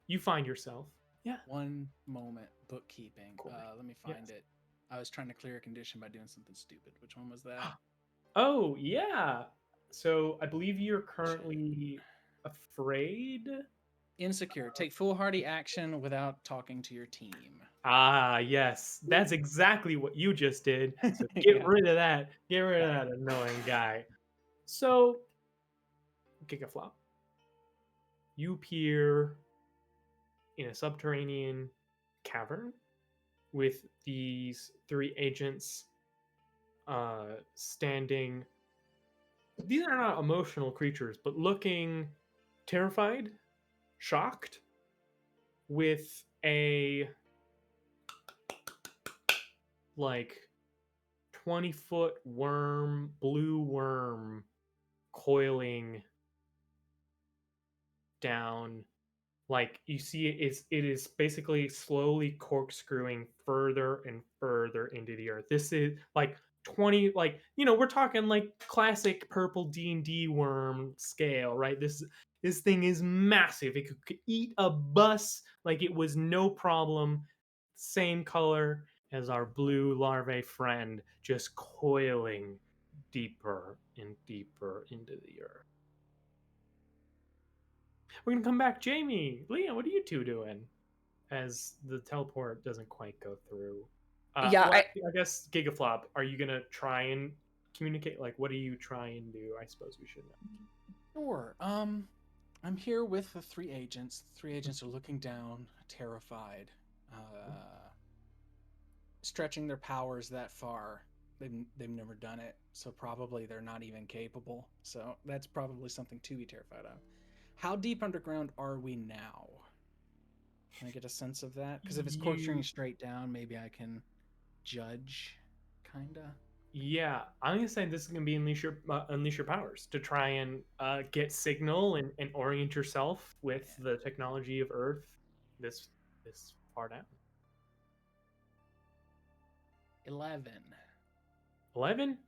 you find yourself. Yeah. 1 moment, bookkeeping. Cool. Let me Yes. find it. I was trying to clear a condition by doing something stupid. Which one was that? Oh yeah. So I believe you're currently afraid. Insecure. Take foolhardy action without talking to your team. Ah, yes. That's exactly what you just did. So get Yeah. rid of that. Get rid of that annoying guy. So, Gigaflop, you appear in a subterranean cavern with these 3 agents standing. These are not emotional creatures, but looking terrified, shocked, with a like 20-foot worm, blue worm, coiling down. Like you see it is basically slowly corkscrewing further and further into the earth. This is like 20, like, we're talking like classic purple D&D worm scale, right? This thing is massive. It could eat a bus like it was no problem. Same color as our blue larvae friend, just coiling deeper and deeper into the earth. We're gonna come back. Jamie, Leah, what are you two doing? As the teleport doesn't quite go through. Yeah, Well, I guess Gigaflop, are you gonna try and communicate? Like, what do you try and do? I suppose we should know. Sure. I'm here with the 3 agents. The 3 agents are looking down, terrified, stretching their powers that far. They've never done it, so probably they're not even capable. So that's probably something to be terrified of. How deep underground are we now? Can I get a sense of that? Because if it's corkscrewing straight down, maybe I can judge, kinda. Yeah, I'm gonna say this is gonna be unleash your powers to try and get signal and orient yourself with the technology of Earth this far down. 11. 11,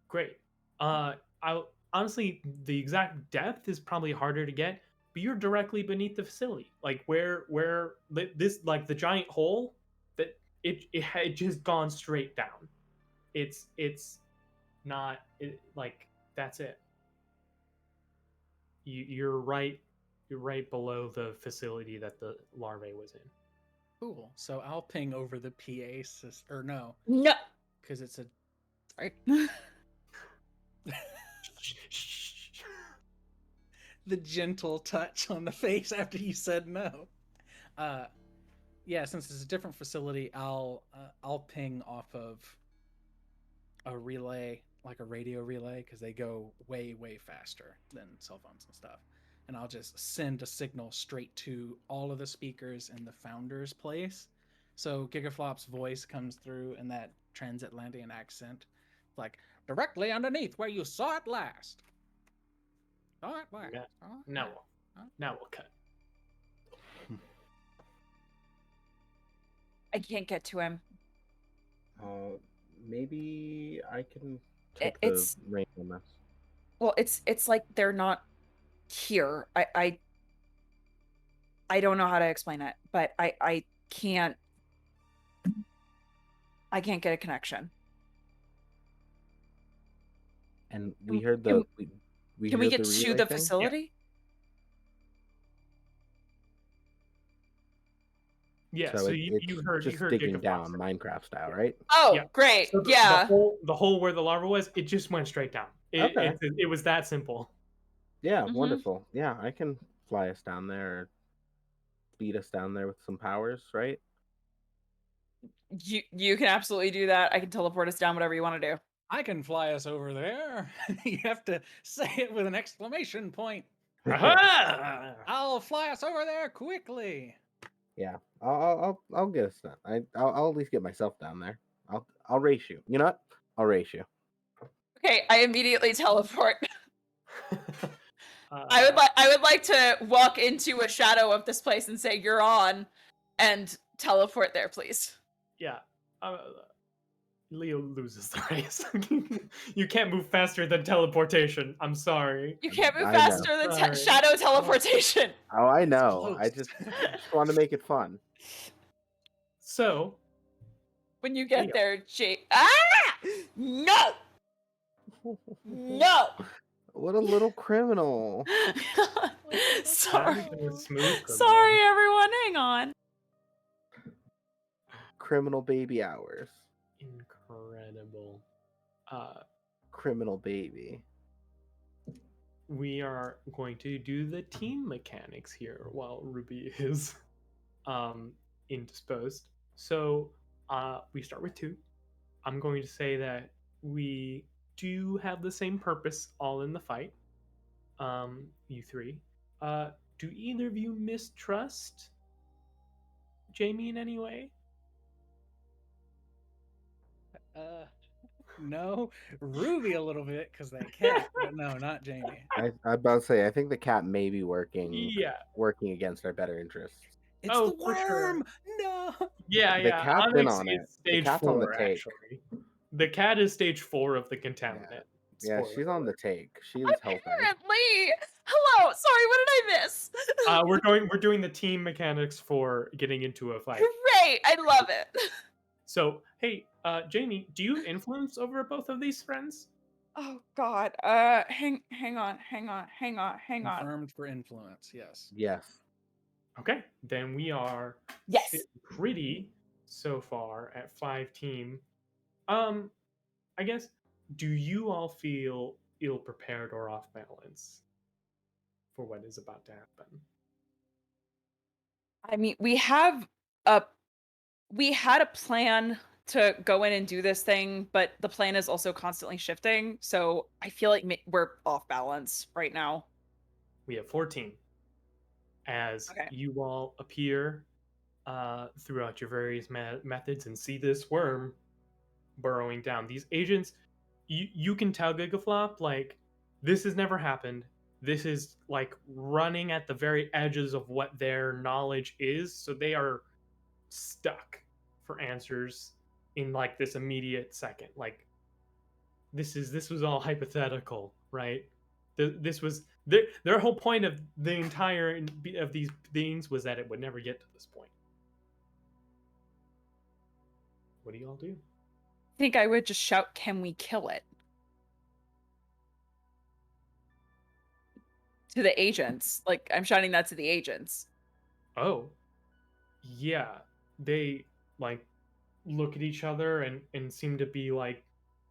great. I'm honestly, the exact depth is probably harder to get, but you're directly beneath the facility. Like this, like the giant hole that it had just gone straight down. It's not like that's it. You're right. You're right below the facility that the larvae was in. Cool. So I'll ping over the PA system, or no, No. because it's a Sorry. the gentle touch on the face after you said no. Yeah, since it's a different facility, I'll ping off of a relay, like a radio relay, because they go way faster than cell phones and stuff. And I'll just send a signal straight to all of the speakers in the founder's place. So Gigaflop's voice comes through in that transatlantic accent, like directly underneath where you saw it last. Saw it last. Now we'll cut. I can't get to him. Maybe I can take It's the rain on this. well, it's like they're not here. I don't know how to explain it, but I can't get a connection. And we heard the Can we heard get the to relay the thing? facility? Yeah, So so it's you heard just digging Gigaflop down say- Minecraft style, right? Oh, Yeah. great. So Yeah. the hole where the larva was, it just went straight down. Okay. It was that simple. Yeah, Mhm. wonderful. Yeah, I can fly us down there, or speed us down there with some powers, right? You can absolutely do that. I can teleport us down, whatever you want to do. I can fly us over there. You have to say it with an exclamation point. Aha! I'll fly us over there quickly. Yeah, I'll get us done. I'll at least get myself down there. I'll race you. You know what? I'll race you. Okay, I immediately teleport. Uh, I would like to walk into a shadow of this place and say you're on, and teleport there, please. Yeah. Leo loses the race. You can't move faster than teleportation. I'm sorry. You can't move I know. faster than Sorry. shadow teleportation. Oh, I It's know. I close. just want to make it fun. So, When you get Leo. there, no, no. What a little criminal. Sorry, not even a smooth criminal. sorry, everyone. Hang on. Criminal baby hours. Incredible. Criminal baby. We are going to do the team mechanics here while Ruby is indisposed. So we start with 2. I'm going to say that we do have the same purpose all in the fight. You 3. Do either of you mistrust Jamie in any way? No, Ruby a little bit because that cat, but no, not Jamie. I about to say I think the cat may be working Yeah. working against our better interests. It's Oh, the for sure. worm. No. Yeah, The yeah. cat's in Honestly, on it. it's The stage cat's on the 4, take. actually. The cat is stage 4 of the contaminant. Yeah, Spoiler she's on the alert. take. She's helping. Apparently. Hello. Sorry. What did I miss? We're doing the team mechanics for getting into a fight. Great. I love it. So, hey, Jamie, do you influence over both of these friends? Oh God. Hang on. Confirmed for influence. Yes. Yes. Okay, then we are Yes. sitting pretty so far at 5 team. I guess, do you all feel ill prepared or off balance for what is about to happen? I mean, we had a plan to go in and do this thing, but the plan is also constantly shifting. So I feel like we're off balance right now. We have 14. As Okay. you all appear throughout your various methods and see this worm burrowing down. These agents, you can tell Gigaflop, like, this has never happened. This is like running at the very edges of what their knowledge is, so they are stuck for answers in like this immediate second. Like, this was all hypothetical, right? This was their whole point of the entire of these beings was that it would never get to this point. What do you all do? I think I would just shout, "Can we kill it?" To the agents. Like, I'm shouting that to the agents. Oh, yeah. They like look at each other and seem to be like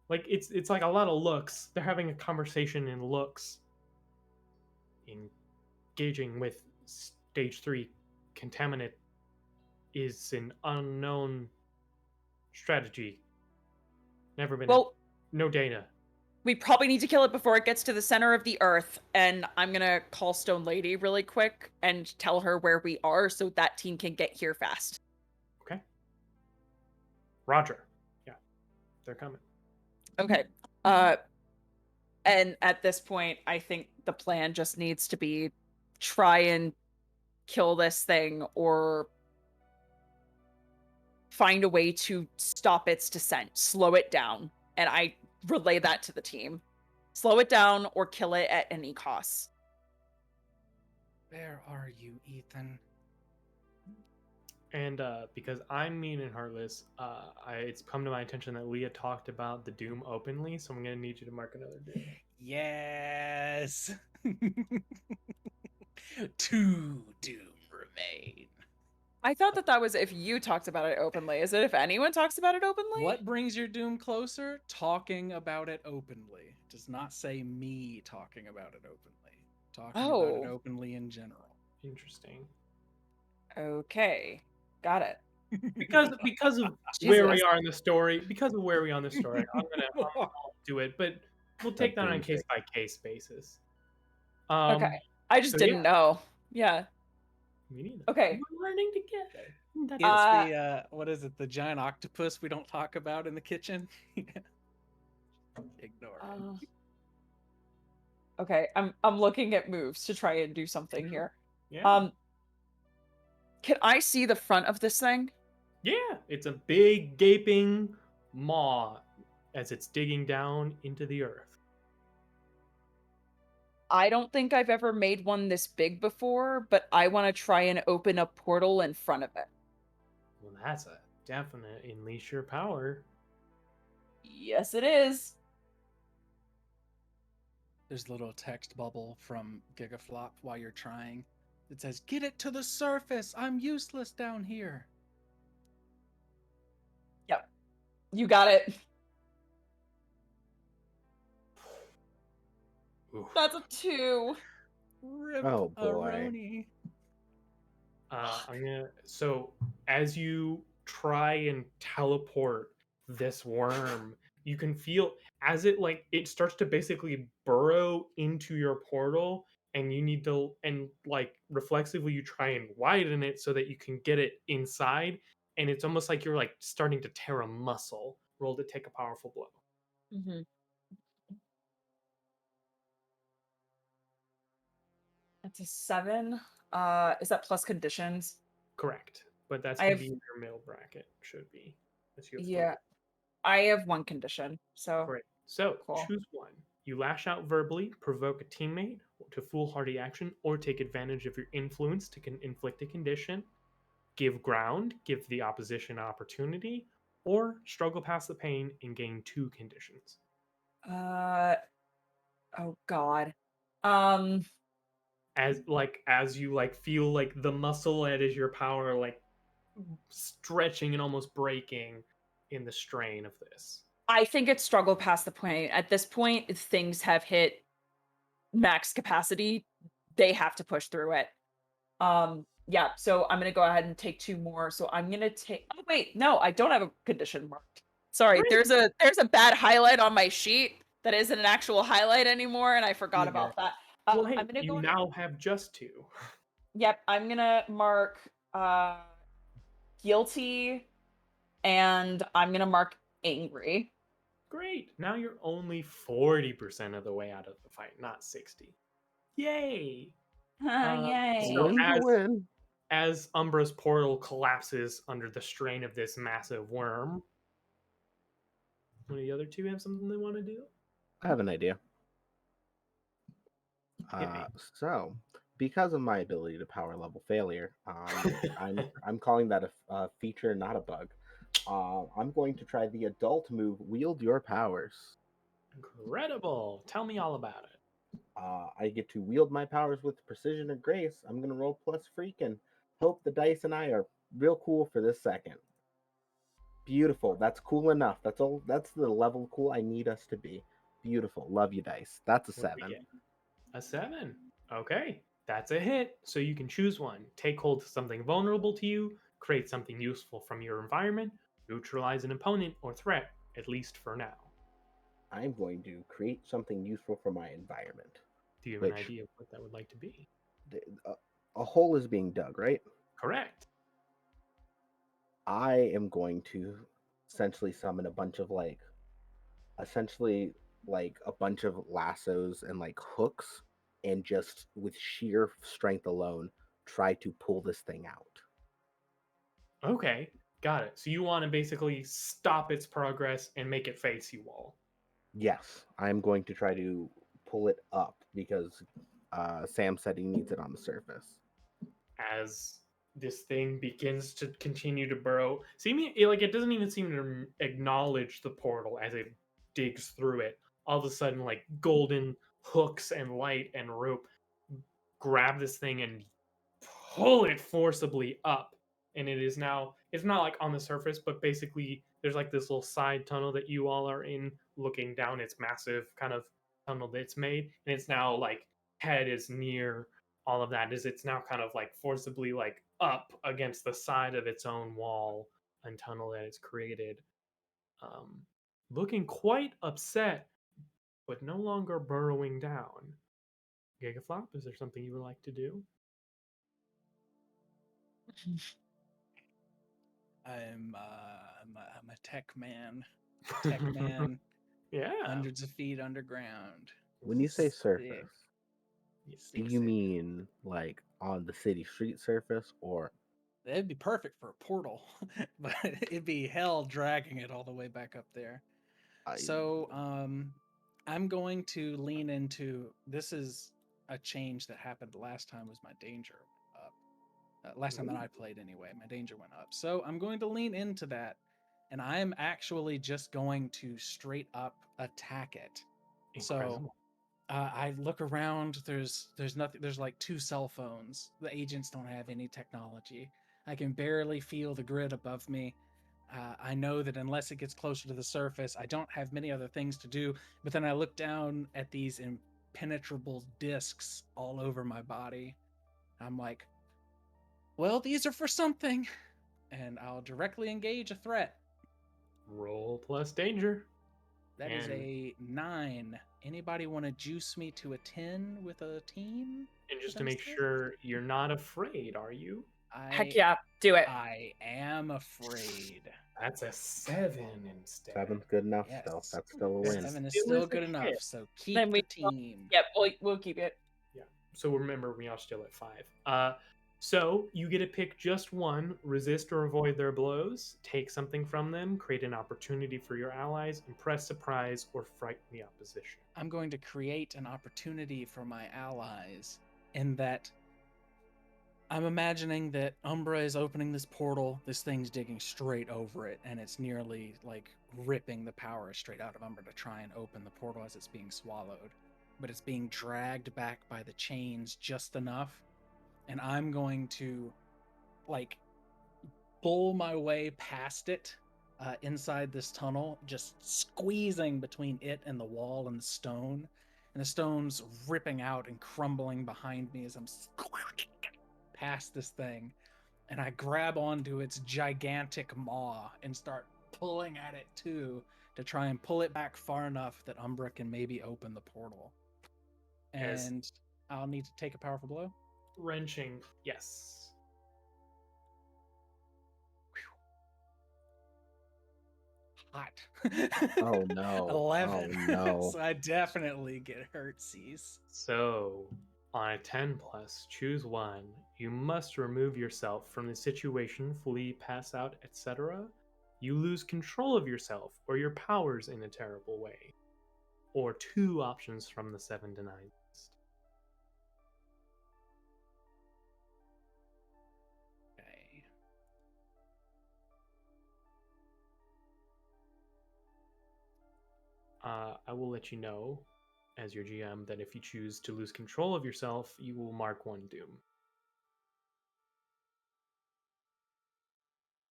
it's like a lot of looks. They're having a conversation in looks, engaging with stage 3 contaminant is an unknown strategy. Never been Well, no data. we probably need to kill it before it gets to the center of the earth. And I'm gonna call Stone Lady really quick and tell her where we are so that team can get here fast. Okay. Roger. Yeah. They're coming. Okay. And at this point, I think the plan just needs to be try and kill this thing or find a way to stop its descent, slow it down. And I relay that to the team. Slow it down or kill it at any cost. Where are you, Ethan? And because I'm mean and heartless, it's come to my attention that Leah talked about the Doom openly, so I'm going to need you to mark another Doom. Yes. 2 doom remain. I thought that was if you talked about it openly. Is it if anyone talks about it openly? What brings your doom closer? Talking about it openly. It does not say me talking about it openly. Talking about it openly in general. Interesting. Okay. Got it. Because of where we are in the story, I'm gonna do it, but we'll take that on a case by case basis. Okay. I just didn't know. Yeah. Me neither. Okay. We're learning together. It's the what is it? The giant octopus we don't talk about in the kitchen. Ignore it. Okay, I'm looking at moves to try and do something here. Yeah. Can I see the front of this thing? Yeah, it's a big gaping maw as it's digging down into the earth. I don't think I've ever made one this big before, but I want to try and open a portal in front of it. Well, that's a definite unleash your power. Yes, it is. There's a little text bubble from Gigaflop while you're trying. It says, "Get it to the surface. I'm useless down here." Yep. You got it. Oof. That's a 2. Rip Oh, boy. Aroni. So as you try and teleport this worm, you can feel as it starts to basically burrow into your portal, and you need to reflexively you try and widen it so that you can get it inside, and it's almost like you're starting to tear a muscle. Roll to take a powerful blow. Mm-hmm. That's a 7. Is that plus conditions? Correct, but that's gonna be your middle bracket. Should be. Yeah, I have 1 condition. So great. So cool. choose one. You lash out verbally, provoke a teammate to foolhardy action, or take advantage of your influence to inflict a condition. Give ground, give the opposition opportunity, or struggle past the pain and gain 2 conditions. Oh God. As you feel the muscle that is your power stretching and almost breaking in the strain of this. I think it's struggle past the point. At this point, things have hit max capacity. They have to push through it. Yeah, so I'm gonna go ahead and take 2 more. So I'm gonna take wait, no, I don't have a condition marked. Sorry, Great. there's a bad highlight on my sheet that isn't an actual highlight anymore, and I forgot about that. Well, hey, I'm gonna you now have just 2. Yep, I'm gonna mark guilty, and I'm gonna mark angry. Great. Now you're only 40% of the way out of the fight, not 60. Yay! Yay! So Win's a win. as Umbra's portal collapses under the strain of this massive worm, one of the other 2 have something they want to do? I have an idea. Uh, so, because of my ability to power level failure, I'm calling that a feature, not a bug. I'm going to try the adult move, wield your powers. Incredible. Tell me all about it. I get to wield my powers with precision and grace. I'm gonna roll plus freaking. Hope the dice and I are real cool for this second. Beautiful. That's cool enough. That's all. That's the level of cool I need us to be. Beautiful. Love you, dice. That's a What do we 7. get? A 7. Okay, that's a hit. So you can choose one. Take hold of something vulnerable to you, create something useful from your environment, neutralize an opponent or threat, at least for now. I'm going to create something useful for my environment. Do you have an Which idea of what that would like to be? a hole is being dug, right? Correct. I am going to essentially summon a bunch of essentially like a bunch of lassos and like hooks, and just with sheer strength alone try to pull this thing out. Okay, got it. So you want to basically stop its progress and make it face you all. Yes, I'm going to try to pull it up because Sam said he needs it on the surface. As this thing begins to continue to burrow, like it doesn't even seem to acknowledge the portal as it digs through it. All of a sudden, like golden hooks and light and rope grab this thing and pull it forcibly up. And it's not like on the surface, but basically there's like this little side tunnel that you all are in, looking down its massive kind of tunnel that it's made. And it's now like head is near all of that, is it's now kind of like forcibly like up against the side of its own wall and tunnel that it's created. Um, Looking quite upset, but no longer burrowing down. Gigaflop, is there something you would like to do? I'm a tech man. Tech man, Yeah. hundreds of feet underground. When you say Sick. surface, do Sick, you sick. mean like on the city street surface, or It'd be perfect for a portal, but it'd be hell dragging it all the way back up there. I, So, I'm going to lean into this. Is a change that happened last time was my danger went up. Last time that I played, anyway, my danger went up. So I'm going to lean into that, and I am actually just going to straight up attack it. So Incredible. I look around. There's nothing. There's like 2 cell phones. The agents don't have any technology. I can barely feel the grid above me. I know that unless it gets closer to the surface, I don't have many other things to do. But then I look down at these impenetrable discs all over my body. I'm like, well, these are for something, and I'll directly engage a threat. Roll plus danger. That is And- a 9. Anybody want to juice me to a 10 with a team? And just for to make dice? sure you're not afraid, are you? Heck yeah, do it. I am afraid. That's a 7 instead. 7's good enough Yes. still. That's still a Yes. win. 7 is Still still is a good enough. hit. So keep Then we- the team. Yep, we'll keep it. So remember, we are still at 5. So you get to pick just one, resist or avoid their blows, take something from them, create an opportunity for your allies, impress, surprise, or frighten the opposition. I'm going to create an opportunity for my allies in that I'm imagining that Umbra is opening this portal, this thing's digging straight over it, and it's nearly like ripping the power straight out of Umbra to try and open the portal as it's being swallowed. But it's being dragged back by the chains just enough, and I'm going to like pull my way past it inside this tunnel, just squeezing between it and the wall and the stone. And the stone's ripping out and crumbling behind me as I'm past this thing. And I grab onto its gigantic maw and start pulling at it too to try and pull it back far enough that Umbra can maybe open the portal. As- And I'll need to take a powerful blow. Wrenching, yes. Hot. Oh no. 11. Oh no. So I definitely get hurt, Cease. So, on a 10 plus, choose one. You must remove yourself from the situation, flee, pass out, etc. You lose control of yourself or your powers in a terrible way. Or 2 options from the 7 to 9 list. I will let you know as your GM that if you choose to lose control of yourself, you will mark 1 doom.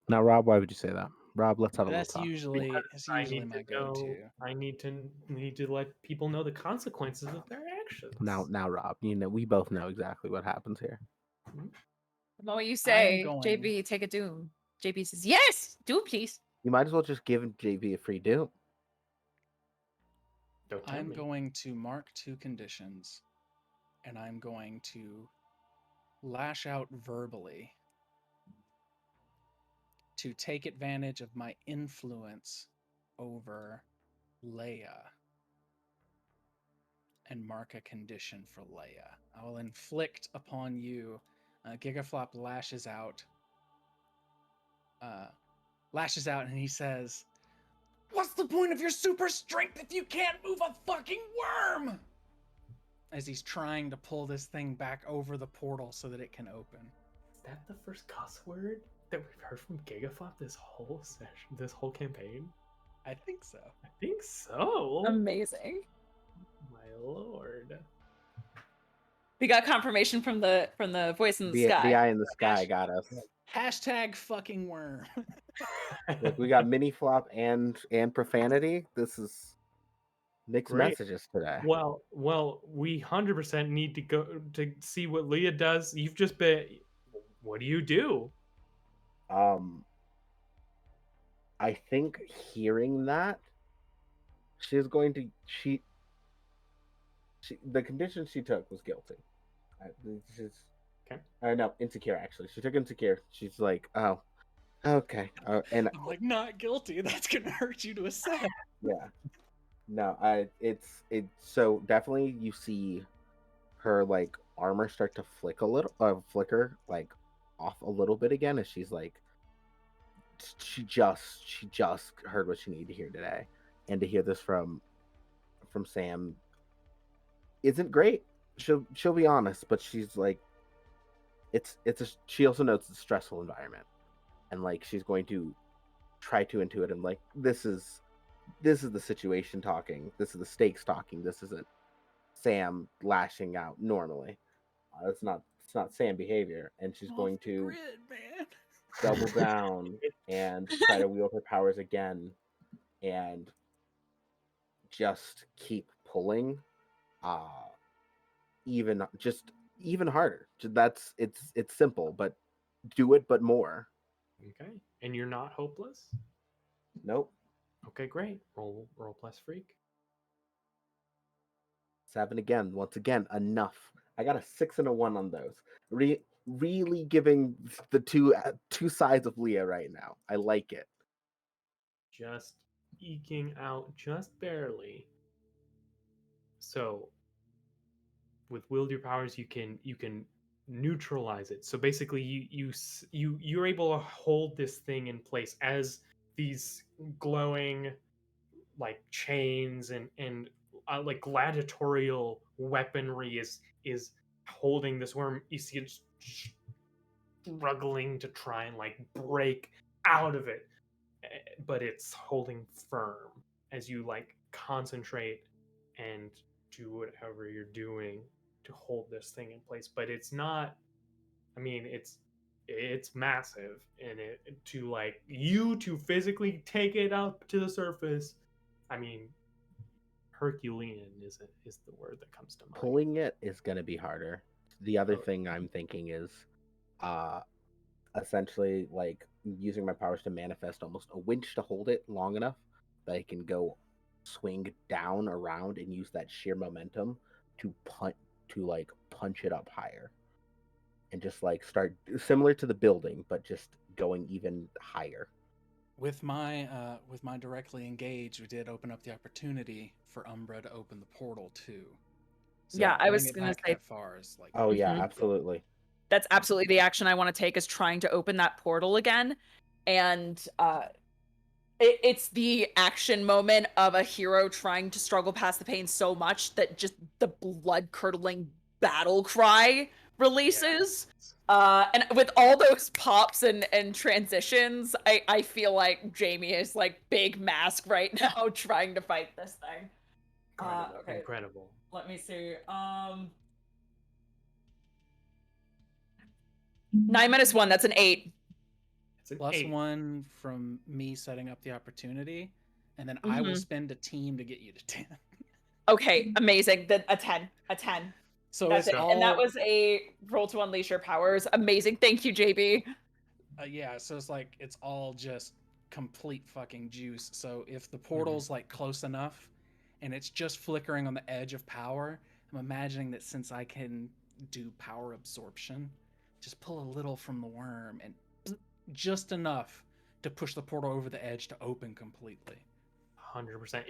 Now, Rob, why would you say that? Rob, let's have a little That's talk. usually I usually need my to know. go-to. I need to let people know the consequences of their actions. Now, Rob, we both know exactly what happens here. The moment you I say, am going- JB, take a doom, JB says, yes, doom, please. You might as well just give JB a free doom. Don't tell I'm me. going to mark 2 conditions, and I'm going to lash out verbally to take advantage of my influence over Leia and mark a condition for Leia. I will inflict upon you. Gigaflop lashes out. And he says, "What's the point of your super strength if you can't move a fucking worm?" As he's trying to pull this thing back over the portal so that it can open. Is that the first cuss word that we've heard from Gigaflop this whole session, this whole campaign? I think so. I think so. Amazing. My lord. We got confirmation from the voice in the The sky. eye in the sky got us. Hashtag fucking worm. Look, we got mini flop and profanity. This is mixed Great. messages today. Well, we 100% need to go to see what Leah does. You've just been. What do you do? I think hearing that, she's going to she the condition she took was guilty. She's Okay. no, insecure actually. She took insecure. She's like, oh, okay, and I'm like, not guilty. That's gonna hurt you to accept. yeah, no, it's so definitely you see her like armor start to flicker like off a little bit again as she's like, she just heard what she needed to hear today, and to hear this from Sam isn't great. She'll be honest, but she's like, she also knows it's a stressful environment, and like she's going to try to intuit and like this is the situation talking, this is the stakes talking, this isn't Sam lashing out normally. It's not Sam behavior, and she's going to Grid, man. double down and try to wield her powers again and just keep pulling even harder. That's it's simple, but do it but more. Okay. And you're not hopeless? Nope. Okay, great. Roll plus freak. 7 again. Once again, enough. I got a 6 and a 1 on those. Really giving the two sides of Leah right now. I like it. Just eking out just barely. So with wield your powers, you can neutralize it. So basically, you're able to hold this thing in place as these glowing like chains and like gladiatorial weaponry is holding this worm. You see it struggling to try and like break out of it, but it's holding firm as you like concentrate and do whatever you're doing to hold this thing in place. But it's not, I mean, it's massive, and it to like you to physically take it up to the surface, I mean, Herculean is the word that comes to mind. Pulling it is going to be harder. The other thing I'm thinking is essentially like using my powers to manifest almost a winch to hold it long enough that I can go swing down around and use that sheer momentum to punch it up higher, and just like start similar to the building but just going even higher. With my directly engaged, we did open up the opportunity for Umbra to open the portal too. So Yeah, I was getting it gonna back say- that far is like, Oh yeah, Mhm. absolutely. That's absolutely the action I want to take, is trying to open that portal again. And it's the action moment of a hero trying to struggle past the pain so much that just the blood curdling battle cry releases. Yes. And with all those pops and transitions, I feel like Jamie is like big mask right now trying to fight this thing. Incredible. Okay. Incredible. Let me see. 9 minus 1, that's an 8. It's an Plus 8. 1 from me setting up the opportunity, and then I will Mhm. spend a team to get you to 10. Okay, amazing. Then a 10. A 10. So That's it's it. all And that was a roll to unleash your powers. Amazing. Thank you, JB. yeah, so it's like it's all just complete fucking juice. So if the portal's like close enough and it's just flickering on the edge of power, I'm imagining that since I can do power absorption, just pull a little from the worm and just enough to push the portal over the edge to open completely. 100%.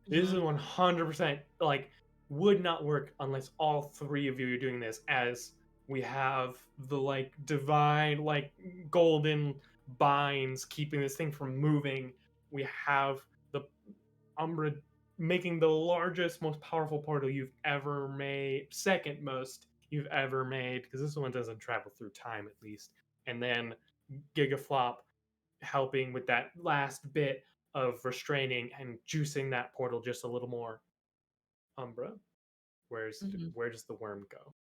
This is 100% like would not work unless all three of you are doing this, as we have the like divine like golden binds keeping this thing from moving. We have the Umbra making the largest, most powerful portal you've ever made, second most you've ever made, because this one doesn't travel through time at least. And then Gigaflop helping with that last bit of restraining and juicing that portal just a little more. Umbra, where does the worm go?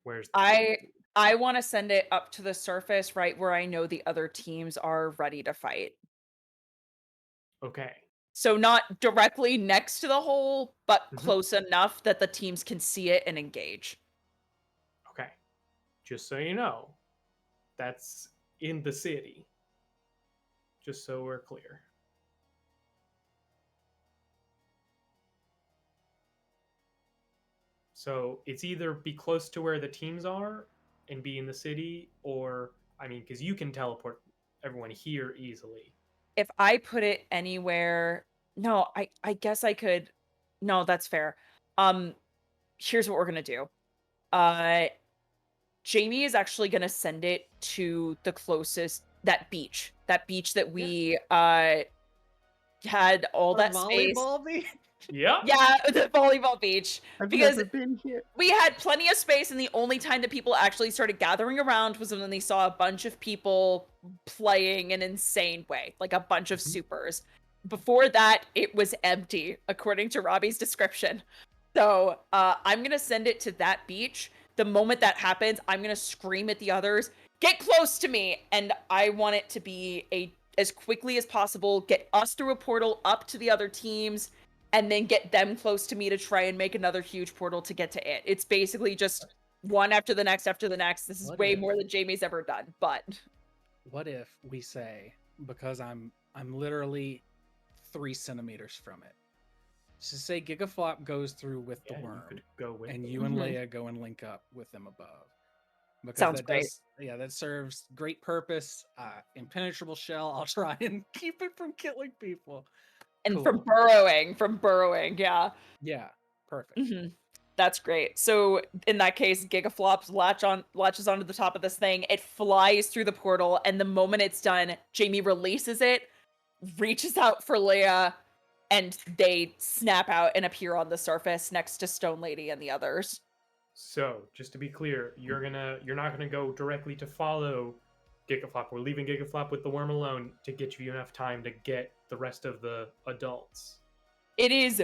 Where's the I want to send it up to the surface right where I know the other teams are ready to fight. Okay. So not directly next to the hole, but Mhm. close enough that the teams can see it and engage. Okay. Just so you know, that's in the city. Just so we're clear. So it's either be close to where the teams are and be in the city, or I mean, because you can teleport everyone here easily. If I put it anywhere, no, I guess I could. No, that's fair. Here's what we're gonna do. Uh, Jamie is actually gonna send it to the closest that beach that we had all that space. beach? Yep. Yeah, the volleyball beach, I've because never been here. we had plenty of space, and the only time that people actually started gathering around was when they saw a bunch of people playing an insane way, like a bunch of supers. Before that, it was empty, according to Robbie's description. So I'm gonna send it to that beach. The moment that happens, I'm gonna scream at the others, "Get close to me!" And I want it to be as quickly as possible. Get us through a portal up to the other teams, and then get them close to me to try and make another huge portal to get to it. It's basically just one after the next after the next. This is What way if- more than Jamie's ever done, but What if we say, because I'm literally 3 centimeters from it. So say Gigaflop goes through with the Yeah, you worm, could go with and the you worm. and Mhm. Leia go and link up with them above. Because Sounds that great. does, yeah, that serves great purpose. Impenetrable shell. I'll try and keep it from killing people. And Cool. from burrowing, yeah. Yeah, perfect. Mhm. That's great. So in that case, Gigaflops latches onto the top of this thing. It flies through the portal, and the moment it's done, Jamie releases it, reaches out for Leia, and they snap out and appear on the surface next to Stone Lady and the others. So, just to be clear, you're not gonna go directly to follow Gigaflop. We're leaving Gigaflop with the worm alone to get you enough time to get the rest of the adults. It is,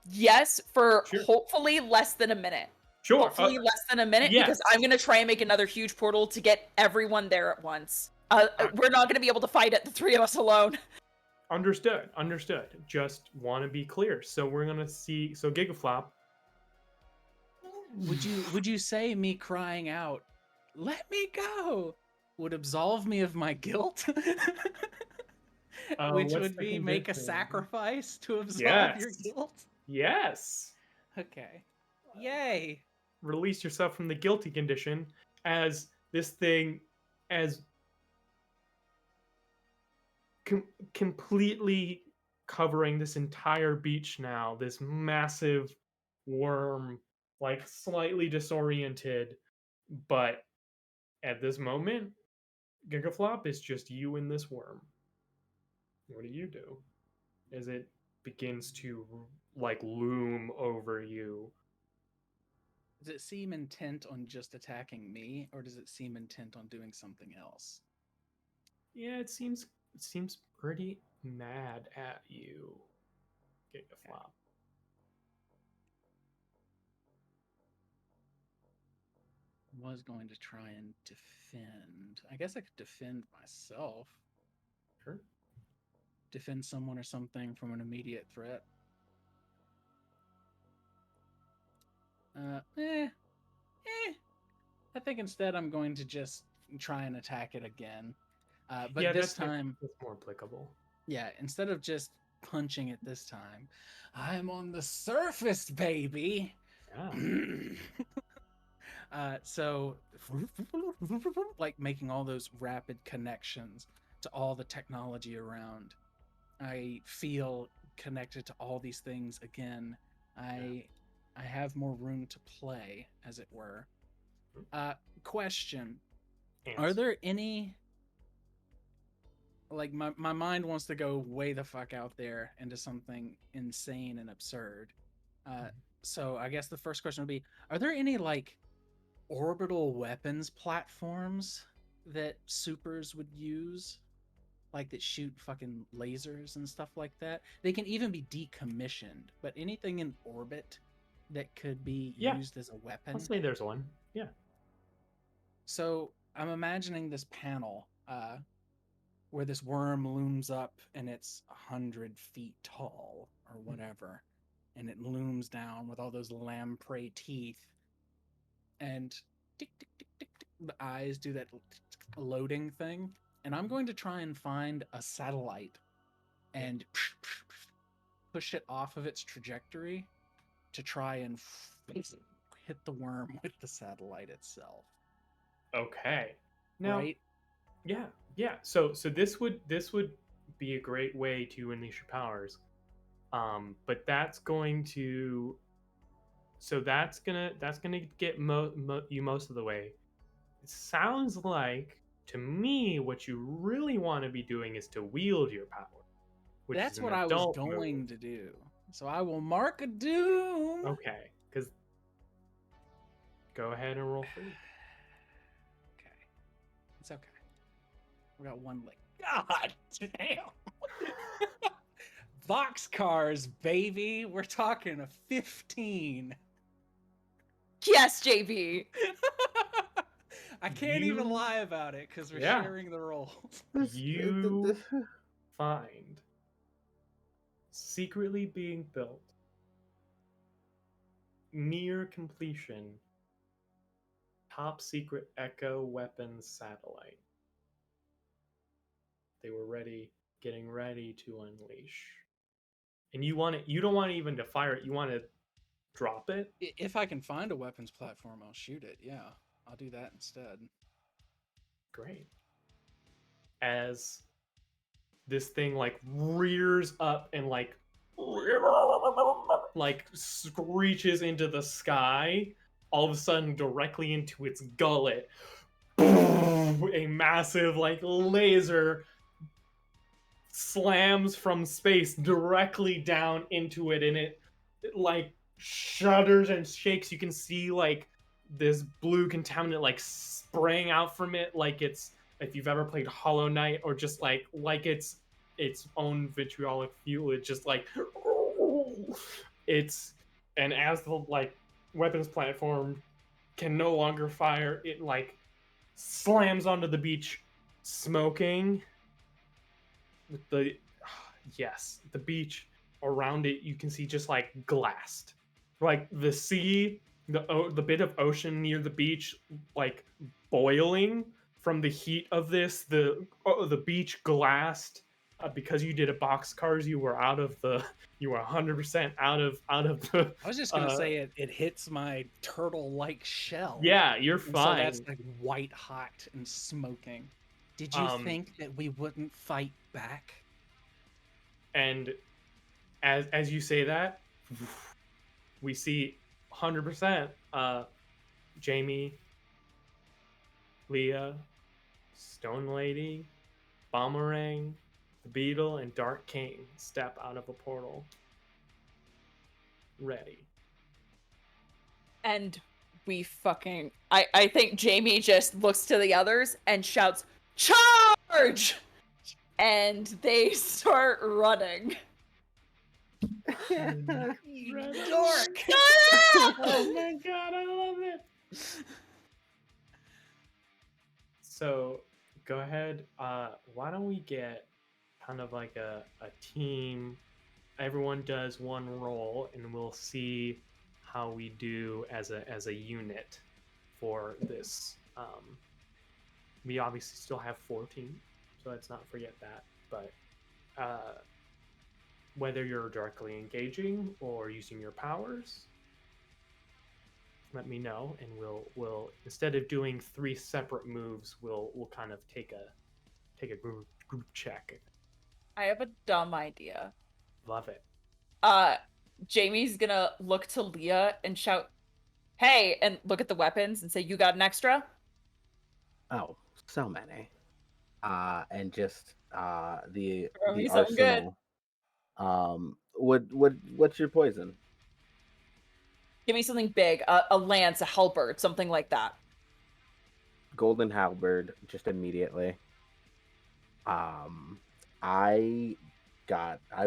yes, for Sure. hopefully less than a minute. Sure. Hopefully less than a minute, yes. because I'm going to try and make another huge portal to get everyone there at once. We're not going to be able to fight it, the three of us alone. Understood. Understood. Just want to be clear. So we're gonna see. So Gigaflop. Would you say me crying out, "Let me go," would absolve me of my guilt? Which What's would the be make a condition? sacrifice to absolve your Yes. guilt. Yes. Okay. Yay. Release yourself from the guilty condition, as this thing, as completely covering this entire beach now. This massive worm, like slightly disoriented, but at this moment, Gigaflop is just you and this worm. What do you do as it begins to like loom over you? Does it seem intent on just attacking me, or does it seem intent on doing something else? Yeah, it seems pretty mad at you. Get a flop. Was going to try and defend. I guess I could defend myself. Sure. Defend someone or something from an immediate threat. I think instead I'm going to just try and attack it again. But yeah, this time, that's more applicable. yeah, instead of just punching it this time, I'm on the surface, baby. Yeah. So, like making all those rapid connections to all the technology around. I feel connected to all these things again. I have more room to play, as it were. Question: Are there any, like, my mind wants to go way the fuck out there into something insane and absurd. So I guess the first question would be: Are there any like orbital weapons platforms that supers would use, like that shoot fucking lasers and stuff like that? They can even be decommissioned, but anything in orbit that could be used as a weapon. Let's say there's one. Yeah. So I'm imagining this panel where this worm looms up and it's 100 feet tall or whatever, and it looms down with all those lamprey teeth, and tick, tick, tick, tick, tick, the eyes do that loading thing. And I'm going to try and find a satellite and push it off of its trajectory to try and hit the worm with the satellite itself. Okay. Now, right? Yeah. So this would be a great way to unleash your powers. But that's going to get you most of the way. It sounds like to me what you really want to be doing is to wield your power. Which That's is what I was going to do. So I will mark a doom. Okay, because go ahead and roll free. Okay. It's okay. We got one leg. God damn. Boxcars, baby. We're talking a 15. Yes, JB. I can't even lie about it because we're sharing the roll. You find secretly being built near completion top secret Echo weapons satellite. They were getting ready to unleash. And you don't want even to fire it, you want to drop it? If I can find a weapons platform, I'll shoot it. Yeah, I'll do that instead. Great. As this thing like rears up and like screeches into the sky, all of a sudden directly into its gullet, a massive like laser slams from space directly down into it, and it like shudders and shakes. You can see like this blue contaminant like spraying out from it, like it's, if you've ever played Hollow Knight, or just like it's own vitriolic fuel. It's just like it's, and as the like weapons platform can no longer fire, it like slams onto the beach, smoking. With the the beach around it, you can see just like glassed, like the sea, the bit of ocean near the beach, like boiling from the heat of this. The beach glassed. Because you did a boxcars, you were 100% out of the. I was just gonna say it hits my turtle-like shell. Yeah, you're fine. So that's like white hot and smoking. Did you think that we wouldn't fight back? And as you say that, we see 100% Jamie, Leah, Stone Lady, Boomerang, the Beetle, and Dark King step out of a portal. Ready. And we fucking I think Jamie just looks to the others and shouts, "Charge!" And they start running. You Right on. dork. Oh my god, I love it. So go ahead. Why don't we get kind of like a team? Everyone does one roll, and we'll see how we do as a unit for this. We obviously still have 14, so let's not forget that. But whether you're directly engaging or using your powers, let me know, and we'll instead of doing 3 separate moves, we'll kind of take a group check. I have a dumb idea. Love it. Jamie's gonna look to Leah and shout, "Hey!" and look at the weapons and say, "You got an extra?" Oh, so many. And just the Throw me something good. arsenal. What's your poison? Give me something big, a lance, a halberd, something like that. Golden halberd, just immediately. I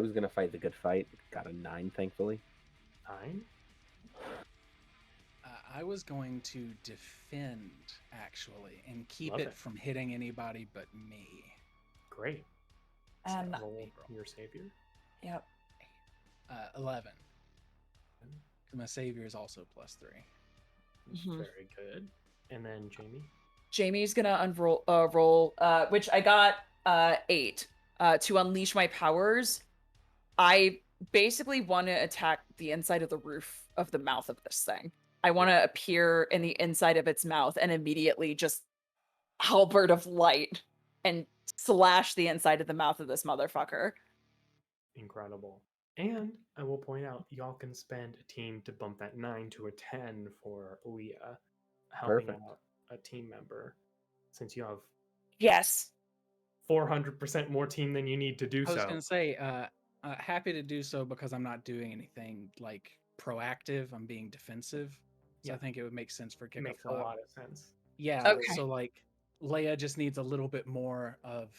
was gonna fight the good fight. Got a 9, thankfully. 9. I was going to defend, actually, and keep Love it it. from hitting anybody but me. Great. And Roll your savior. yep. 11. My savior is also +3. Mhm. Very good. And then Jamie. Jamie's gonna roll, which I got 8 to unleash my powers. I basically want to attack the inside of the roof of the mouth of this thing. I want to appear in the inside of its mouth and immediately just halberd of light and slash the inside of the mouth of this motherfucker. Incredible. And I will point out, y'all can spend a team to bump that 9 to a 10 for Leah, helping Perfect. out a team member, since you have Yes. 400% more team than you need to do I was so. going to say, happy to do so because I'm not doing anything like proactive. I'm being defensive. So Yeah. I think it would make sense for It makes a Gigaflop. lot of sense. Yeah. Okay. So like Leia just needs a little bit more of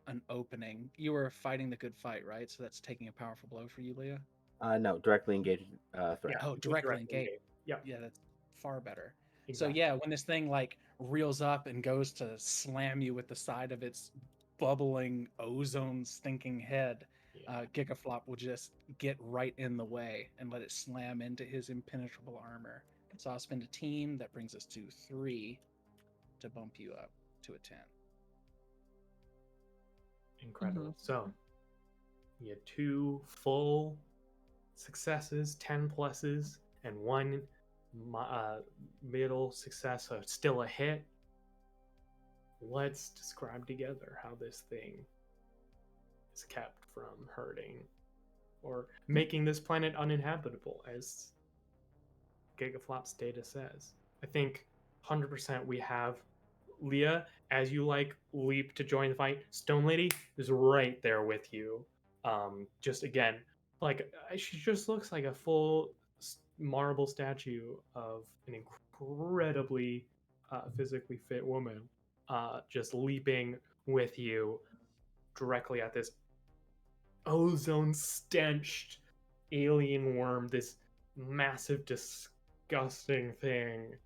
an opening. You were fighting the good fight, right? So that's taking a powerful blow for you, Leia. No, directly engaged threat. Yeah. Oh, Go directly engaged. Yep. Yeah, that's far better. Exactly. So yeah, when this thing like reels up and goes to slam you with the side of its bubbling ozone stinking head, Yeah. Gigaflop will just get right in the way and let it slam into his impenetrable armor. So I'll spend a team that brings us to 3 to bump you up to a 10. Incredible. Mhm. So you had 2 full successes, 10 pluses, and 1 middle success, so still a hit. Let's describe together how this thing is kept from hurting or making this planet uninhabitable, as Gigaflop's data says. I think 100% we have Leah, as you like leap to join the fight. Stone Lady is right there with you. Just again, like she just looks like a full marble statue of an incredibly physically fit woman, just leaping with you directly at this ozone stenched alien worm, this massive, disgusting thing.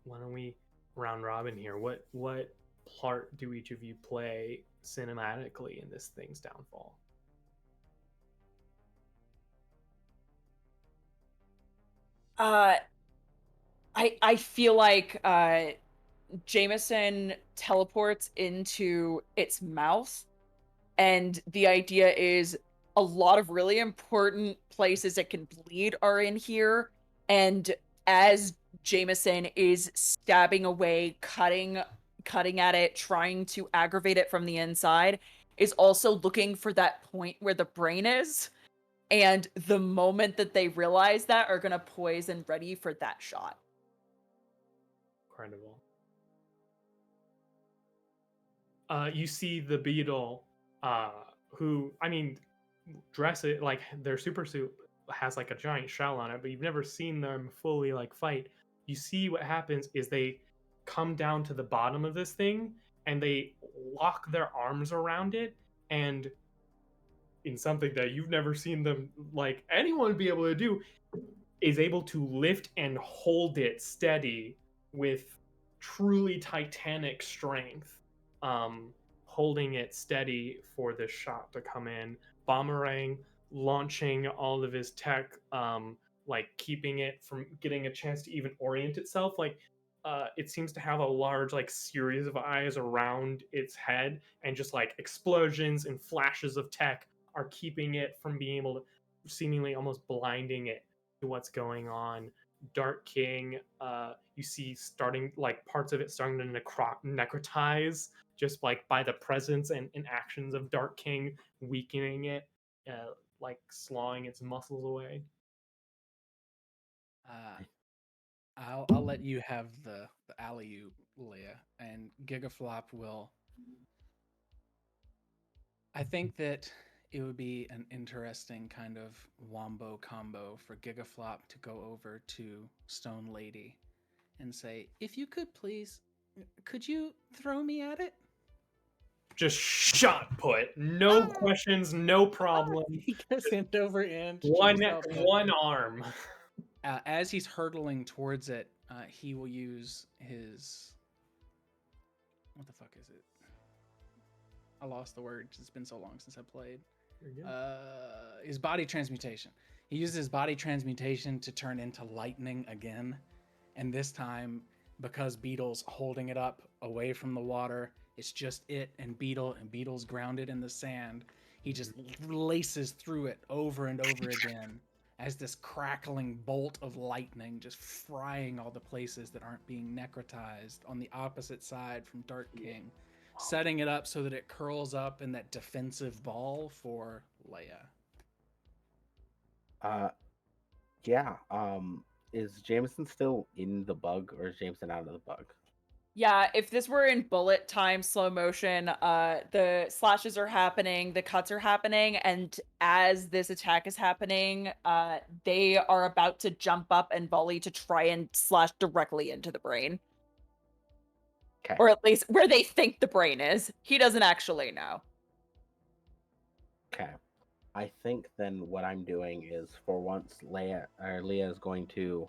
Why don't we round robin here? What part do each of you play cinematically in this thing's downfall? I feel like Jameson teleports into its mouth, and the idea is a lot of really important places it can bleed are in here, and as Jameson is stabbing away, cutting at it, trying to aggravate it from the inside, is also looking for that point where the brain is. And the moment that they realize that, are gonna poise and ready for that shot. Incredible. You see the beetle, who, I mean, dress it like their super suit has like a giant shell on it, but you've never seen them fully like fight. You see what happens is they come down to the bottom of this thing and they lock their arms around it, and in something that you've never seen them like anyone be able to do, is able to lift and hold it steady with truly titanic strength, um, holding it steady for this shot to come in. Bomberang launching all of his tech, like keeping it from getting a chance to even orient itself. Like it seems to have a large like series of eyes around its head, and just like explosions and flashes of tech are keeping it from being able to, seemingly almost blinding it to what's going on. Dark King, you see starting like parts of it starting to necrotize just like by the presence and actions of Dark King, weakening it, like slawing its muscles away. I'll let you have the alley oop, Leia, and Gigaflop will. I think that it would be an interesting kind of wombo combo for Gigaflop to go over to Stone Lady and say, "If you could please, could you throw me at it?" Just shot put, no questions, no problem. He goes end over end. One jumps out the- one arm. As he's hurtling towards it, he will use his. What the fuck is it? I lost the word. It's been so long since I played. His body transmutation. He uses his body transmutation to turn into lightning again, and this time, because Beetle's holding it up away from the water, it's just it and Beetle, and Beetle's grounded in the sand. He just laces through it over and over again as this crackling bolt of lightning just frying all the places that aren't being necrotized on the opposite side from Dark King, setting it up so that it curls up in that defensive ball for Leia. Yeah. Is Jameson still in the bug, or is Jameson out of the bug? Yeah, if this were in bullet time slow motion, the slashes are happening, the cuts are happening, and as this attack is happening, they are about to jump up and volley to try and slash directly into the brain. Okay. Or at least where they think the brain is. He doesn't actually know. Okay. I think then what I'm doing is, for once, Leia is going to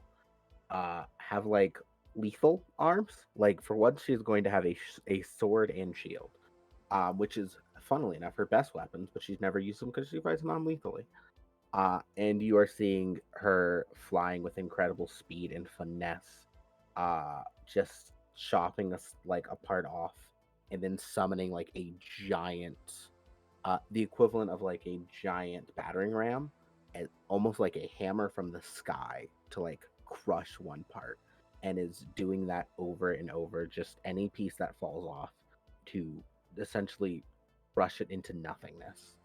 have like lethal arms. Like, for once, she's going to have a sword and shield, which is, funnily enough, her best weapons, but she's never used them because she fights non-lethally. And you are seeing her flying with incredible speed and finesse, just chopping us like a part off, and then summoning like a giant, the equivalent of like a giant battering ram, and almost like a hammer from the sky to like crush one part, and is doing that over and over. Just any piece that falls off to essentially crush it into nothingness.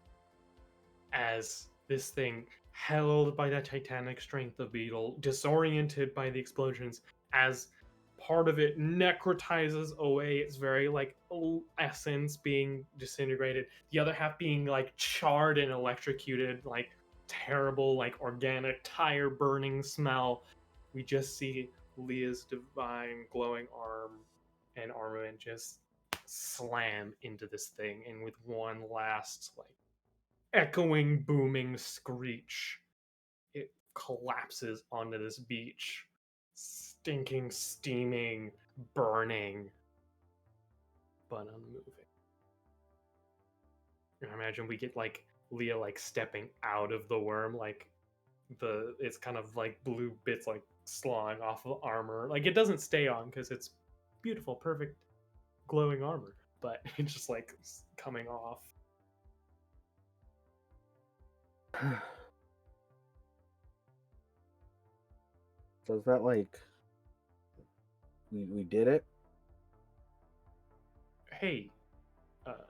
As this thing, held by that titanic strength of Beetle, disoriented by the explosions, as part of it necrotizes away its very like essence being disintegrated, the other half being like charred and electrocuted, like terrible like organic tire burning smell. We just see Leah's divine glowing arm and armament just slam into this thing, and with one last like echoing, booming screech, it collapses onto this beach, stinking, steaming, burning, but unmoving. I imagine we get like Leah like stepping out of the worm, like it's kind of like blue bits like slawing off of armor. Like it doesn't stay on because it's beautiful, perfect, glowing armor, but it's just like coming off. So is that like we did it? Hey,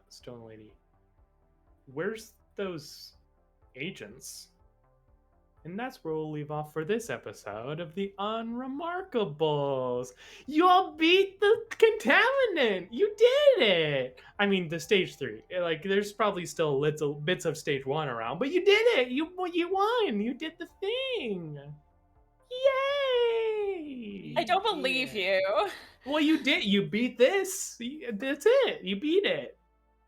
Stone Lady, where's those agents? And that's where we'll leave off for this episode of the Unremarkables. You all beat the contaminant. You did it. I mean, the stage 3. Like, there's probably still little bits of stage 1 around, but you did it. You won. You did the thing. Yay! I don't believe you. Well, you did. You beat this. That's it. You beat it.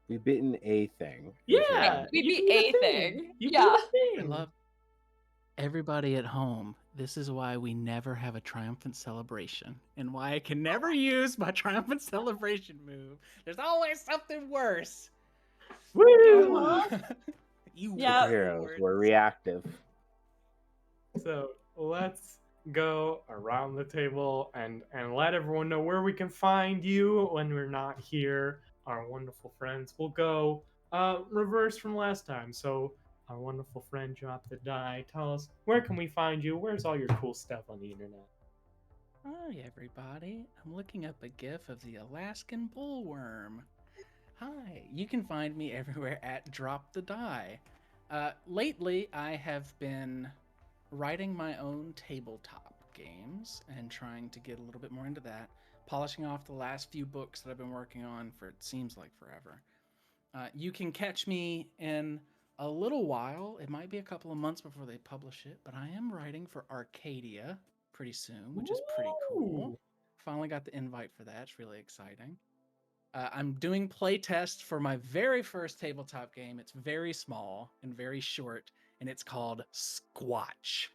We've beaten a thing. Yeah. We you beat beat a thing. thing. You Yeah. beat a I thing. love everybody at home. This is why we never have a triumphant celebration, and why I can never use my triumphant celebration move. There's always something worse. Woo! You Yeah. Heroes words. were reactive. So let's go around the table and let everyone know where we can find you when we're not here. Our wonderful friends. We'll go reverse from last time. So our wonderful friend Drop the Die. Tell us, where can we find you? Where's all your cool stuff on the internet? Hi, everybody. I'm looking up a gif of the Alaskan bullworm. Hi, you can find me everywhere at Drop the Die. Lately, I have been writing my own tabletop games and trying to get a little bit more into that, polishing off the last few books that I've been working on for it seems like forever. You can catch me in a little while. It might be a couple of months before they publish it, but I am writing for Arcadia pretty soon, which is pretty cool. Ooh. Finally got the invite for that. It's really exciting. I'm doing play tests for my very first tabletop game. It's very small and very short, and it's called Squatch,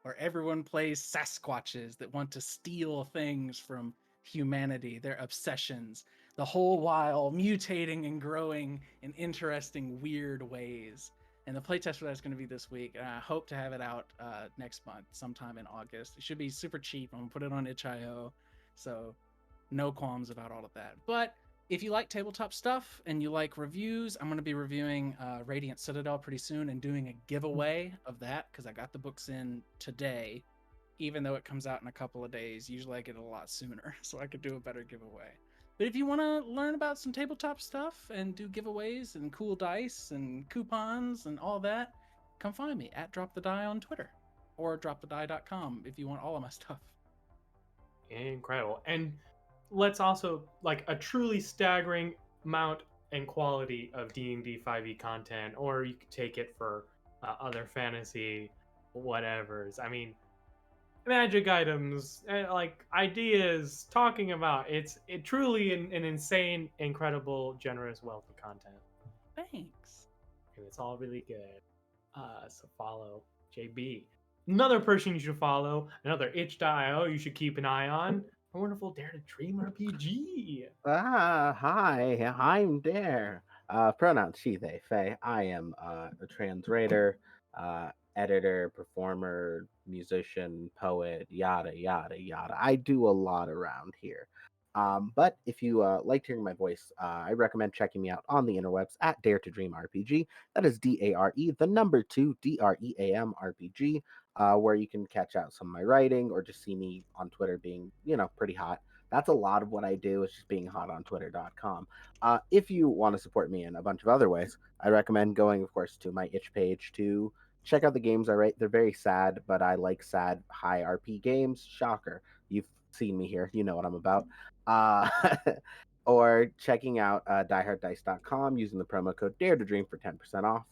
where everyone plays Sasquatches that want to steal things from humanity, their obsessions, the whole while mutating and growing in interesting, weird ways. And the playtest for that is going to be this week. And I hope to have it out next month, sometime in August. It should be super cheap. I'm going to put it on itch.io. So no qualms about all of that. But if you like tabletop stuff and you like reviews, I'm going to be reviewing Radiant Citadel pretty soon and doing a giveaway of that because I got the books in today, even though it comes out in a couple of days. Usually I get it a lot sooner, so I could do a better giveaway. But if you want to learn about some tabletop stuff and do giveaways and cool dice and coupons and all that, come find me at Drop the Die on Twitter or dropthedie.com if you want all of my stuff. Incredible. And let's also, like, a truly staggering amount and quality of D&D 5e content, or you could take it for other fantasy whatevers. I mean, magic items, like ideas, talking about it truly an insane, incredible, generous wealth of content. Thanks. And it's all really good. So follow JB. Another person you should follow, another itch.io you should keep an eye on, a wonderful Dare to Dream RPG. Hi, I'm Dare. Pronouns she, they, Faye. I am a trans raider, editor, performer, musician, poet, yada, yada, yada. I do a lot around here. But if you liked hearing my voice, I recommend checking me out on the interwebs at Dare to Dream RPG. That is DARE, the number 2, DREAM RPG, where you can catch out some of my writing or just see me on Twitter being, pretty hot. That's a lot of what I do is just being hot on twitter.com. If you want to support me in a bunch of other ways, I recommend going, of course, to my itch page to check out the games I write. They're very sad, but I like sad, high RP games. Shocker. You've seen me here. You know what I'm about. Uh, or checking out dieharddice.com using the promo code Dare to Dream for 10% off.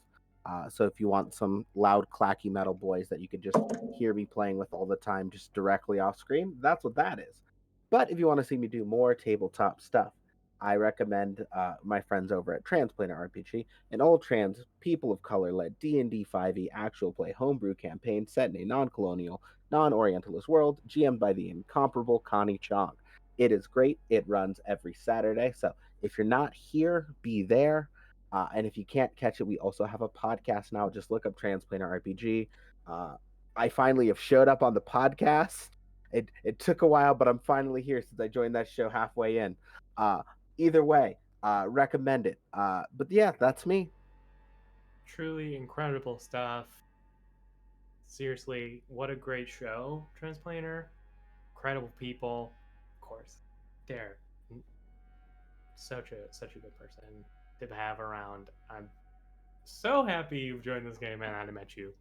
So if you want some loud, clacky metal boys that you could just hear me playing with all the time, just directly off screen, that's what that is. But if you want to see me do more tabletop stuff, I recommend my friends over at Transplanar RPG, an old trans, people of color-led D&D 5e actual play homebrew campaign set in a non-colonial, non-Orientalist world, GM'd by the incomparable Connie Chong. It is great. It runs every Saturday. So if you're not here, be there. And if you can't catch it, we also have a podcast now. Just look up Transplanar RPG. I finally have showed up on the podcast. It took a while, but I'm finally here since I joined that show halfway in. Either way, recommend it. But yeah, that's me. Truly incredible stuff. Seriously, what a great show, Transplanter. Incredible people, of course. Dare, such a good person to have around. I'm so happy you've joined this game, and I met you.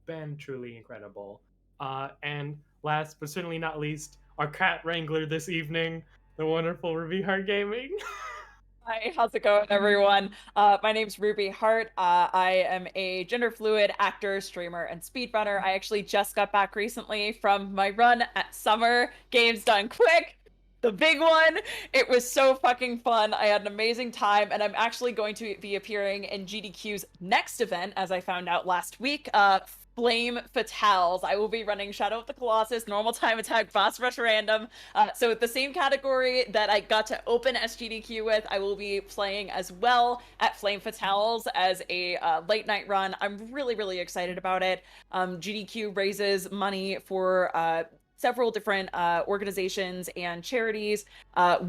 been truly incredible. And last but certainly not least, our cat wrangler this evening, the wonderful Ruby Heart Gaming. Hi, how's it going, everyone? My name's Ruby Hart. I am a gender fluid actor, streamer, and speedrunner. I actually just got back recently from my run at Summer Games Done Quick, the big one. It was so fucking fun. I had an amazing time, and I'm actually going to be appearing in GDQ's next event, as I found out last week. Flame Fatales. I will be running Shadow of the Colossus, normal time attack, boss rush random. So the same category that I got to open SGDQ with, I will be playing as well at Flame Fatales as a late night run. I'm really, really excited about it. GDQ raises money for several different organizations and charities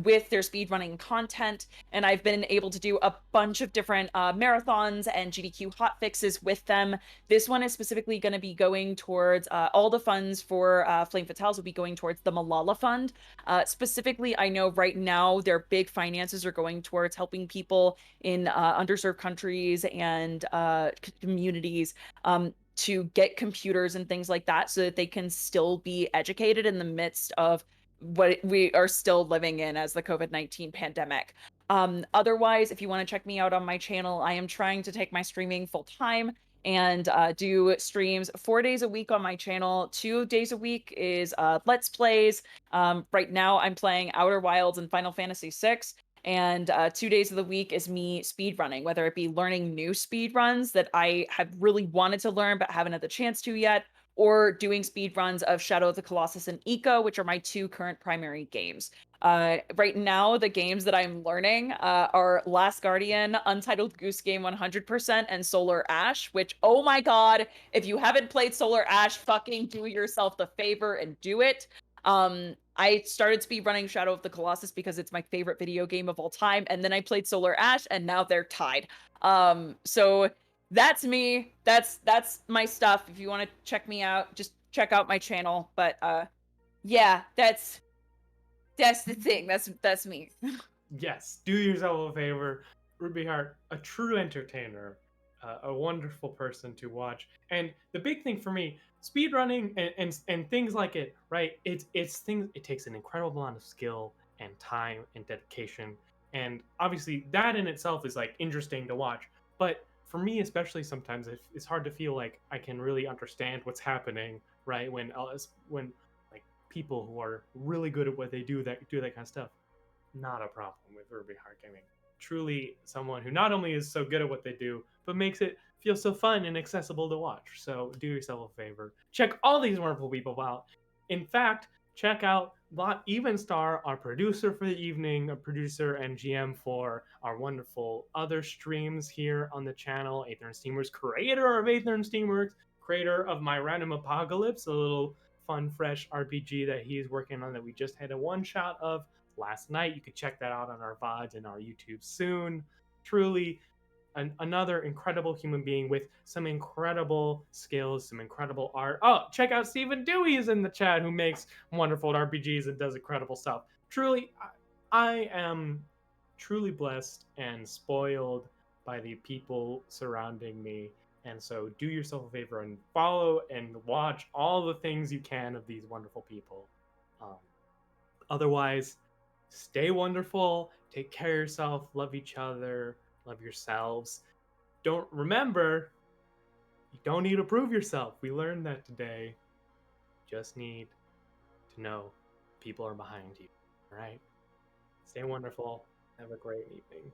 with their speedrunning content, and I've been able to do a bunch of different marathons and GDQ hotfixes with them. This one is specifically going to be going towards all the funds for Flame Fatales will be going towards the Malala Fund. Specifically, I know right now their big finances are going towards helping people in underserved countries and communities to get computers and things like that so that they can still be educated in the midst of what we are still living in as the COVID-19 pandemic. Otherwise, if you want to check me out on my channel, I am trying to take my streaming full time and do streams 4 days a week on my channel. 2 days a week is Let's Plays. Right now, I'm playing Outer Wilds and Final Fantasy VI. And 2 days of the week is me speed running, whether it be learning new speed runs that I have really wanted to learn but haven't had the chance to yet, or doing speed runs of Shadow of the Colossus and Eco, which are my 2 current primary games. Right now, the games that I'm learning are Last Guardian, Untitled Goose Game 100%, and Solar Ash, which, oh my god, if you haven't played Solar Ash, fucking do yourself the favor and do it. I started speedrunning Shadow of the Colossus because it's my favorite video game of all time, and then I played Solar Ash, and now they're tied. So that's me. That's my stuff. If you want to check me out, just check out my channel. But yeah, that's the thing. That's me. Yes, do yourself a favor. Ruby Heart, a true entertainer, a wonderful person to watch. And the big thing for me, speedrunning and things like it, right? It's things. It takes an incredible amount of skill and time and dedication, and obviously that in itself is like interesting to watch. But for me, especially, sometimes it's hard to feel like I can really understand what's happening, right? When like people who are really good at what they do that kind of stuff, not a problem with Ruby Heart Gaming. Truly someone who not only is so good at what they do, but makes it feel so fun and accessible to watch. So do yourself a favor. Check all these wonderful people out. In fact, check out Lot Evenstar, our producer for the evening, a producer and GM for our wonderful other streams here on the channel. Aether and Steamworks, creator of Aether and Steamworks, creator of My Random Apocalypse, a little fun, fresh RPG that he's working on that we just had a one shot of last night. You could check that out on our VODs and our YouTube soon. Truly another incredible human being with some incredible skills, some incredible art. Oh, check out Stephen Dewey is in the chat, who makes wonderful RPGs and does incredible stuff. Truly, I am truly blessed and spoiled by the people surrounding me. And so do yourself a favor and follow and watch all the things you can of these wonderful people. Otherwise, stay wonderful, take care of yourself, love each other, love yourselves. Don't remember, you don't need to prove yourself. We learned that today. Just need to know people are behind you. All right? Stay wonderful. Have a great evening.